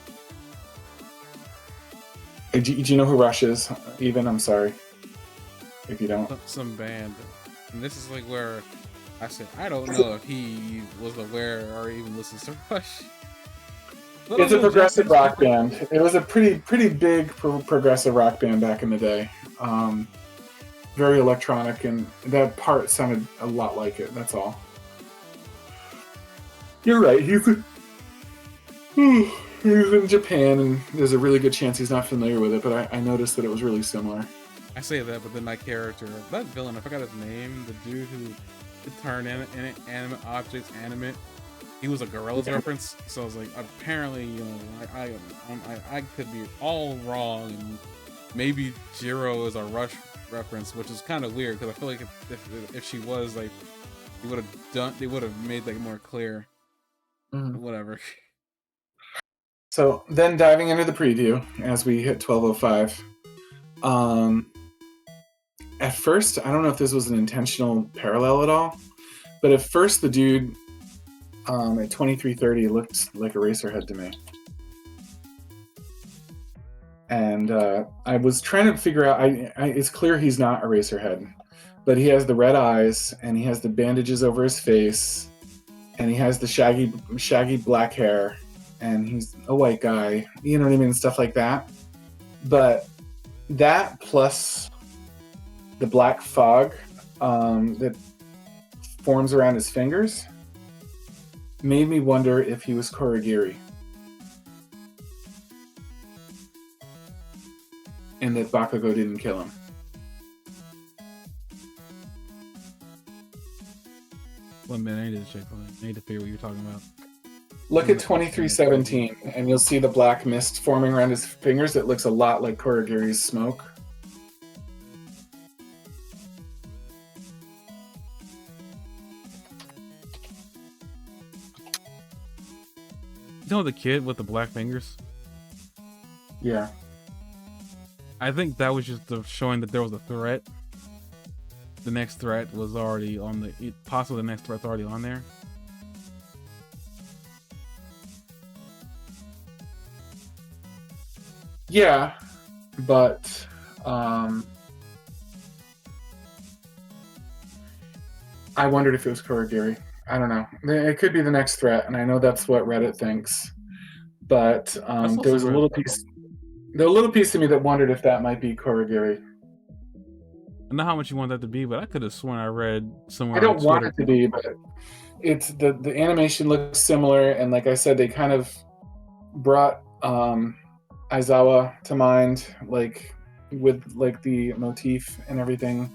Do you know who Rush is? Even, I'm sorry if you don't. Some band. And this is like where I said, I don't know if he was aware or even listens to Rush. It's a progressive rock band. It was a pretty big progressive rock band back in the day. Very electronic, and that part sounded a lot like it. That's all. You're right. He's in Japan, and there's a really good chance he's not familiar with it. But I noticed that it was really similar. I say that, but then my character, that villain, I forgot his name, the dude who could turn inanimate objects animate. he was a Gorillaz Yeah. reference. So I was like, apparently, you know, I could be all wrong, and maybe Jiro is a Rush reference, which is kind of weird because I feel like if she was like, they would have made like more clear. Mhm. Whatever. So then diving into the preview as we hit 12:05. At first, I don't know if this was an intentional parallel at all, but at first the dude at 23:30 looked like a Eraserhead to me. And I was trying to figure out. It's clear he's not Eraserhead, but he has the red eyes and he has the bandages over his face, and he has the shaggy black hair, and he's a white guy. You know what I mean? Stuff like that. But that plus the black fog that forms around his fingers made me wonder if he was Korigiri. And that Bakugo didn't kill him. One minute, I need to check. I need to figure what you're talking about. Look at 23:17, and you'll see the black mist forming around his fingers that looks a lot like Korigiri's smoke. You know the kid with the black fingers? Yeah. I think that was just showing that there was a threat. The next threat was already on the... Possibly the next threat's already on there. Yeah, but I wondered if it was Korigiri. I don't know. It could be the next threat, and I know that's what Reddit thinks. But there was a little piece of me that wondered if that might be Korigiri. I don't know how much you want that to be, but I could have sworn I read somewhere I don't on Twitter. want it to be, but it's the animation looks similar, and like I said, they kind of brought Aizawa to mind, like with like the motif and everything.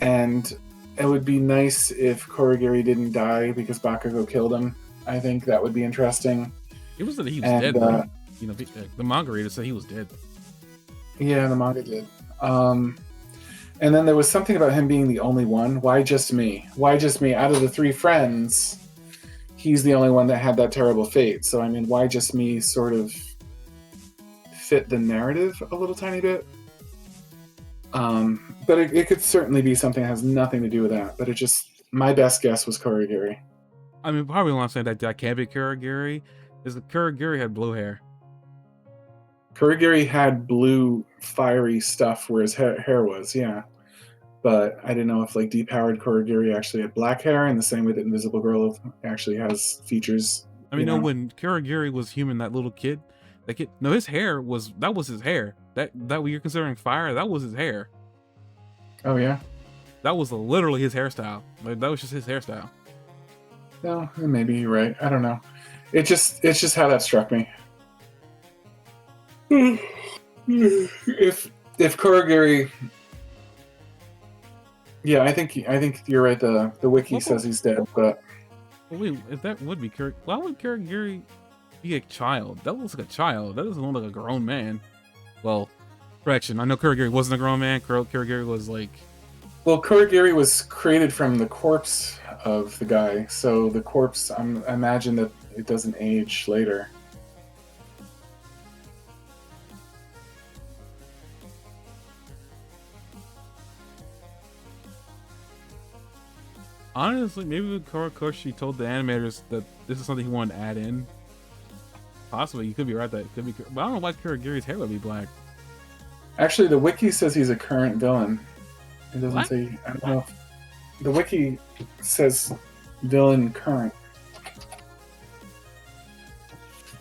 And it would be nice if Korigiri didn't die because Bakugo killed him. I think that would be interesting. It was that he was dead, right? You know, the manga reader said he was dead. Yeah, the manga did. And then there was something about him being the only one. Why just me? Why just me? Out of the three friends, he's the only one that had that terrible fate. So, I mean, why just me sort of fit the narrative a little tiny bit? But it could certainly be something that has nothing to do with that. But my best guess was Korigiri. I mean, probably when I'm saying that can't be Kurogiri, is that Kurogiri had blue hair. Kurogiri had blue, fiery stuff where his hair was, yeah. But I didn't know if like depowered Kurogiri actually had black hair in the same way that Invisible Girl actually has features. I mean, no, when Kurogiri was human, that little kid, no, his hair was his hair. That what you're considering fire, that was his hair. Oh yeah, that was literally his hairstyle. Like that was just his hairstyle. No, maybe you're right. I don't know. It's just how that struck me. If Kurogiri, yeah, I think you're right. The wiki says he's dead, but wait, if that would be why would Kurogiri be a child? That looks like a child. That doesn't look like a grown man. Well, correction. I know Kurogiri wasn't a grown man. Kurogiri was like. Well, Kurogiri was created from the corpse of the guy, so the corpse. I imagine that it doesn't age later. Honestly, maybe Koshi told the animators that this is something he wanted to add in. Possibly, you could be right. That could be, but I don't know why Kurogiri's hair would be black. Actually, the wiki says he's a current villain. It doesn't what? say. I don't know. The wiki says villain current.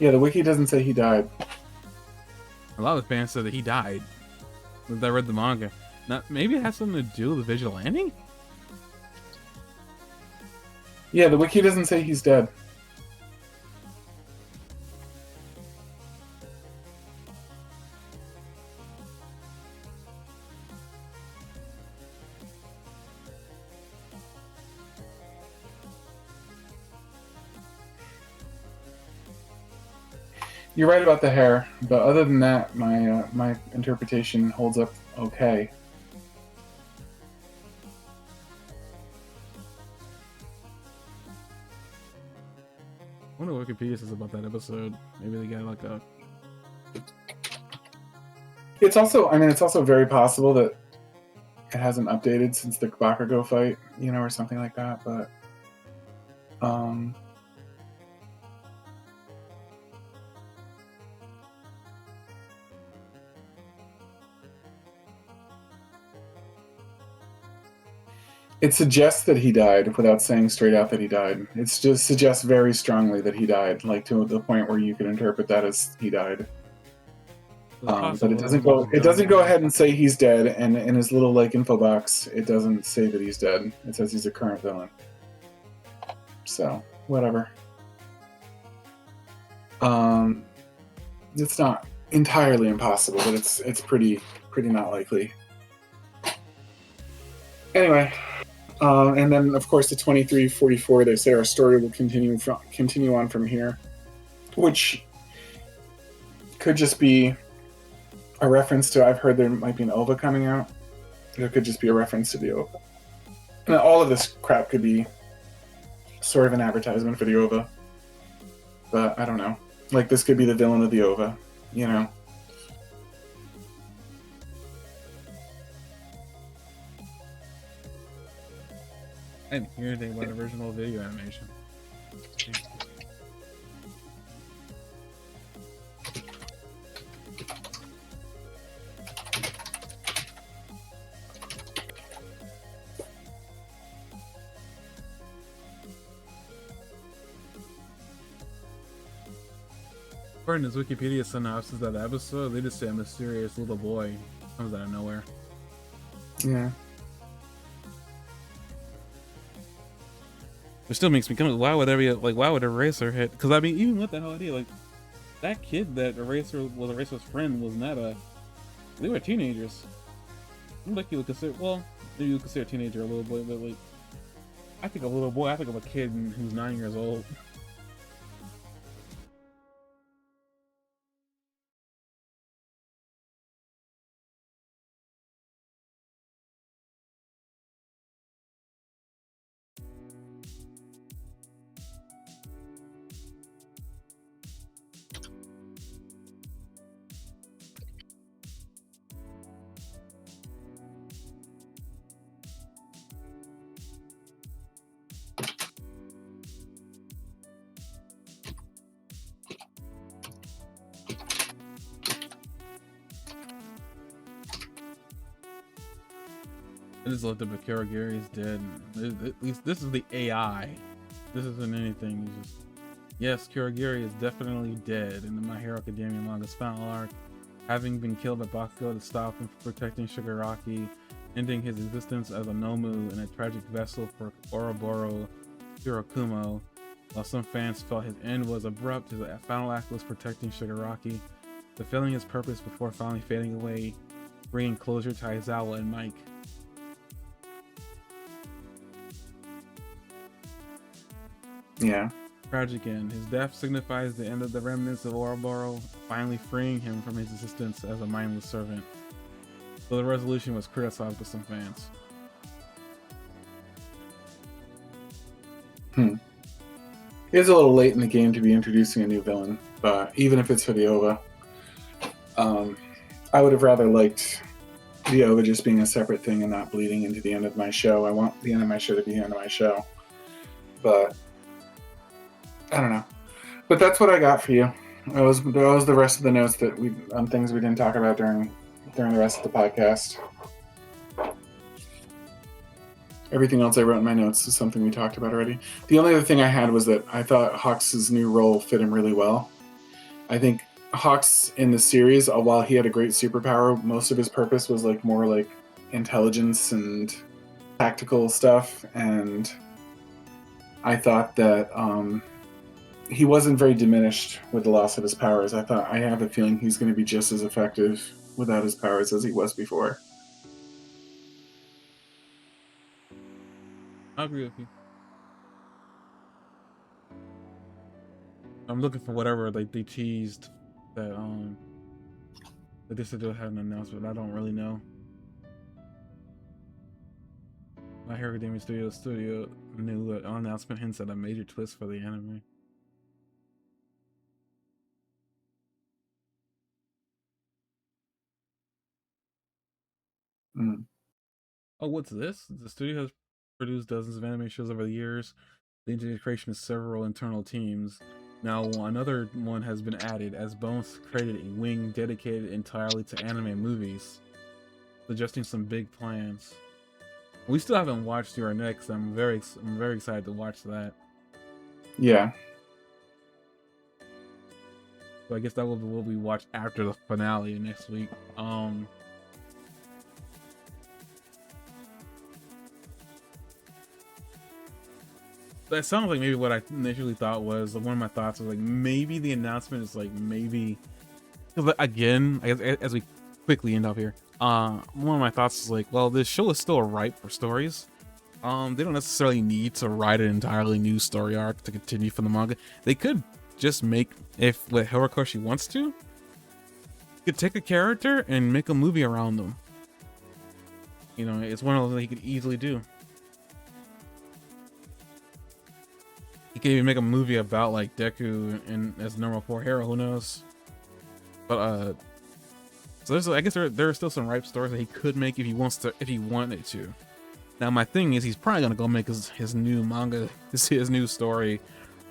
Yeah, the wiki doesn't say he died. A lot of fans said that he died. That I read the manga. Now, maybe it has something to do with the vigilante? Yeah, the wiki doesn't say he's dead. You're right about the hair, but other than that, my interpretation holds up okay. I wonder what Wikipedia says about that episode. Maybe they got like a. It's also, I mean, it's also very possible that it hasn't updated since the Bakugo fight, you know, or something like that. But it suggests that he died without saying straight out that he died. It just suggests very strongly that he died, like to the point where you could interpret that as he died. But it doesn't go. It doesn't go ahead and say he's dead. And in his little like info box, it doesn't say that he's dead. It says he's a current villain. So whatever. It's not entirely impossible, but it's pretty not likely. Anyway, and then of course the 2344. They say our story will continue on from here, which could just be a reference to. I've heard there might be an OVA coming out. It could just be a reference to the OVA. And all of this crap could be sort of an advertisement for the OVA, but I don't know. Like this could be the villain of the OVA, you know. I didn't hear anything about original video animation. According to his Wikipedia synopsis of the episode, they just say a mysterious little boy comes out of nowhere. Yeah. Which still makes me come. Why would Eraser hit? Because I mean, even with that whole idea, like that kid that Eraser's friend was not a. They were teenagers. I'm like you would consider. Well, maybe you would consider a teenager a little boy, but like, I think a little boy. I think of a kid who's 9 years old. I just looked up at Kurogiri is dead. At least this is the AI. This isn't anything. It's just, yes, Kurogiri is definitely dead in the My Hero Academia manga's final arc, having been killed by Bakugo to stop him from protecting Shigaraki, ending his existence as a Nomu in a tragic vessel for Ouroboros Shirakumo. While some fans felt his end was abrupt, his final act was protecting Shigaraki, fulfilling his purpose before finally fading away, bringing closure to Aizawa and Mike. Yeah. Tragic end. His death signifies the end of the remnants of Ouroboros, finally freeing him from his existence as a mindless servant. So the resolution was criticized by some fans. It's a little late in the game to be introducing a new villain, but even if it's for the OVA, I would have rather liked the OVA just being a separate thing and not bleeding into the end of my show. I want the end of my show to be the end of my show, but I don't know. But that's what I got for you. That was the rest of the notes that we on things we didn't talk about during the rest of the podcast. Everything else I wrote in my notes is something we talked about already. The only other thing I had was that I thought Hawks' new role fit him really well. I think Hawks in the series, while he had a great superpower, most of his purpose was like more like intelligence and tactical stuff. And I thought that he wasn't very diminished with the loss of his powers. I have a feeling he's going to be just as effective without his powers as he was before. I agree with you. I'm looking for whatever like they teased that this studio had an announcement. I don't really know. My Hero Academia studio new announcement hints at a major twist for the anime. Mm. Oh, what's this? The studio has produced dozens of anime shows over the years, leading to the creation of several internal teams. Now, another one has been added, as Bones created a wing dedicated entirely to anime movies, suggesting some big plans. We still haven't watched Your Next. I'm very excited to watch that. Yeah. So I guess that will be watched after the finale next week. That sounds like maybe what I initially thought was one of my thoughts was like maybe the announcement is like maybe because again as we quickly end up here, one of my thoughts is like, well, this show is still ripe for stories. They don't necessarily need to write an entirely new story arc to continue from the manga. They could just make, if what Horikoshi wants to, could take a character and make a movie around them. You know, it's one of those that he could easily do. He could even make a movie about like Deku and as normal 4 hero, who knows? But so there's, I guess there are still some ripe stories that he could make if he wants to, if he wanted to. Now my thing is he's probably gonna go make his new manga, his new story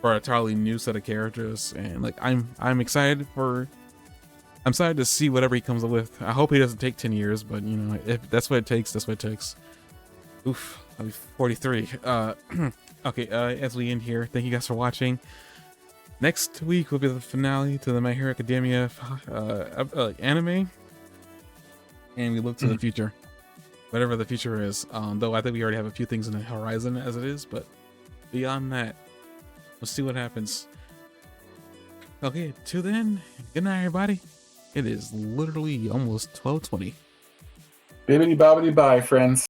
for a entirely new set of characters, and like I'm excited to see whatever he comes up with. I hope he doesn't take 10 years, but you know, if that's what it takes, that's what it takes. Oof, I'll be 43. Okay, as we end here, thank you guys for watching. Next week will be the finale to the My Hero Academia anime, and we look to the future, whatever the future is. Though I think we already have a few things in the horizon as it is, but beyond that, we'll see what happens. Okay, till then, good night, everybody. It is literally almost 12:20. Bibbidi bobbidi bye, friends.